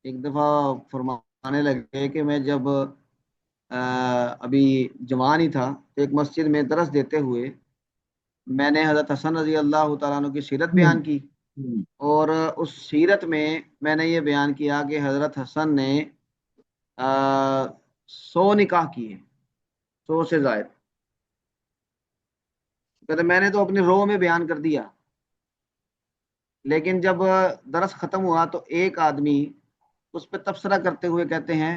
ایک دفعہ فرمانے لگے کہ میں جب ابھی جوان ہی تھا تو ایک مسجد میں درس دیتے ہوئے میں نے حضرت حسن رضی اللہ تعالیٰ عنہ کی سیرت بیان کی، اور اس سیرت میں نے یہ بیان کیا کہ حضرت حسن نے 100 نکاح کیے، 100 سے زائد. کہتے میں نے تو اپنی روح میں بیان کر دیا، لیکن جب درس ختم ہوا تو ایک آدمی اس پہ تبصرہ کرتے ہوئے کہتے ہیں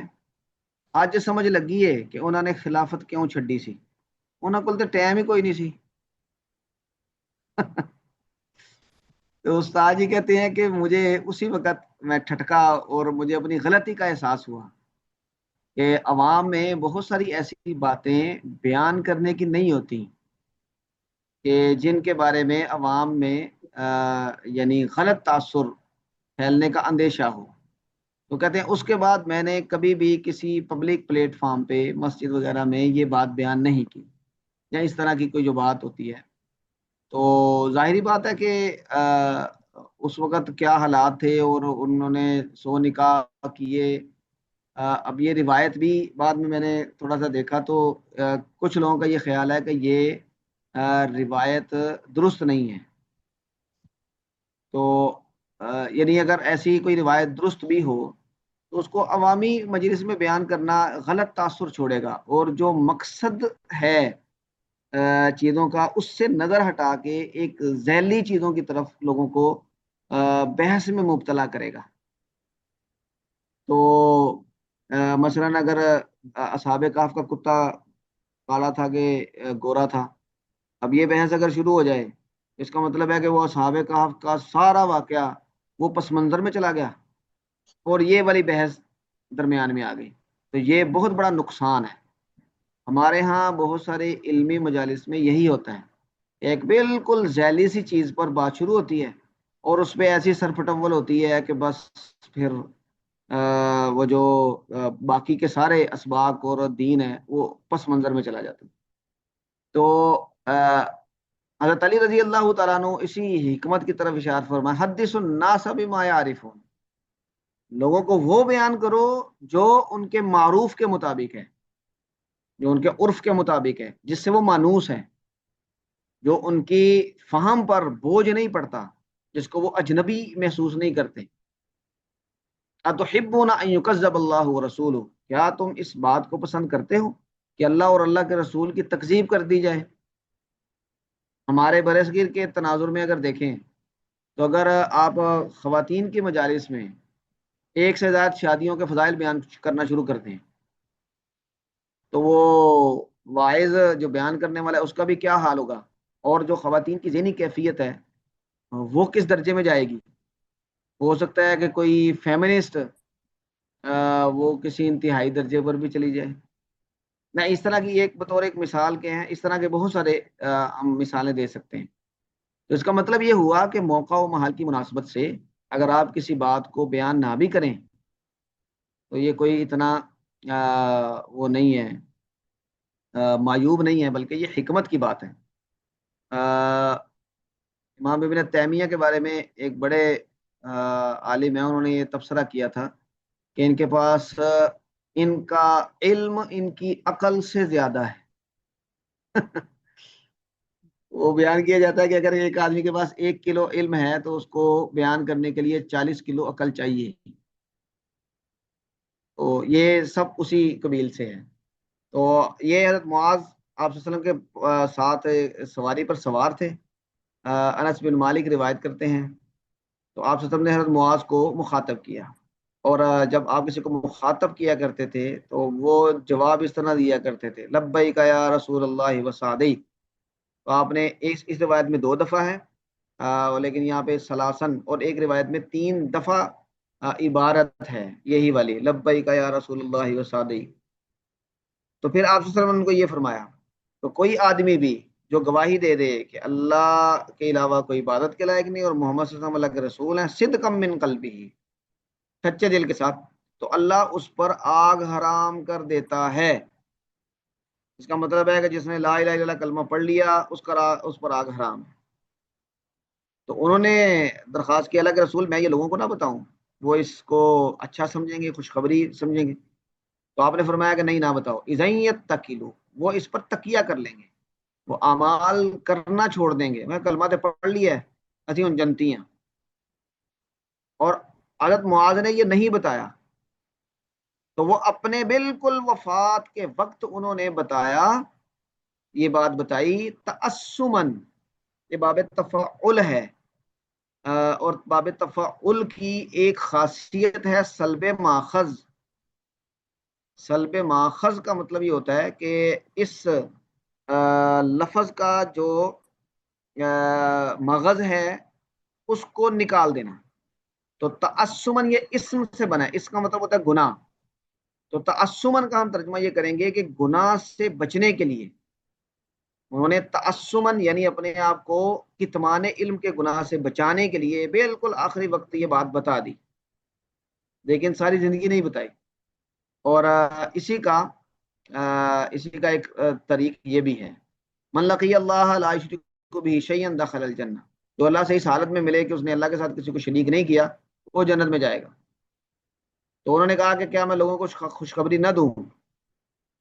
آج سمجھ لگی ہے کہ انہوں نے خلافت کیوں چھڈی سی، انہوں کو تو ٹائم ہی کوئی نہیں سی. تو استاد جی کہتے ہیں کہ مجھے اسی وقت میں ٹھٹکا اور مجھے اپنی غلطی کا احساس ہوا کہ عوام میں بہت ساری ایسی باتیں بیان کرنے کی نہیں ہوتی کہ جن کے بارے میں عوام میں یعنی غلط تاثر پھیلنے کا اندیشہ ہو. تو کہتے ہیں اس کے بعد میں نے کبھی بھی کسی پبلک پلیٹ فارم پہ مسجد وغیرہ میں یہ بات بیان نہیں کی، یا اس طرح کی کوئی جو بات ہوتی ہے. تو ظاہری بات ہے کہ اس وقت کیا حالات تھے اور انہوں نے 100 نکاح کیے. اب یہ روایت بھی بعد میں نے تھوڑا سا دیکھا تو کچھ لوگوں کا یہ خیال ہے کہ یہ روایت درست نہیں ہے. تو یعنی اگر ایسی کوئی روایت درست بھی ہو تو اس کو عوامی مجلس میں بیان کرنا غلط تاثر چھوڑے گا، اور جو مقصد ہے چیزوں کا اس سے نظر ہٹا کے ایک ذیلی چیزوں کی طرف لوگوں کو بحث میں مبتلا کرے گا. تو مثلا اگر اصحاب کہف کا کتا کالا تھا کہ گورا تھا، اب یہ بحث اگر شروع ہو جائے اس کا مطلب ہے کہ وہ اصحاب کہف کا سارا واقعہ وہ پس منظر میں چلا گیا اور یہ والی بحث درمیان میں آ گئی. تو یہ بہت بڑا نقصان ہے. ہمارے ہاں بہت سارے علمی مجالس میں یہی ہوتا ہے، ایک بالکل ذیلی سی چیز پر بات شروع ہوتی ہے اور اس پہ ایسی سرپٹول ہوتی ہے کہ بس پھر وہ جو باقی کے سارے اسباق اور دین ہے وہ پس منظر میں چلا جاتا ہے۔ تو حضرت علی رضی اللہ تعالیٰ عنہ اسی حکمت کی طرف اشارہ فرمایا، حدث الناس بما یعرفون، لوگوں کو وہ بیان کرو جو ان کے معروف کے مطابق ہے، جو ان کے عرف کے مطابق ہے، جس سے وہ مانوس ہے، جو ان کی فہم پر بوجھ نہیں پڑتا، جس کو وہ اجنبی محسوس نہیں کرتے۔ اتحبون ان یکذب اللہ ورسولہ، کیا تم اس بات کو پسند کرتے ہو کہ اللہ اور اللہ کے رسول کی تکذیب کر دی جائے؟ ہمارے برصغیر کے تناظر میں اگر دیکھیں تو اگر آپ خواتین کی مجالس میں ایک سے زائد شادیوں کے فضائل بیان کرنا شروع کرتے ہیں تو وہ واعظ جو بیان کرنے والا ہے اس کا بھی کیا حال ہوگا، اور جو خواتین کی ذہنی کیفیت ہے وہ کس درجے میں جائے گی۔ ہو سکتا ہے کہ کوئی فیمنسٹ وہ کسی انتہائی درجے پر بھی چلی جائے۔ میں اس طرح کی بطور ایک مثال کے ہیں، اس طرح کے بہت سارے ہم مثالیں دے سکتے ہیں۔ تو اس کا مطلب یہ ہوا کہ موقع و محل کی مناسبت سے اگر آپ کسی بات کو بیان نہ بھی کریں تو یہ کوئی اتنا وہ نہیں ہے، معیوب نہیں ہے، بلکہ یہ حکمت کی بات ہے۔ امام ابن تیمیہ کے بارے میں ایک بڑے عالم ہیں، انہوں نے یہ تبصرہ کیا تھا کہ ان کے پاس ان کا علم ان کی عقل سے زیادہ ہے۔ وہ بیان کیا جاتا ہے کہ اگر ایک آدمی کے پاس 1 کلو علم ہے تو اس کو بیان کرنے کے لیے 40 کلو عقل چاہیے۔ تو یہ سب اسی قبیل سے ہے۔ تو یہ حضرت معاذ آپ صلی اللہ علیہ وسلم کے ساتھ سواری پر سوار تھے۔ انس بن مالک روایت کرتے ہیں تو آپ صلی اللہ علیہ وسلم نے حضرت معاذ کو مخاطب کیا، اور جب آپ کسی کو مخاطب کیا کرتے تھے تو وہ جواب اس طرح دیا کرتے تھے، لبیک یا رسول اللہ وسعدی۔ تو آپ نے اس روایت میں 2 دفعہ ہے، لیکن یہاں پہ سلاسن، اور ایک روایت میں 3 دفعہ عبارت ہے یہی والی، لبیک یا رسول اللہ وسعدی۔ تو پھر آپ صلی اللہ علیہ وسلم نے ان کو یہ فرمایا، تو کوئی آدمی بھی جو گواہی دے دے کہ اللہ کے علاوہ کوئی عبادت کے لائق نہیں اور محمد صلی اللہ علیہ وسلم اللہ کے رسول ہیں، صدقم من قلبہ، سچے دل کے ساتھ، تو اللہ اس پر آگ حرام کر دیتا ہے۔ اس کا مطلب ہے کہ جس نے لا الہ الا اللہ کلمہ پڑھ لیا اس پر آگ حرام ہے۔ تو انہوں نے درخواست کی، اللہ کے رسول میں یہ لوگوں کو نہ بتاؤں، وہ اس کو اچھا سمجھیں گے، خوشخبری سمجھیں گے۔ تو آپ نے فرمایا کہ نہیں، نہ بتاؤ، اذن یتکلوا، وہ اس پر تکیہ کر لیں گے، وہ اعمال کرنا چھوڑ دیں گے۔ میں کلمہ تے پڑھ لیا ہے، اسی ان جنتی ہیں۔ اور حضرت معاذ نے یہ نہیں بتایا تو وہ اپنے بالکل وفات کے وقت انہوں نے بتایا، یہ بات بتائی تعصمن، یہ باب تفعل ہے، اور باب تفعل کی ایک خاصیت ہے سلب ماخذ۔ سلب ماخذ کا مطلب یہ ہوتا ہے کہ اس لفظ کا جو مغز ہے اس کو نکال دینا۔ تو تعصمن یہ اسم سے بنا ہے، اس کا مطلب ہوتا ہے گناہ۔ تو تعصمن کا ہم ترجمہ یہ کریں گے کہ گناہ سے بچنے کے لیے انہوں نے تعصمن یعنی اپنے آپ کو کتمان علم کے گناہ سے بچانے کے لیے بالکل آخری وقت یہ بات بتا دی، لیکن ساری زندگی نہیں بتائی۔ اور اسی کا ایک طریق یہ بھی ہے، من لقی اللہ لا یشرک بہ شیئا دخل الجنہ، جو اللہ سے اس حالت میں ملے کہ اس نے اللہ کے ساتھ کسی کو شریک نہیں کیا وہ جنت میں جائے گا۔ تو انہوں نے کہا کہ کیا میں لوگوں کو خوشخبری نہ دوں؟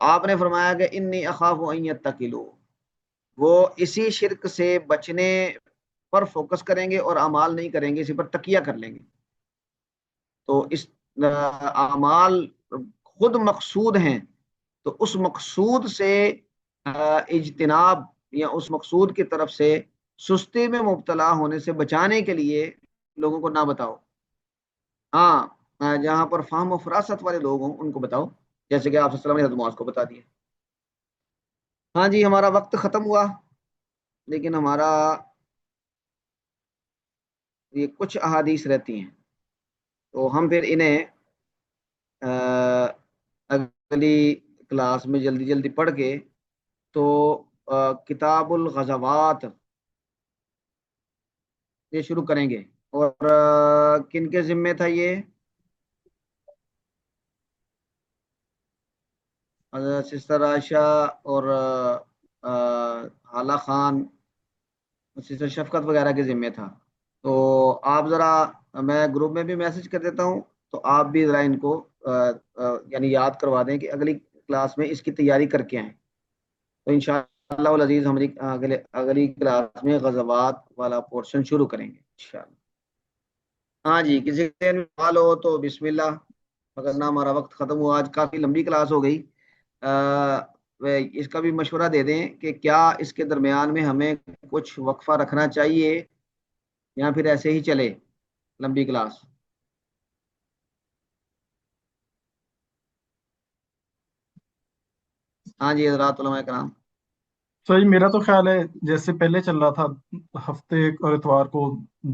آپ نے فرمایا کہ انی اخاف ان یتکلوا، وہ اسی شرک سے بچنے پر فوکس کریں گے اور اعمال نہیں کریں گے، اسی پر تکیہ کر لیں گے۔ تو اس اعمال خود مقصود ہیں، تو اس مقصود سے اجتناب یا اس مقصود کی طرف سے سستی میں مبتلا ہونے سے بچانے کے لیے لوگوں کو نہ بتاؤ۔ ہاں جہاں پر فہم و فراست والے لوگ ہوں ان کو بتاؤ، جیسے کہ آپ صلی اللہ علیہ وسلم نے حضرت معاذ کو بتا دیا۔ ہاں جی، ہمارا وقت ختم ہوا، لیکن ہمارا یہ کچھ احادیث رہتی ہیں تو ہم پھر انہیں اگلی کلاس میں جلدی جلدی پڑھ کے تو کتاب الغزوات یہ شروع کریں گے۔ اور کن کے ذمے تھا یہ؟ حضرت سسٹر عائشہ اور حالہ خان، سسٹر شفقت وغیرہ کے ذمے تھا. تو آپ ذرا، میں گروپ میں بھی میسج کر دیتا ہوں، تو آپ بھی ذرا ان کو یعنی یاد کروا دیں کہ اگلی کلاس میں اس کی تیاری کر کے آئیں. تو انشاءاللہ العزیز ہم اگلی کلاس میں غزوات والا پورشن شروع کریں گے انشاءاللہ. ہاں جی، کسی سے سوال ہو تو بسم اللہ، مگر نہ ہمارا وقت ختم ہوا. آج کافی لمبی کلاس ہو گئی. اس کا بھی مشورہ دے دیں کہ کیا اس کے درمیان میں ہمیں کچھ وقفہ رکھنا چاہیے یا پھر ایسے ہی چلے لمبی کلاس. ہاں جی حضرات علماء کرام. صحیح، میرا تو خیال ہے جیسے پہلے چل رہا تھا، ہفتے اور اتوار کو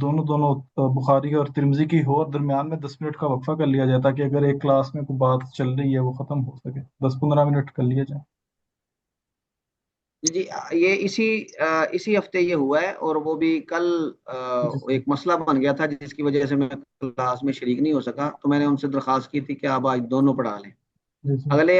دونوں بخاری اور ترمذی کی ہو، اور درمیان میں 10 منٹ کا وقفہ کر لیا جاتا کہ اگر ایک کلاس میں کوئی بات چل رہی ہے وہ ختم ہو سکے، 10-15 منٹ کر لیا جائے. جی یہ اسی ہفتے یہ ہوا ہے، اور وہ بھی کل ایک مسئلہ بن گیا تھا جس کی وجہ سے میں کلاس میں شریک نہیں ہو سکا. تو میں نے ان سے درخواست کی تھی کہ آپ آج دونوں پڑھا لیں. جی. اگلے